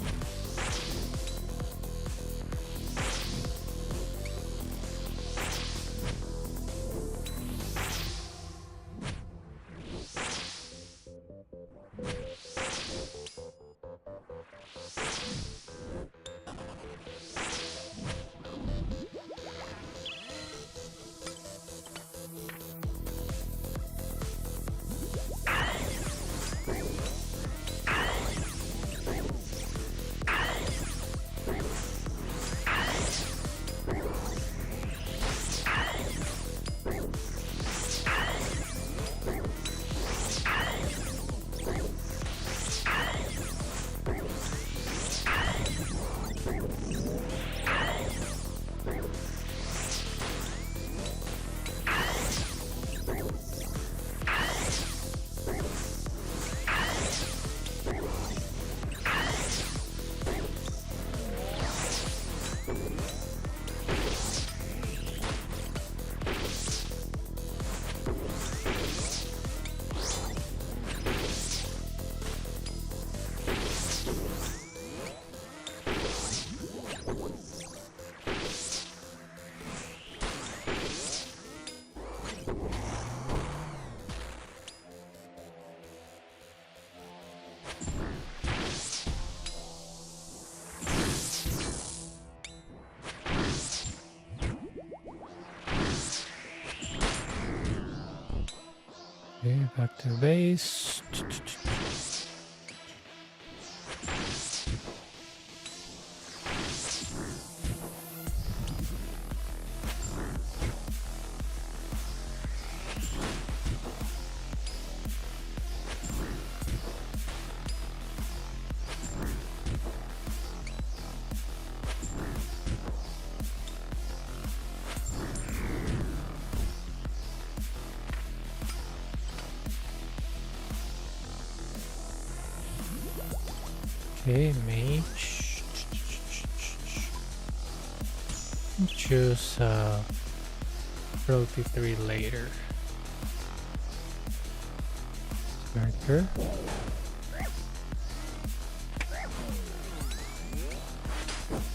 Okay, back to base. Okay, mage. Choose Roty 3 later. Marker.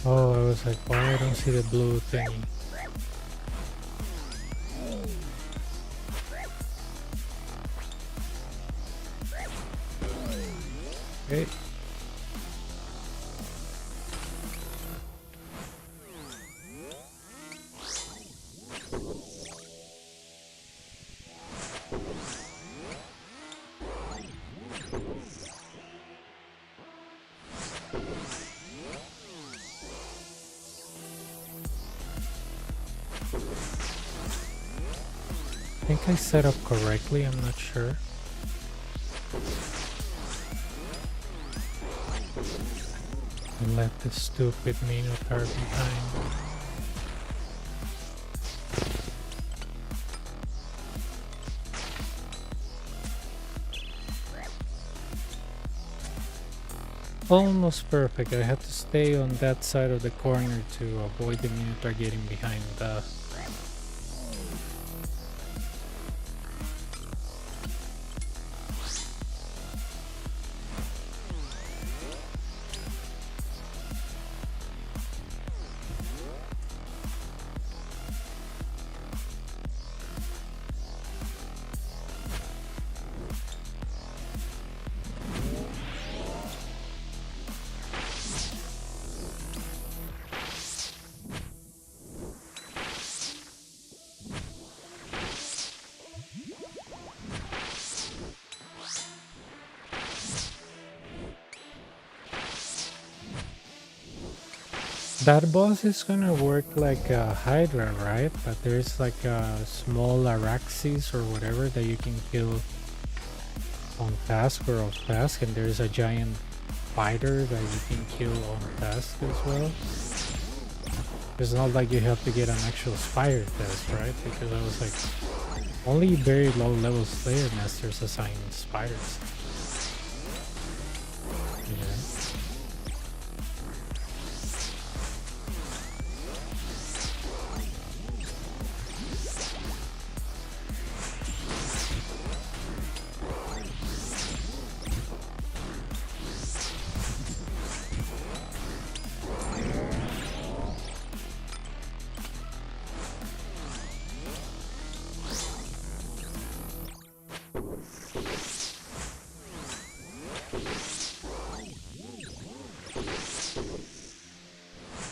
Oh, I was like, why I don't see the blue thingy? Okay. I think think I set up correctly, I'm not sure. And let the stupid Minotaur behind. Almost perfect. I had to stay on that side of the corner to avoid the Minotaur getting behind the... That boss is gonna work like a Hydra, right? But there's like a small Araxes or whatever that you can kill on task or off task, and there's a giant fighter that you can kill on task as well. It's not like you have to get an actual Spire test, right? Because I was like, only very low level Slayer Masters assign Spires. Yeah.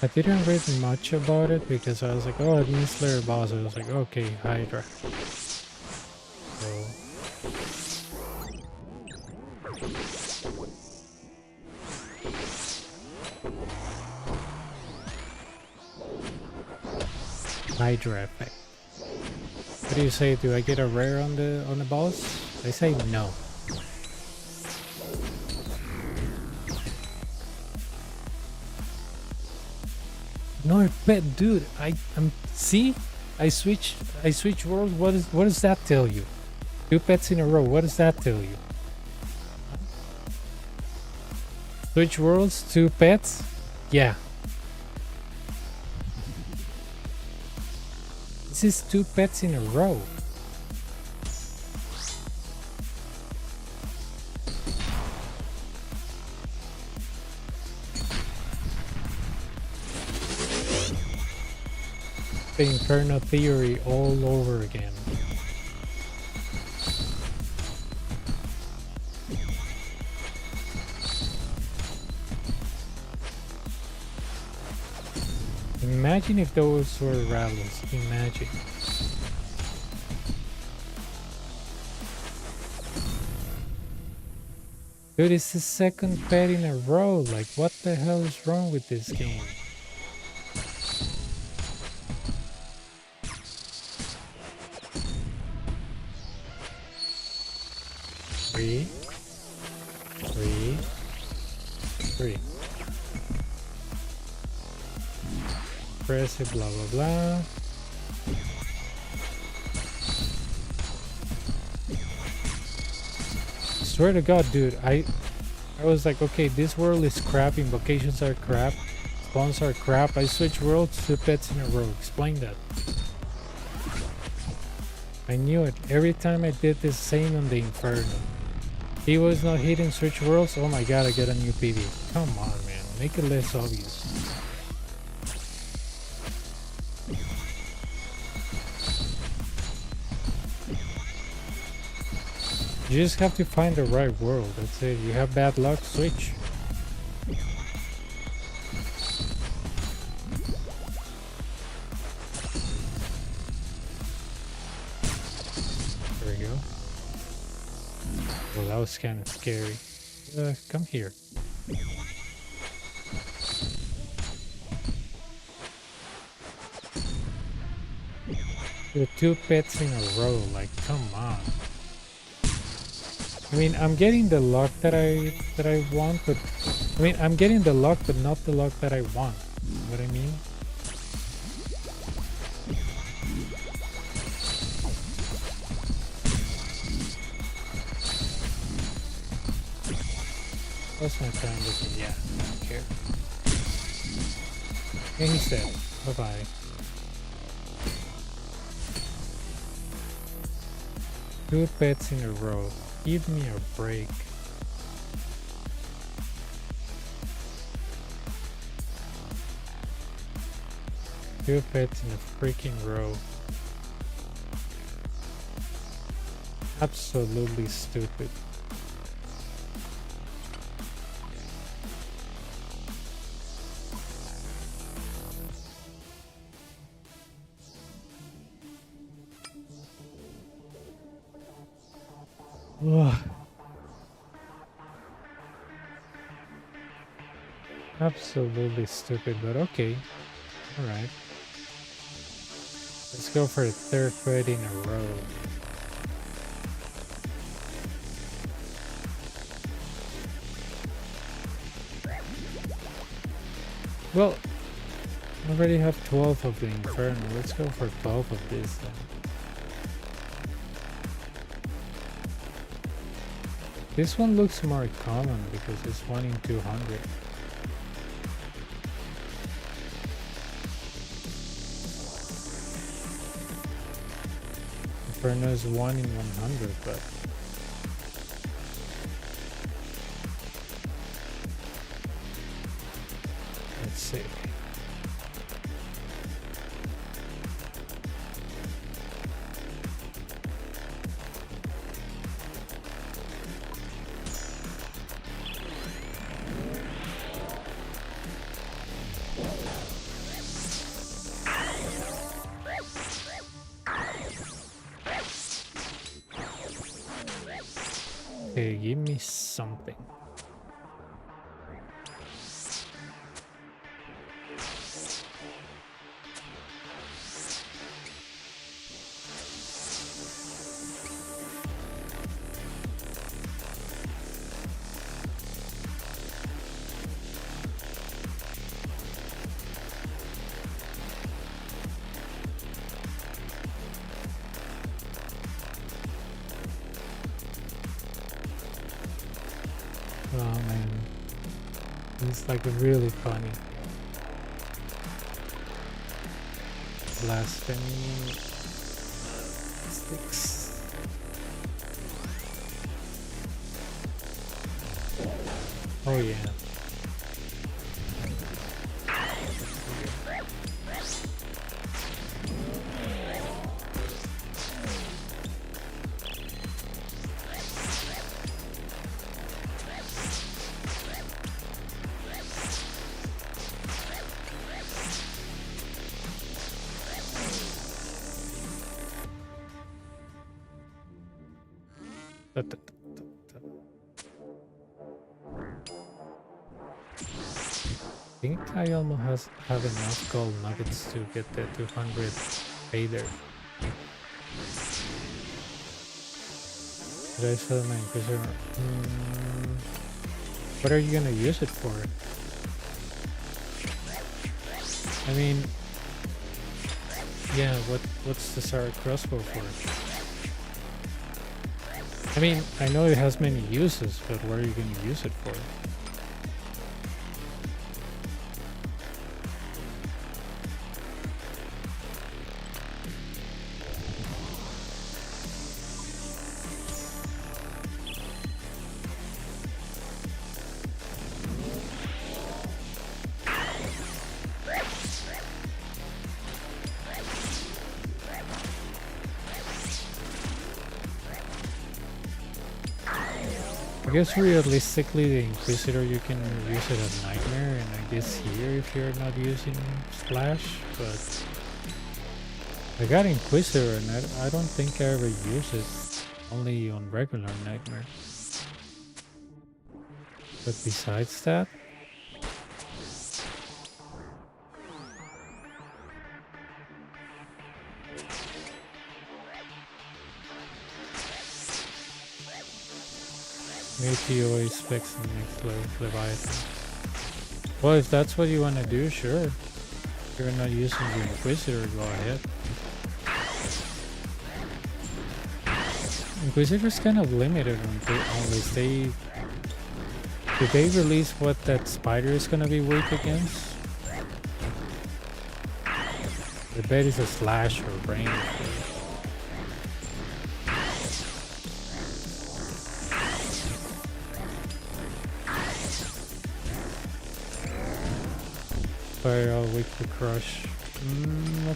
I didn't read much about it because I was like, oh, it means Slayer boss. I was like, okay, Hydra. So... Hydra effect. What do you say? Do I get a rare on the boss? I say no. No pet, dude. I'm see. I switch worlds. What does that tell you? 2 pets in a row. What does that tell you? Switch worlds, 2 pets. Yeah. This is 2 pets in a row. The Inferno theory all over again. Imagine if those were rallies. Imagine. Dude, it's the 2nd pet in a row. Like, what the hell is wrong with this game? Three. Press it, blah blah blah. Swear to God, dude, I was like, okay, this world is crap, invocations are crap, spawns are crap. I switch worlds, 2 pets in a row. Explain that. I knew it. Every time I did the same on the Inferno. He was not hitting switch worlds. Oh my god, I get a new PV. Come on, man. Make it less obvious. You just have to find the right world. That's it. You have bad luck, switch. There we go. Well, that was kind of scary. Come here. The 2 pets in a row, like come on. I mean, I'm getting the luck that I want, but I mean, I'm getting the luck, but not the luck that I want. You know what I mean? What's my time looking? Yeah, I don't care. And he's dead. Bye-bye. Two pets in a row. Give me a break. Two pets in a freaking row. Absolutely stupid. Ugh. Absolutely stupid, but okay. Alright. Let's go for the third pet in a row. Well, I already have 12 of the Inferno. Let's go for 12 of this then. This one looks more common because it's 1 in 200. Inferno is 1 in 100, but let's see. Okay, give me something. Oh man, it's like really funny. Blasphemy sticks. Oh yeah. I think I almost have enough gold nuggets to get the 200 Vader. Did I sell my Inquisitor? What are you gonna use it for? I mean, yeah, what's the Sarah crossbow for? I mean, I know it has many uses, but what are you gonna use it for? I guess realistically the Inquisitor you can use it at Nightmare, and I guess here if you're not using Splash, but I got Inquisitor and I don't think I ever use it, only on regular Nightmare. But besides that, TOA specs and next Leviathan. Well, if that's what you want to do, sure. If you're not using the Inquisitor, go ahead. Inquisitor's kind of limited unless they... Did they release what that spider is gonna be weak against? The bet is a slash or range. Fire all weak to crush.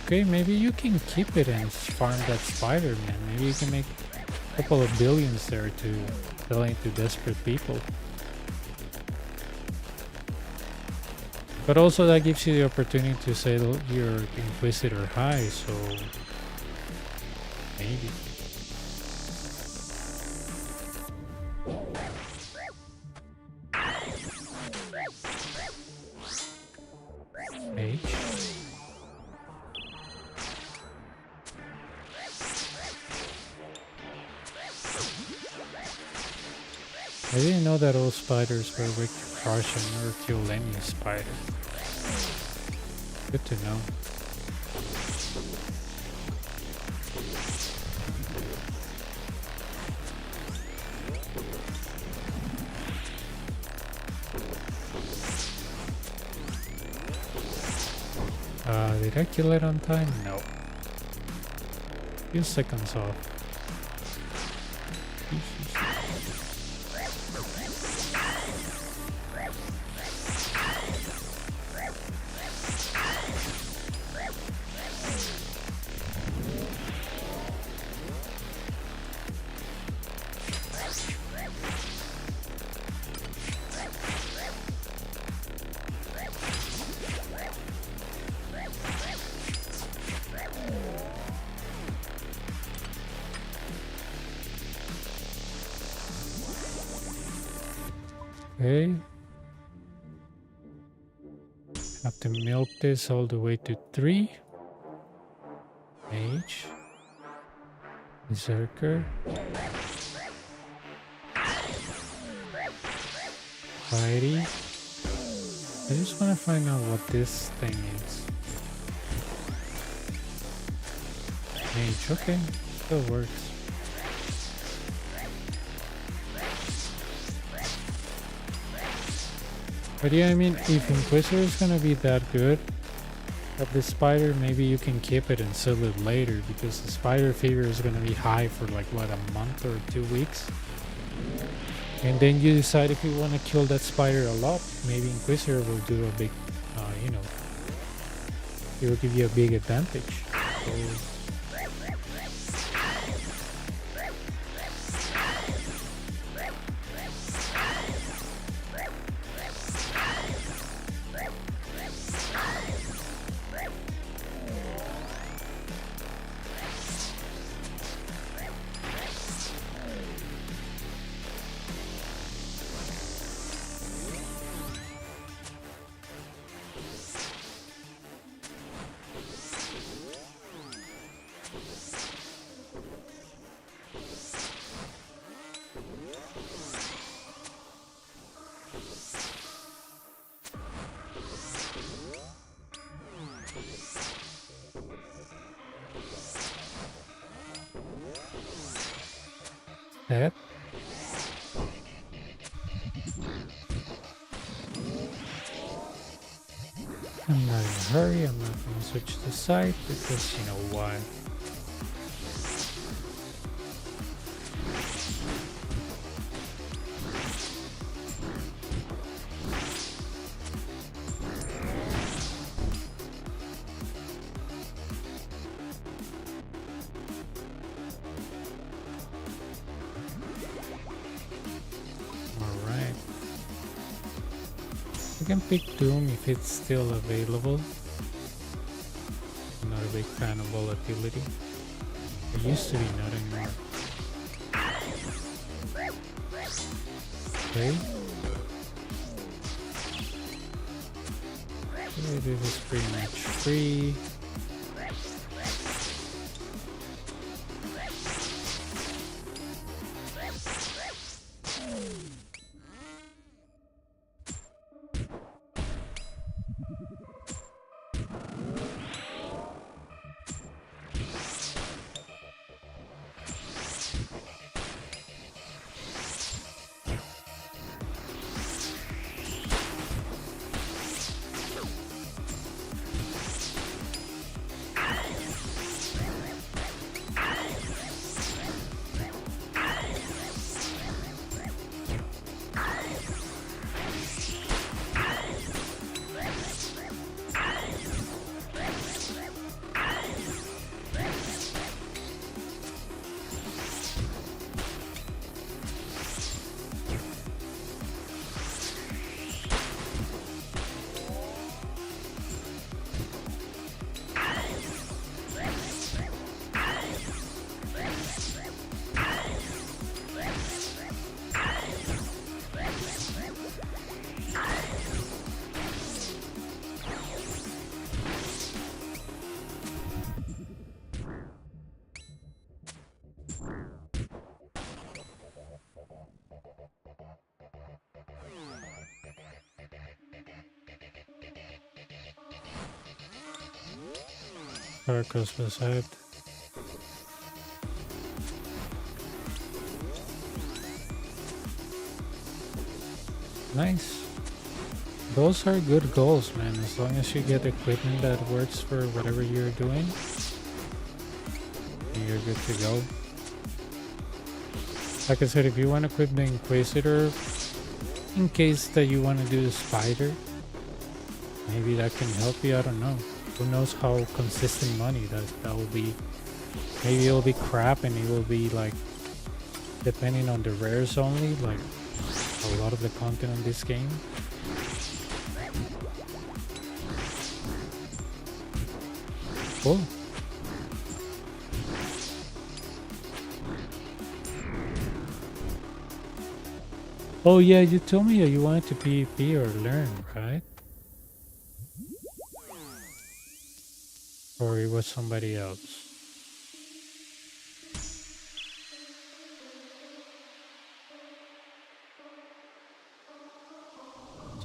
Okay, maybe you can keep it and farm that spider, man. Maybe you can make a couple of billions there to selling to desperate people. But also that gives you the opportunity to sell your Inquisitor high, so maybe. Mage. I didn't know that all spiders were weak to crush and never kill any spider. Good to know. Did I kill it on time? No. Few seconds off. Okay. Have to milk this all the way to 3. Mage. Berserker. Fiery. I just want to find out what this thing is. Mage, okay. Still works. But yeah, I mean, if Inquisitor is gonna be that good at the spider, maybe you can keep it and sell it later, because the spider figure is gonna be high for like, what, a month or 2 weeks? And then you decide if you want to kill that spider a lot, maybe Inquisitor will do a big, you know, it will give you a big advantage. So, that. I'm not in a hurry, I'm not going to switch the site because you know why. I can pick Doom if it's still available. I'm not a big fan of volatility. It used to be, not anymore. Okay. Okay, this is pretty much free. Car crossbows ahead. Nice. Those are good goals, man. As long as you get equipment that works for whatever you're doing, you're good to go. Like I said, if you want to equip the Inquisitor, in case that you want to do the Spider, maybe that can help you. I don't know. Who knows how consistent money that will be. Maybe it'll be crap and it will be like, depending on the rares only, like a lot of the content on this game. Cool. Oh yeah, you told me that you wanted to PvP or learn, right? Or it was somebody else?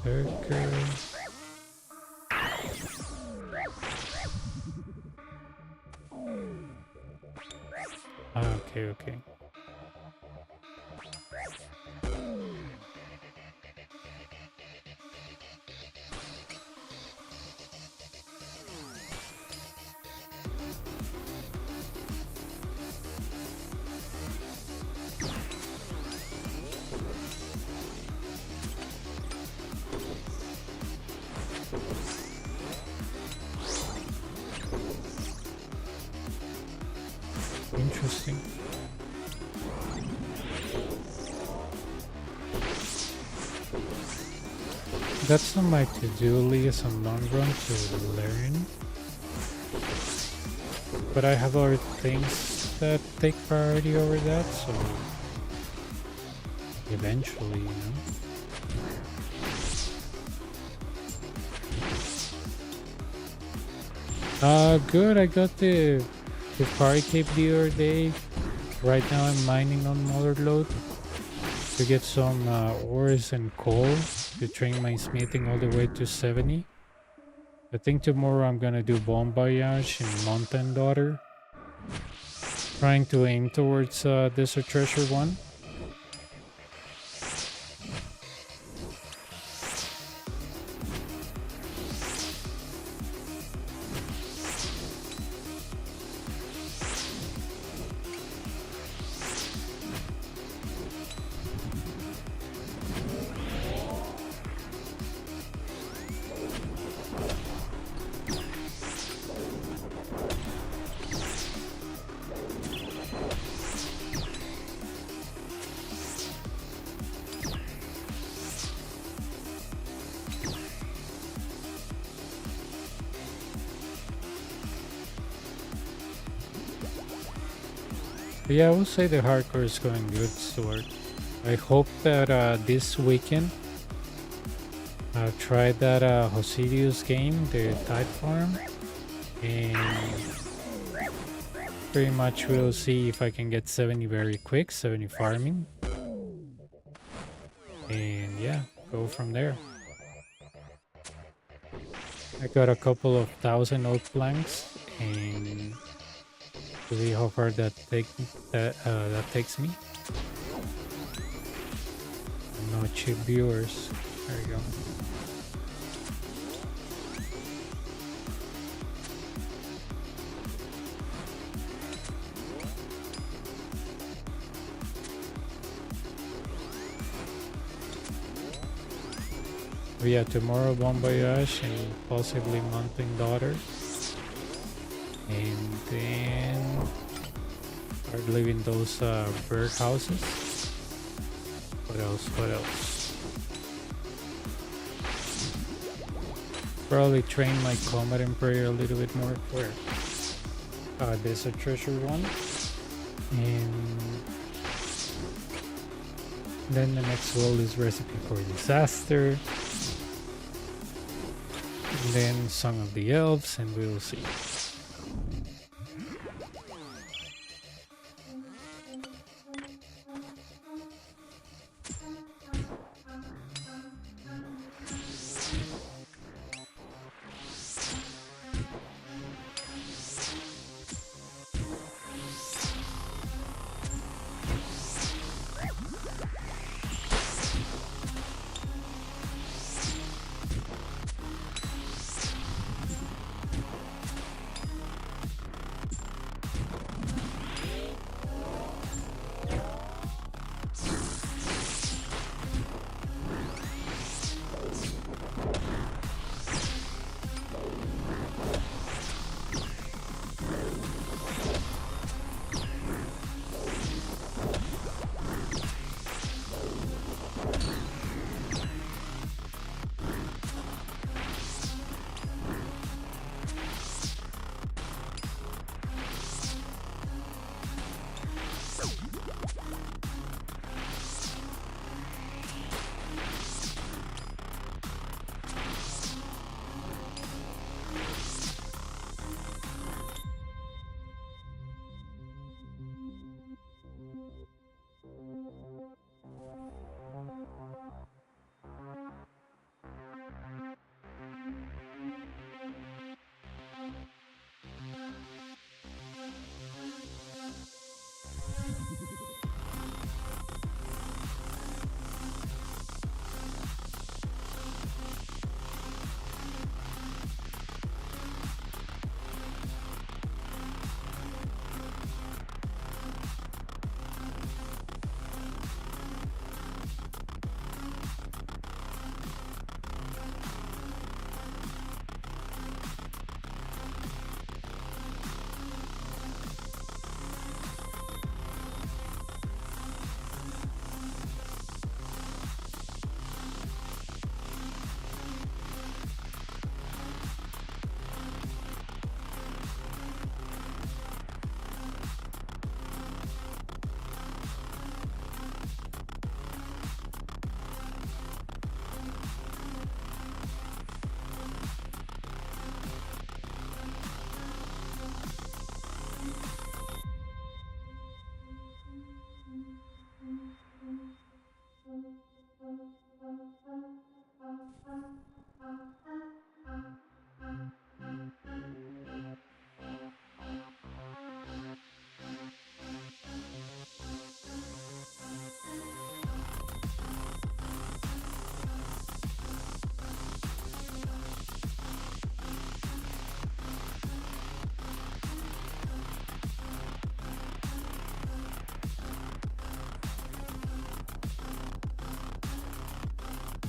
Turker. Ah, okay. Interesting. That's on my to-do list on long run to learn. But I have other things that take priority over that, so eventually, you know. Good, I got the party cape the other day. Right now I'm mining on Motherlode to get some ores and coal to train my smithing all the way to 70. I think tomorrow I'm gonna do Bon Voyage and Mountain Daughter. Trying to aim towards Desert Treasure 1. But yeah, I would say the hardcore is going good, Stuart. I hope that this weekend I'll try that Hosidius game, the Tide Farm, and pretty much we'll see if I can get 70 very quick, 70 farming, and yeah, go from there. I got a couple of 1,000 oak planks, and to see how far that takes me. No cheap viewers. There you go. But yeah, tomorrow Bon Voyage and possibly Mountain Daughter. And then start leaving those bird houses. What else? Probably train my combat and prayer a little bit more for Desert Treasure 1. And then the next goal is Recipe for Disaster. And then Song of the Elves, and we will see.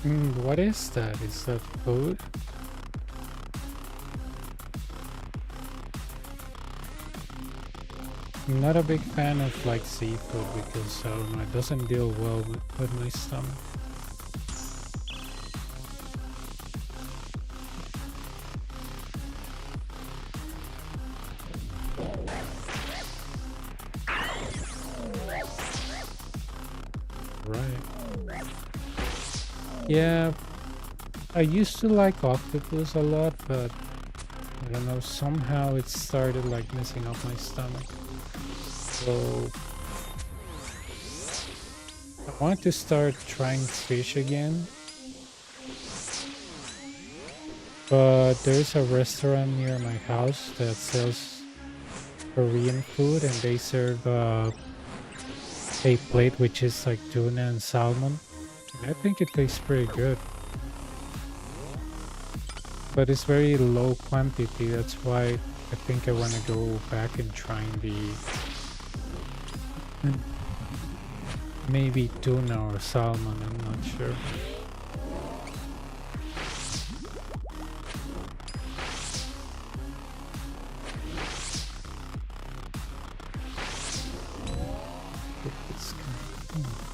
What is that? Is that food? I'm not a big fan of like seafood because I don't know, it doesn't deal well with my stomach. Right. Yeah, I used to like octopus a lot, but I don't know, somehow it started like messing up my stomach. So I want to start trying fish again, but there's a restaurant near my house that sells Korean food and they serve a plate which is like tuna and salmon. And I think it tastes pretty good, but it's very low quantity. That's why I think I want to go back and trying the maybe tuna or salmon. I'm not sure. It's kind of-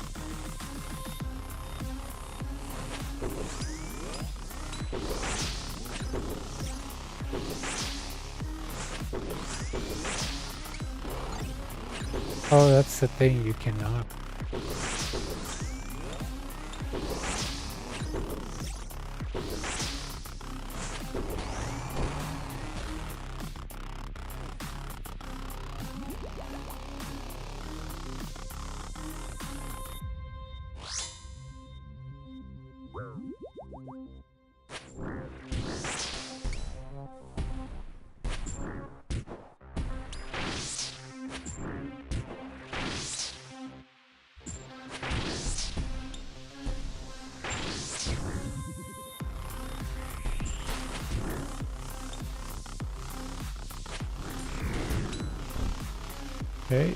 Oh, that's the thing. You cannot. Okay.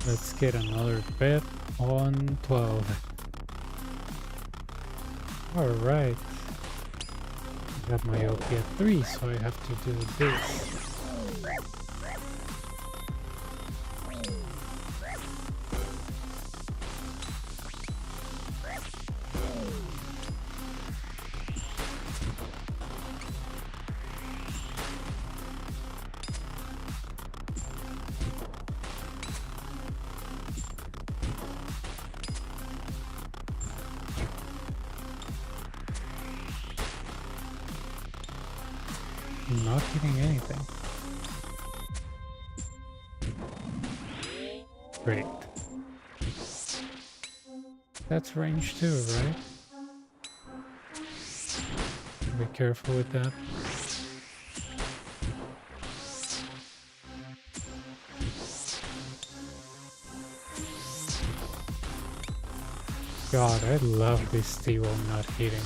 Let's get another bet on 12. Alright. I got my OP at 3, so I have to do this. I'm not getting anything. Great. That's range 2, right? Be careful with that. God, I love this T-Wall not hitting.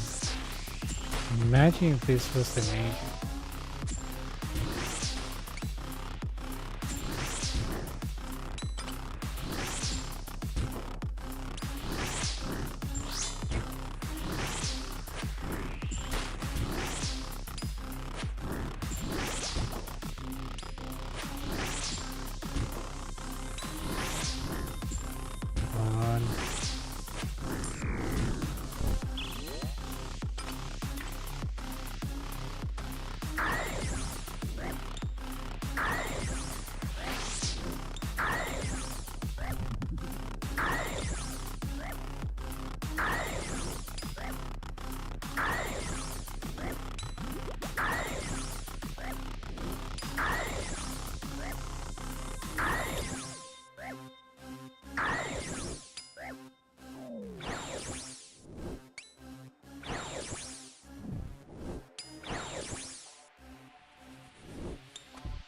Imagine if this was the major. Come on.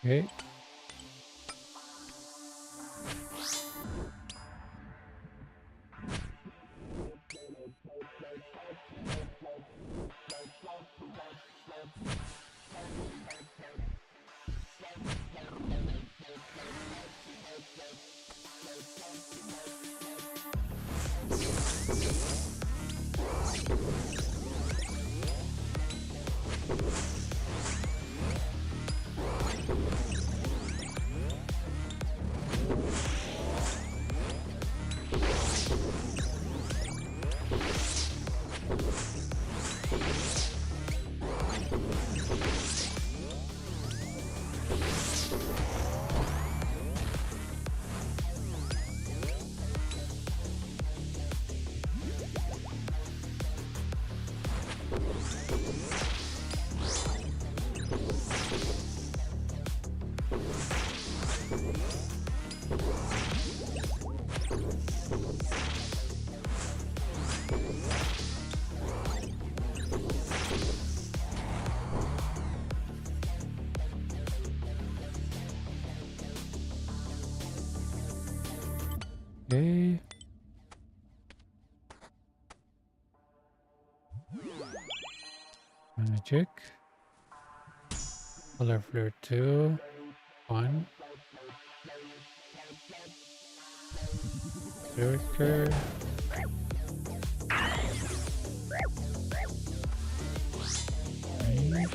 Okay. Okay. Magic. Color flare 2. 1. Lurker. Range.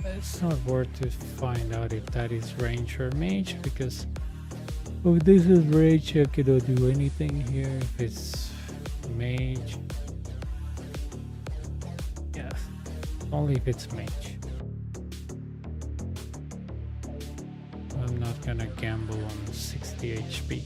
It's not worth to find out if that is range or mage, because if this is range, I cannot do anything here. If it's mage, yeah, only if it's mage. I'm not gonna gamble on 60 HP.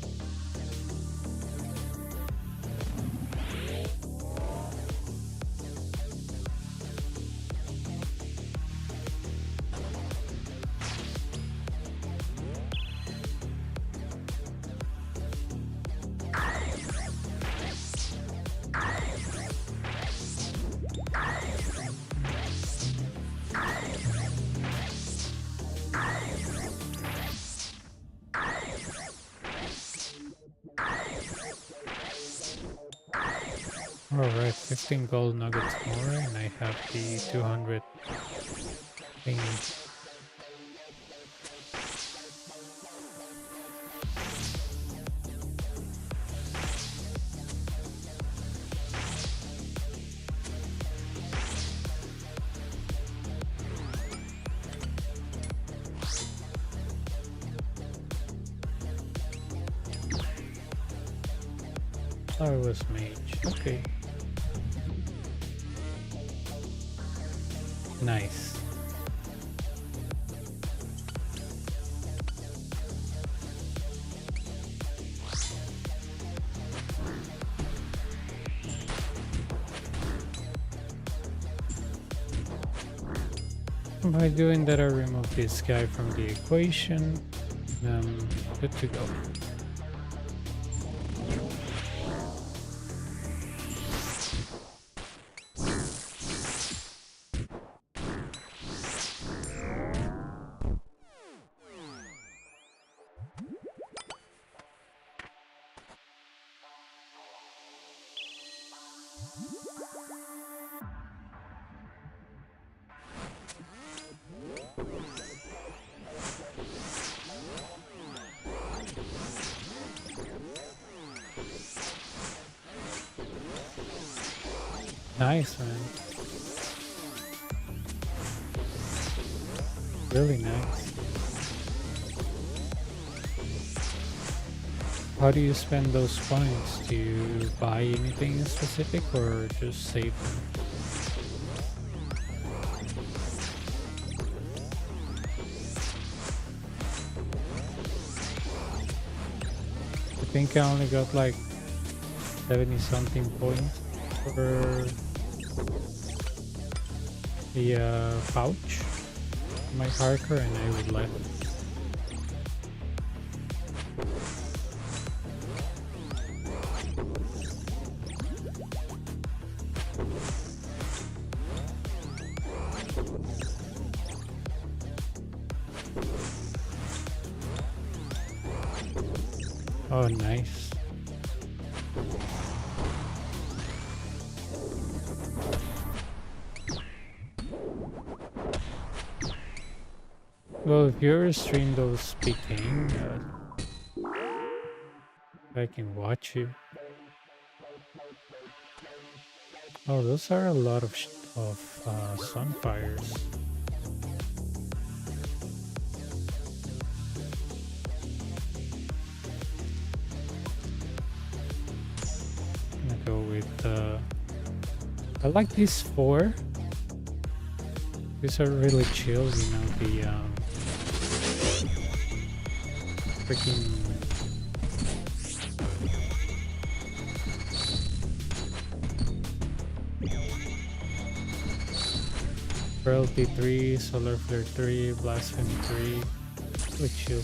Alright, 15 gold nuggets more, and I have the 200 thing. Oh, it was mage. Okay. Nice. By doing that, I remove this guy from the equation. Good to go. Nice, man. Really nice. How do you spend those points? Do you buy anything in specific or just save them? I think I only got like 70 something points for the pouch, my Harker, and I would left. Oh, nice. Well, if you're stream though speaking, I can watch you. Oh, those are a lot of sunfires. I'm gonna go with I like these 4. These are really chill, you know, the freaking Frailty 3, Solar Flare 3, Blasphemy 3. Really chill.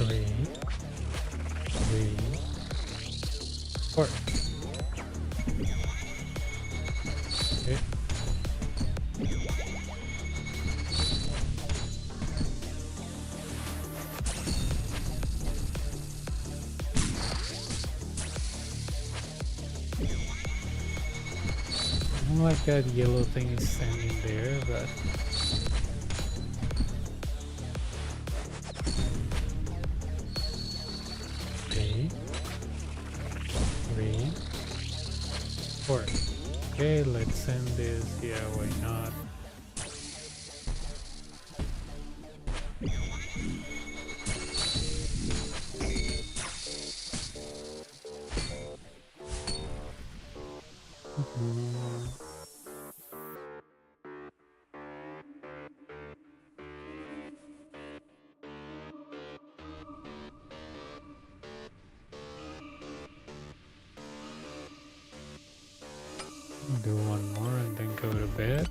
Three. Three, 4. Okay. I don't like that yellow thing is standing there, but okay. 3, 4. Okay, let's end this. Yeah, why not? Do one more and then go to bed.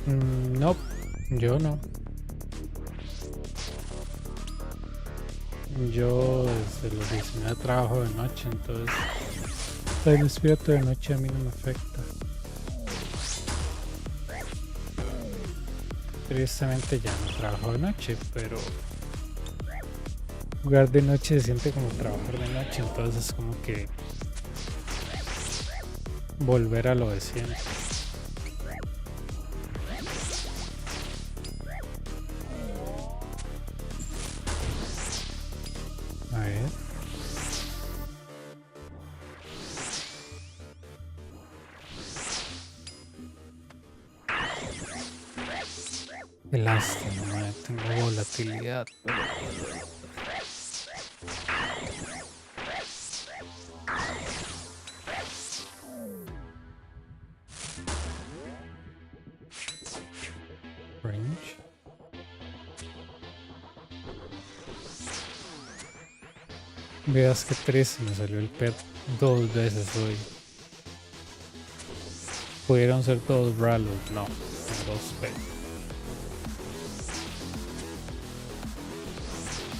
No, yo no. Yo desde los 19 trabajo de noche, entonces estar despierto de noche a mí no me afecta. Tristemente ya no trabajo de noche, pero jugar de noche se siente como trabajar de noche, entonces es como que volver a lo de siempre. A ver. Qué lástima, madre, tengo volatilidad, pero... Range. Veas que triste, me salió el pet 2 veces hoy. Pudieron ser todos ralos, no, son 2 pets.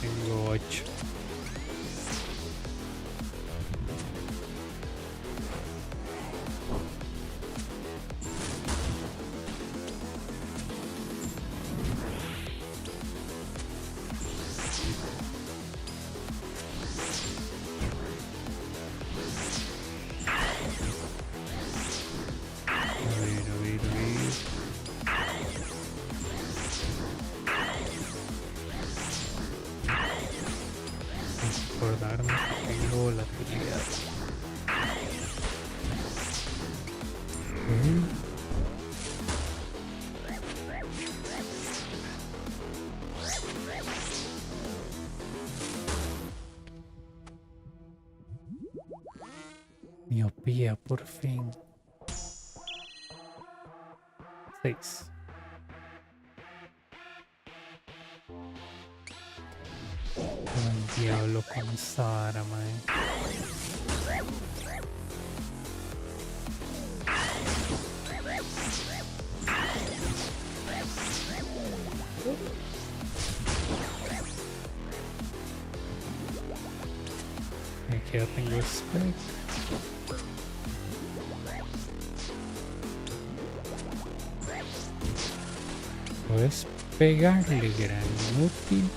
Tengo 8. Recordarme que tengo volatilidad. Miopía, por fin. 6. El diablo con esta vara, mae. Aquí ya tengo spec. Puedes pegarle, gran inútil.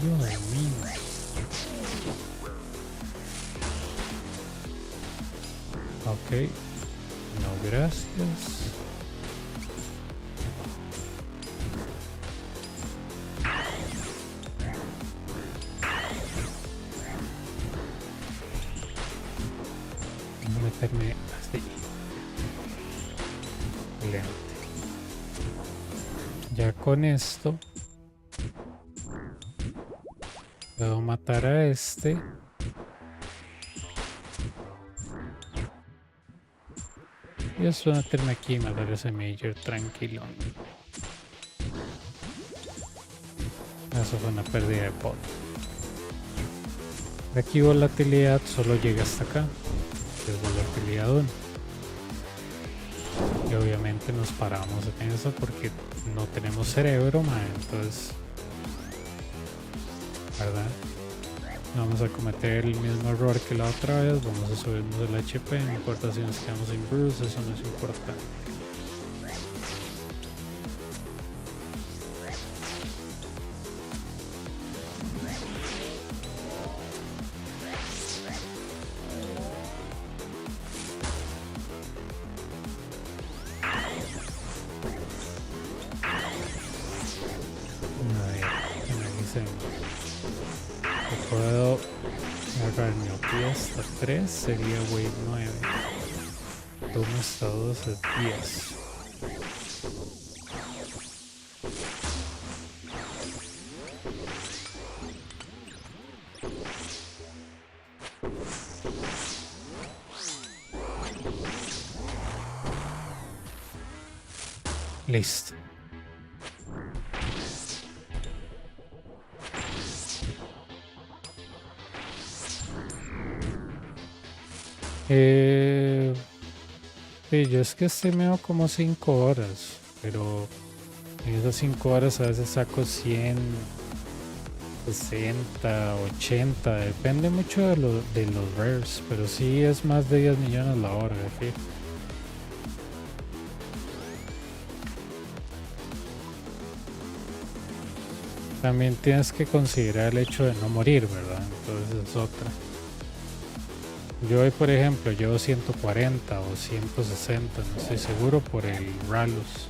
Dios mío. Ok. No, gracias. Voy a meterme así. Lento. Ya con esto puedo matar a este. Y después meterme aquí y matar a ese Major tranquilo. Eso fue una pérdida de pot. De aquí volatilidad solo llega hasta acá. Que es volatilidad 1. Y obviamente nos paramos en eso porque no tenemos cerebro, man. Entonces, ¿verdad? No vamos a cometer el mismo error que la otra vez. Vamos a subirnos el HP. No importa si nos quedamos sin bruce, eso no es importante. Puedo agarrar mi OP hasta 3, sería wave 9. Tomo hasta 2 es 10. Listo. Sí, yo es que streameo como 5 horas, pero en esas 5 horas a veces saco 100, 60, 80, depende mucho de los rares, pero sí es más de 10 millones la hora, de fijo. También tienes que considerar el hecho de no morir, ¿verdad? Entonces es otra. Yo hoy, por ejemplo, llevo 140 o 160, no estoy seguro por el Ralus.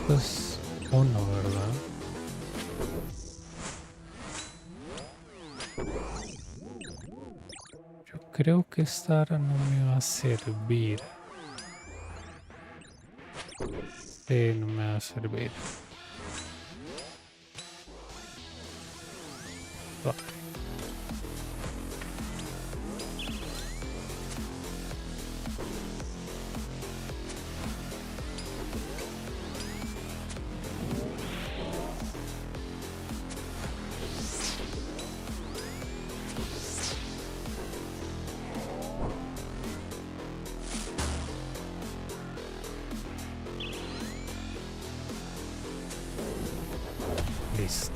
Pues uno, ¿verdad? Yo creo que esta ahora no me va a servir. No me va a servir. Va. Listo.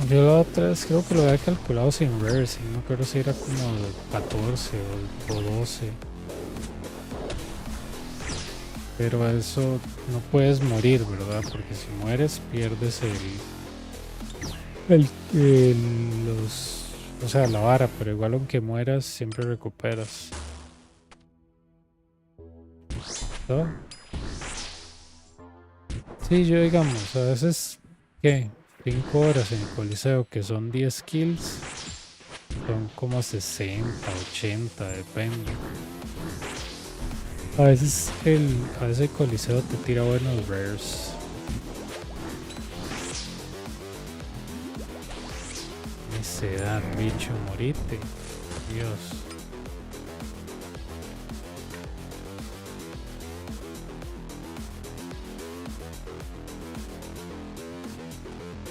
Yo la otra vez creo que lo había calculado sin reversing, no creo si era como 14 o 12. Pero eso no puedes morir, ¿verdad? Porque si mueres pierdes o sea, la vara, pero igual aunque mueras siempre recuperas. ¿No? Sí, yo digamos, a veces, ¿qué? 5 horas en el Coliseo, que son 10 kills, son como 60, 80, depende. A veces el Coliseo te tira buenos rares. Necedad, bicho, morite. Dios.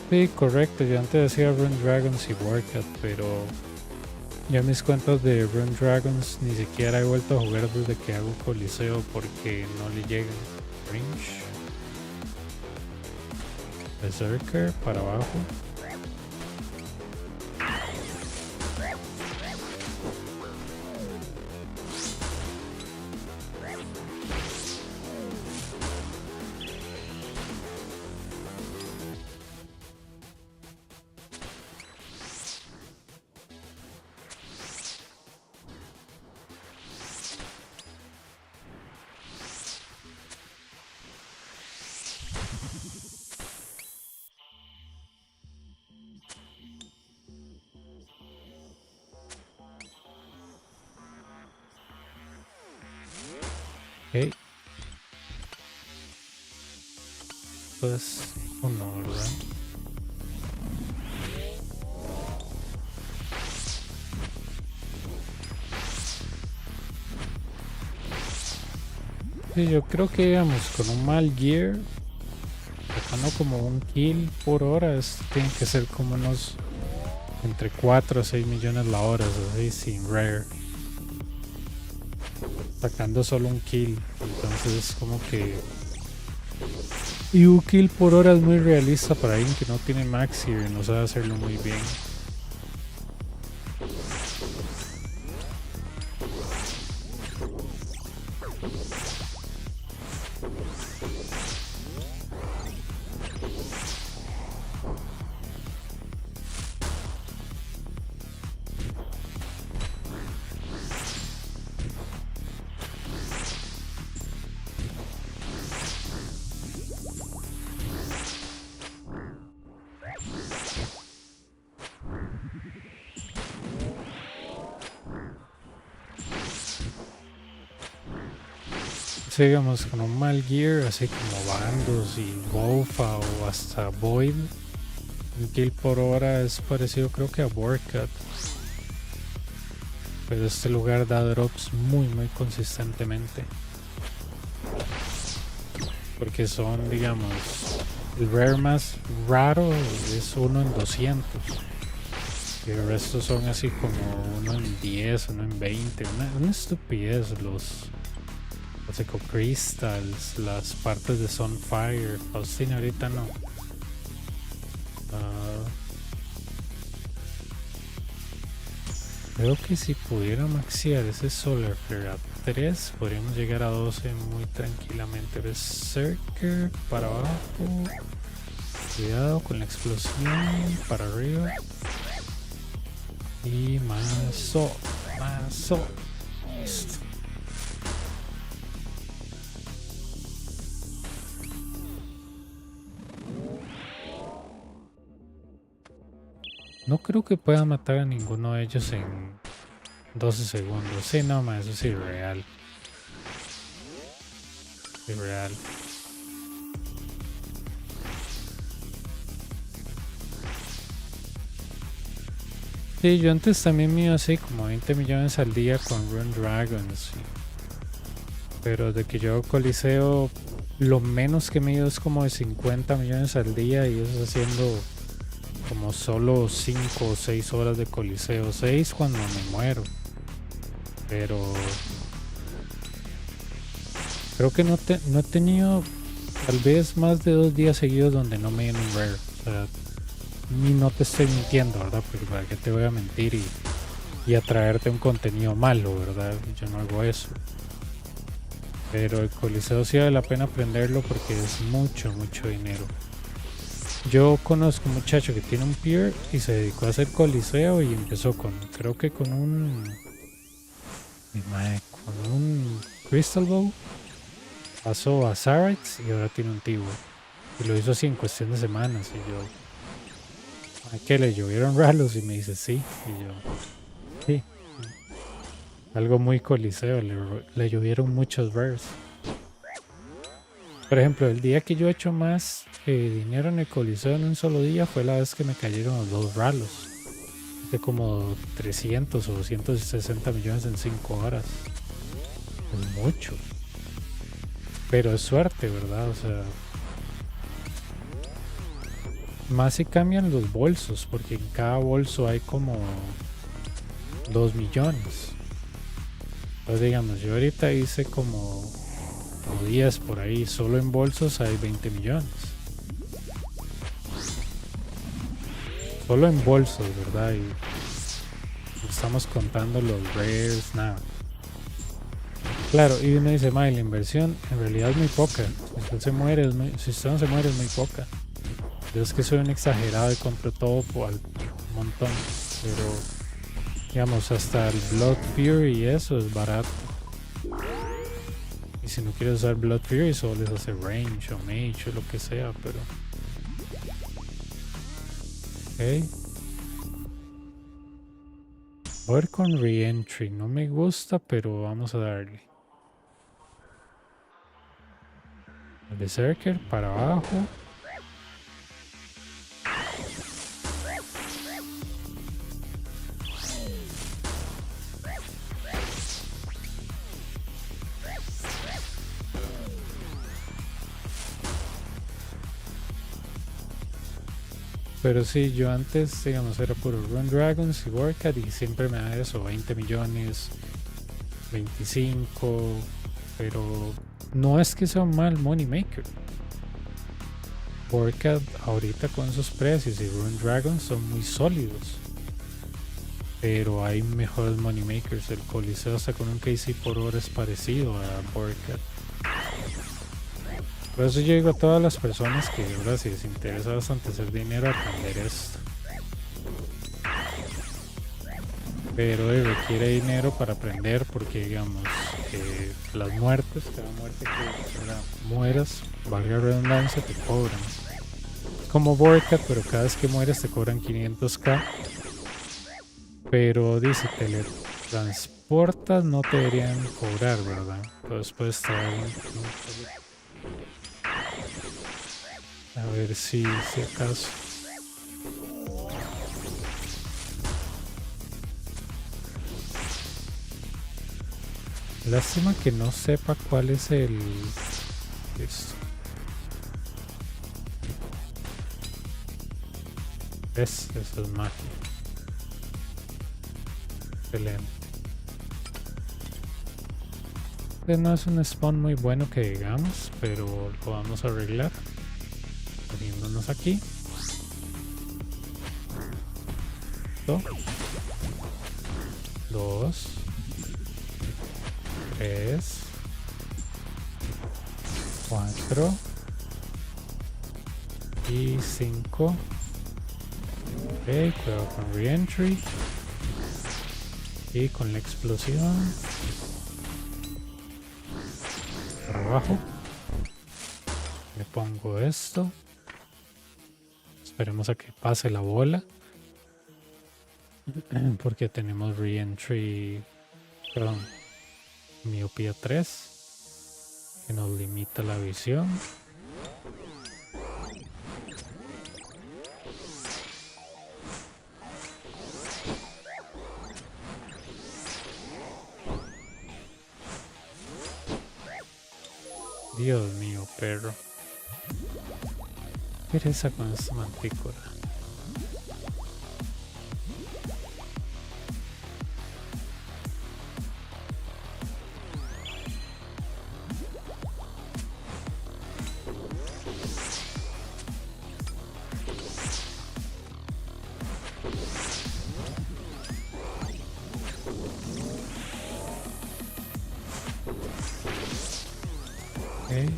Sí, correcto. Yo antes decía Run Dragons y Warcat, pero ya mis cuentas de Run Dragons ni siquiera he vuelto a jugar desde que hago Coliseo porque no le llegan. Range. Berserker para abajo. Ok. Pues uno, ¿verdad? Sí, yo creo que digamos con un mal gear, sacando como un kill por hora, tiene que ser como unos entre 4 a 6 millones la hora, así sin rare. Sacando solo un kill, entonces es como que... Y un kill por hora es muy realista para alguien que no tiene max y no sabe hacerlo muy bien. digamos, con un mal gear, así como Bandos y Bofa o hasta Void, un kill por hora es parecido creo que a Workout. Pero este lugar da drops muy consistentemente. Porque son, digamos, el rare más raro es 1 en 200. Y el resto son así como 1 en 10, 1 en 20. Una estupidez. Los Eco Crystals, las partes de Sunfire. Faustina ahorita no. Creo que si pudiera maxear ese Solar Flare a 3, podríamos llegar a 12 muy tranquilamente. Berserker para abajo. Cuidado con la explosión. Para arriba. Y mazo. Listo. No creo que pueda matar a ninguno de ellos en 12 segundos. Sí, no, eso es irreal. Irreal. Sí, yo antes también me iba así como 20 millones al día con Rune Dragons. Pero de que yo hago Coliseo, lo menos que me he ido es como de 50 millones al día y eso haciendo como solo 5 o 6 horas de Coliseo. 6 cuando me muero. Pero creo que no he tenido tal vez más de 2 días seguidos donde no me den un rare. O sea, ni no te estoy mintiendo, ¿verdad? Porque para qué te voy a mentir y atraerte un contenido malo, ¿verdad? Yo no hago eso. Pero el Coliseo sí vale la pena aprenderlo porque es mucho dinero. Yo conozco un muchacho que tiene un peer y se dedicó a hacer Coliseo y empezó creo que con un Crystal Bow, pasó a Sarats y ahora tiene un Tibo. Y lo hizo así en cuestión de semanas y yo, ¿a qué le llovieron ralos? Y me dice sí, y yo, sí. Algo muy Coliseo, le llovieron muchos rares. Por ejemplo, el día que yo he hecho más dinero en el Coliseo en un solo día fue la vez que me cayeron los 2 ralos. De como 300 o 260 millones en 5 horas. Es mucho. Pero es suerte, ¿verdad? O sea, más si cambian los bolsos, porque en cada bolso hay como 2 millones. Entonces digamos, yo ahorita hice como 10 por ahí, solo en bolsos hay 20 millones. Solo en bolsos, ¿verdad? Y no estamos contando los rares, nada. Claro, y uno dice, la inversión en realidad es muy poca. Si usted se muere, si usted no se muere, es muy poca. Yo es que soy un exagerado y compro todo por un montón. Pero, digamos, hasta el Blood Fury y eso es barato. Y si no quieres usar Blood Fury, solo les hace range o mage o lo que sea, pero... Ok. Voy a ver con Reentry. No me gusta, pero vamos a darle. El Berserker para abajo. Pero sí, yo antes, digamos, era puro Run Dragons y Workout y siempre me da eso, 20 millones, 25, pero no es que sea un mal money maker. Workout ahorita con esos precios y Run Dragons son muy sólidos. Pero hay mejores money makers. El Coliseo hasta con un KC por hora es parecido a Workout. Por eso yo digo a todas las personas que ahora si les interesa bastante hacer dinero, aprender esto. Pero requiere dinero para aprender porque digamos las muertes, cada muerte que mueras, valga la redundancia, te cobran. Es como Workout, pero cada vez que mueres te cobran 500k. Pero dice portas no te deberían cobrar, ¿verdad? Entonces puedes traer a ver si acaso. Lástima que no sepa cuál es el... Esto. Eso es magia. Excelente. Este no es un spawn muy bueno que digamos, pero lo vamos a arreglar. Poniéndonos aquí. Esto. 2. 3. 4. Y 5. Ok, cuidado con reentry. Y con la explosión. Por abajo. Le pongo esto. Esperemos a que pase la bola. Porque tenemos reentry. Perdón. Miopía 3. Que nos limita la visión. Dios mío, perro. ¿Qué pereza con esta mantícora? Okay.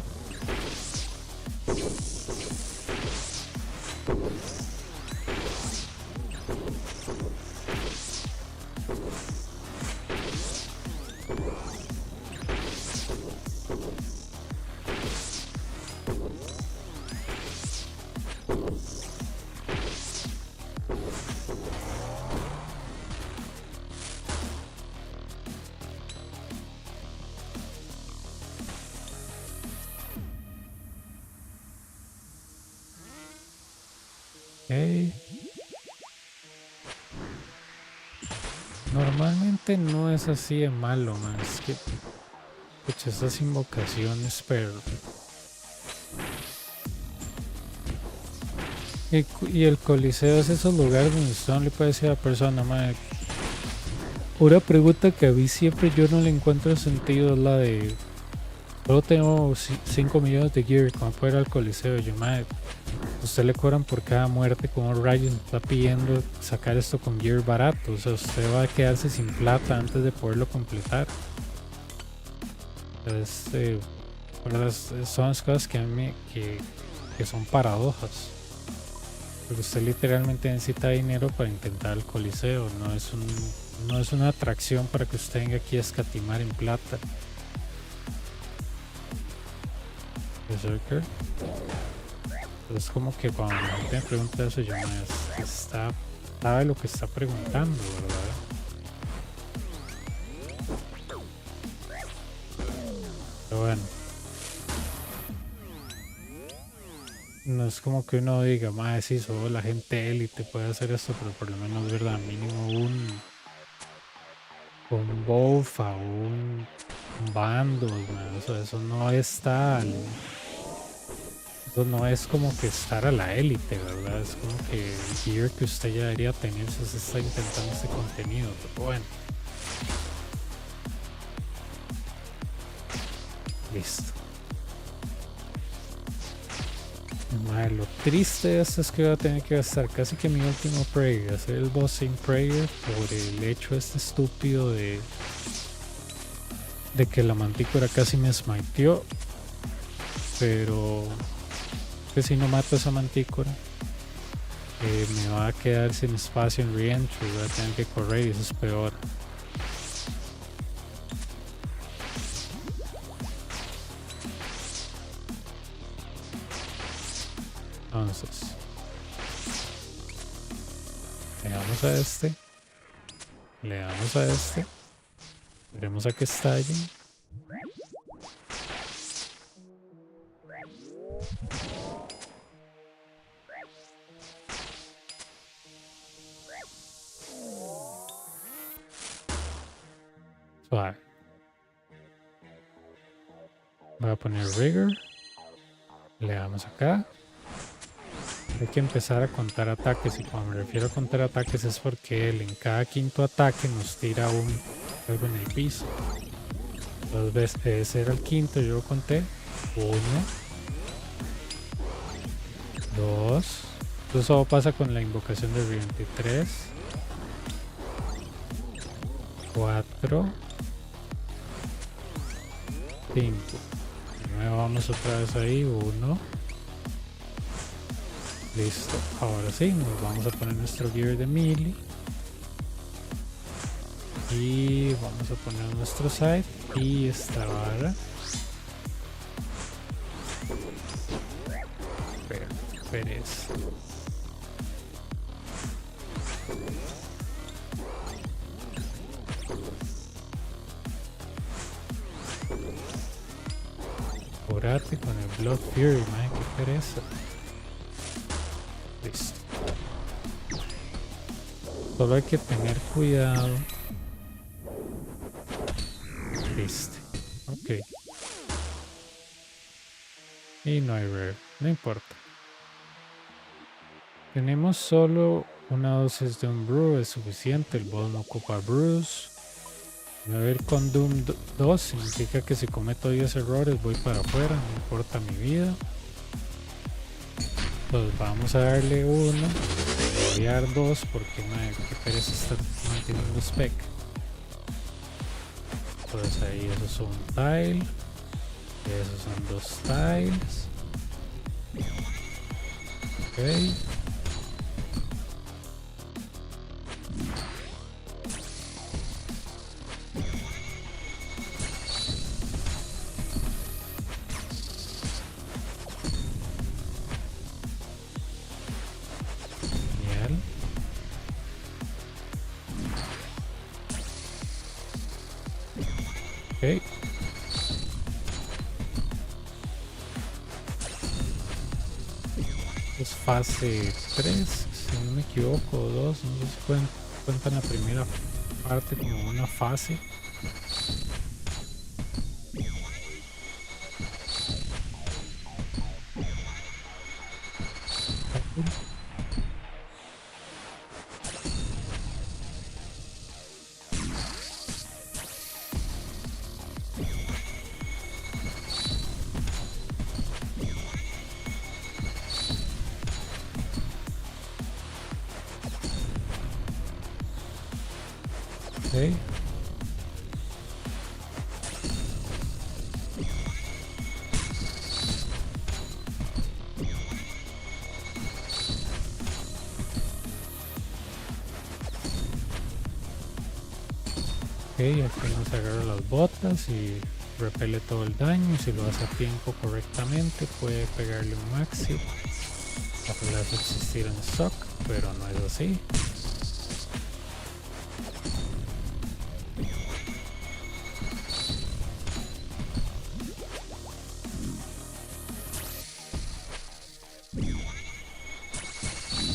Okay. Normalmente no es así de malo, man. Es que pucha, esas invocaciones, pero... Y el Coliseo es esos lugares donde usted le puede decir a la persona, man. Una pregunta que a mí siempre yo no le encuentro sentido es la de... Solo tengo 5 millones de gear, como puede ir al Coliseo. Yo, man, usted le cobran por cada muerte, como rayos está pidiendo sacar esto con gear barato. O sea, usted va a quedarse sin plata antes de poderlo completar. Entonces, son las cosas que a mí que son paradojas. Porque usted literalmente necesita dinero para intentar el Coliseo. No es una atracción para que usted venga aquí a escatimar en plata. Es como que cuando la gente me pregunta eso, yo sabe lo que está preguntando, ¿verdad? Pero bueno, no es como que uno diga, más sí, solo la gente élite puede hacer esto, pero por lo menos, ¿verdad? Mínimo un buff a un bando, o sea, eso no es tal. Eso no es como que estar a la élite, ¿verdad? Es como que el gear que usted ya debería tener si usted está intentando este contenido, pero bueno. Listo. Madre, lo triste de esto es que voy a tener que gastar casi que mi último prayer, hacer el boss sin prayer por el hecho este estúpido de que la mantícora casi me smiteó. Pero que si no mato a esa mantícora me va a quedar sin espacio en reentry, voy a tener que correr y eso es peor. Entonces le damos a este, le damos a este Esperemos a que estallen. Suave. Voy a poner rigor. Le damos acá. Hay que empezar a contar ataques, y cuando me refiero a contar ataques es porque él en cada quinto ataque nos tira algo en el piso. Dos veces, ese era el quinto, yo lo conté. 1, 2. Eso pasa con la invocación de 23. 4, 5. Vamos otra vez ahí. 1. Listo. Ahora sí, nos vamos a poner nuestro gear de melee. Y vamos a poner nuestro side. Y esta vara. Pereza. Orate con el Blood Fury, man, qué pereza. Listo. Solo hay que tener cuidado. Listo. Ok. Y no hay rare. No importa. Tenemos solo una dosis de un brew. Es suficiente. El boss no ocupa brews. A ver, con Doom 2 significa que si cometo 10 errores voy para afuera. No importa mi vida. Pues vamos a darle 1. Voy a dar 2 porque madre, qué pereza está manteniendo spec. Entonces ahí esos son un tile. Esos son 2 tiles. Ok. Genial. Ok. Es fase 3, si no me equivoco, o 2, no sé si cuentan la primera parte como una fase. Ok. Ok, aquí nos agarra las botas y repele todo el daño. Si lo hace a tiempo correctamente puede pegarle un maxi. Ojalá existir en stock, pero no es así.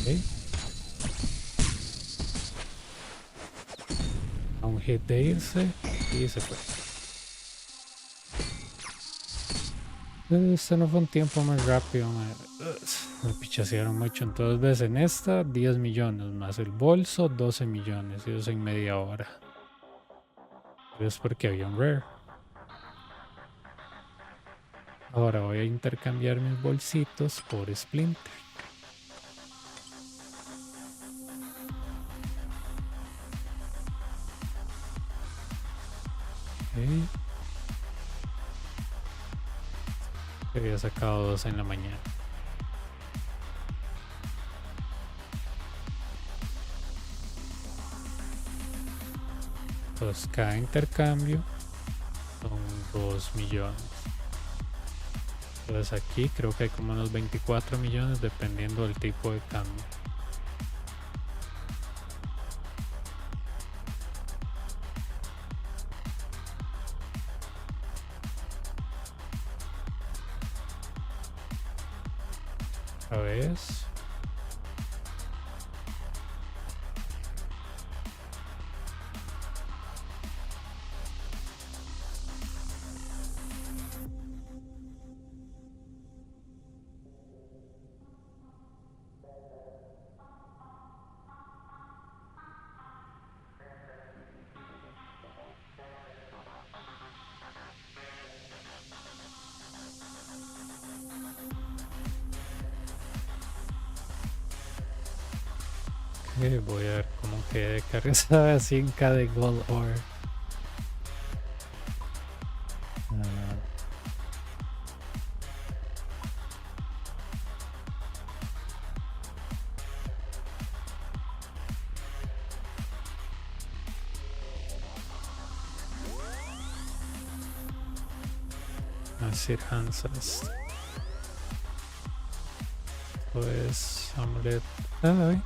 Okay. A un hit de irse y se fue. Este no fue un tiempo más rápido, me pichasearon mucho. Entonces ves, en esta 10 millones más el bolso 12 millones y eso en media hora. Es porque había un rare. Ahora voy a intercambiar mis bolsitos por Splinter. Okay. Había sacado 2 en la mañana. Entonces cada intercambio son 2 millones. Entonces aquí creo que hay como unos 24 millones dependiendo del tipo de cambio. otra vez. Voy a ver cómo quede cargada 100k de gold ore. Acid Hansas. Pues amulet. Ay.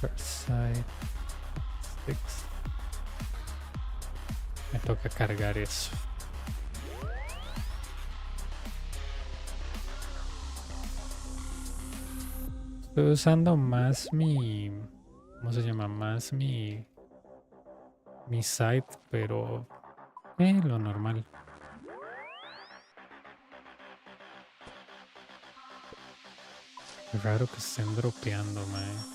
First side. Six. Me toca cargar eso. Estoy usando más mi... ¿Cómo se llama? Más mi site, pero... lo normal. Qué raro que estén dropeando, mae.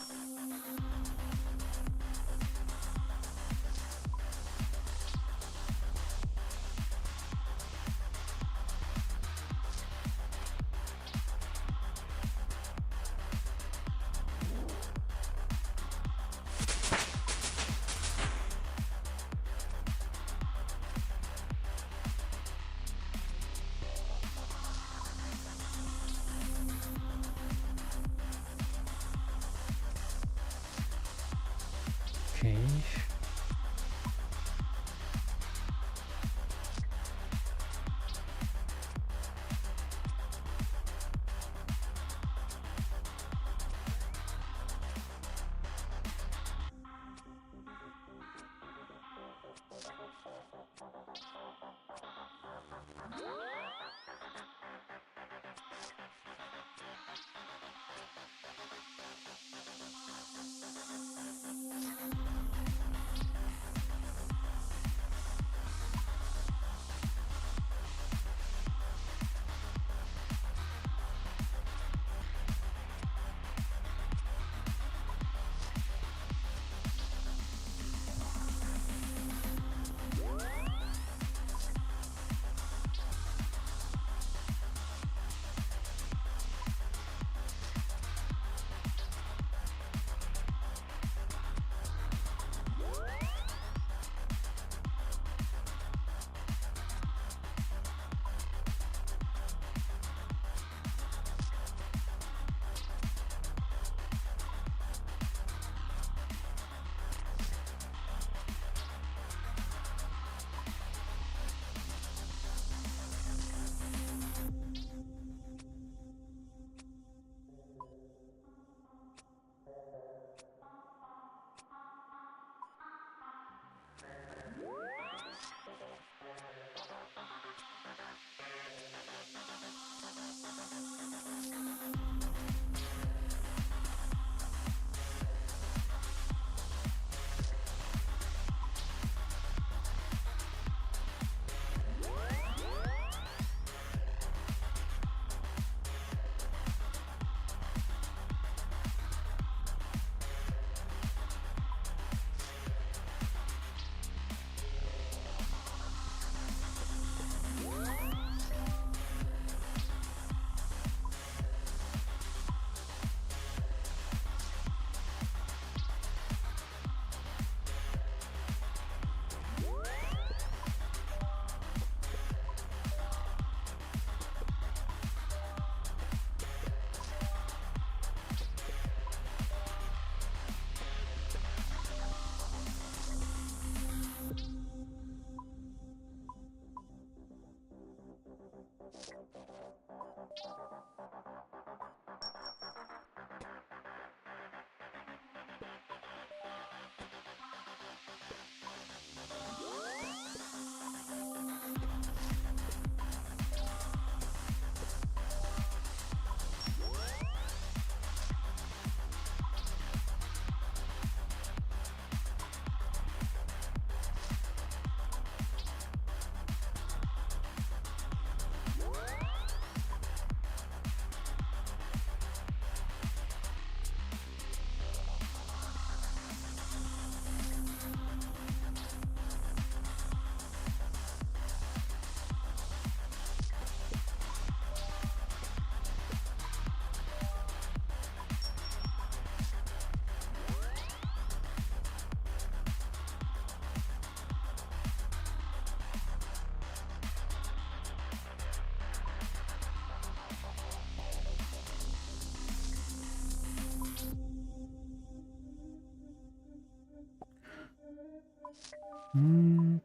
Mm.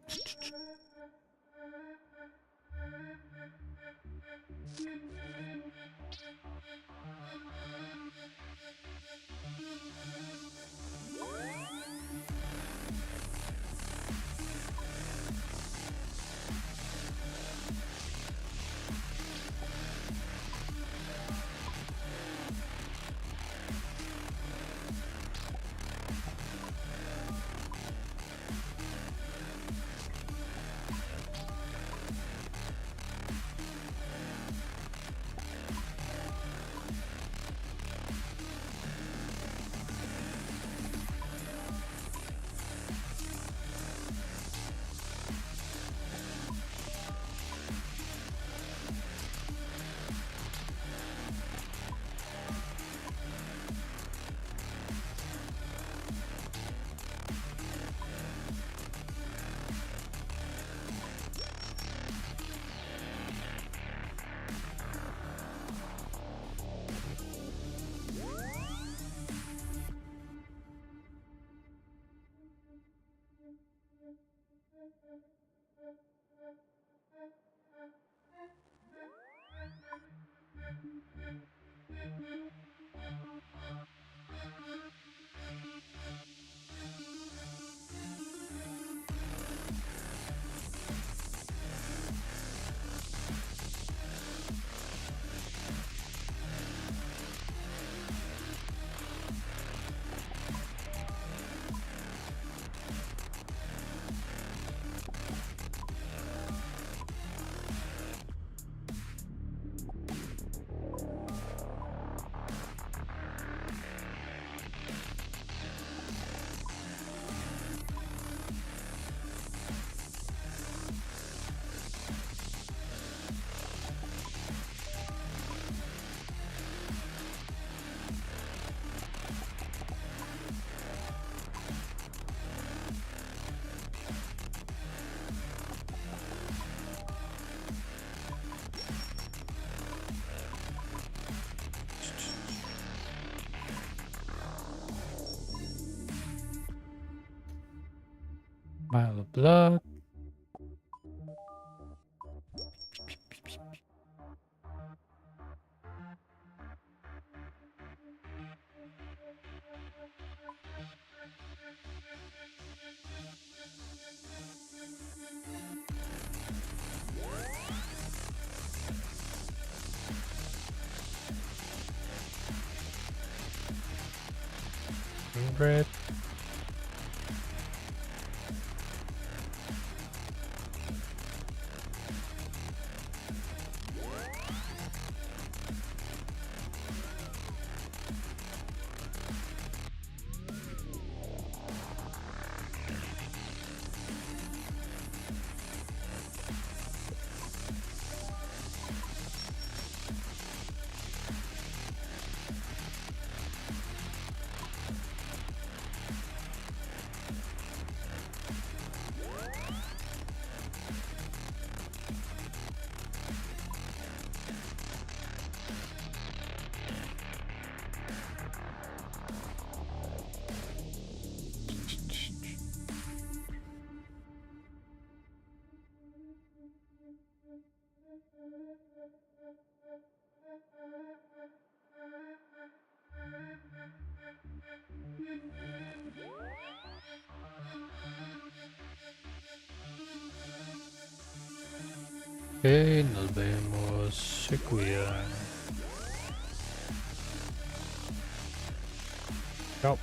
Vial of blood. Bread. Ok, nos vemos. Se cuidan. Chao.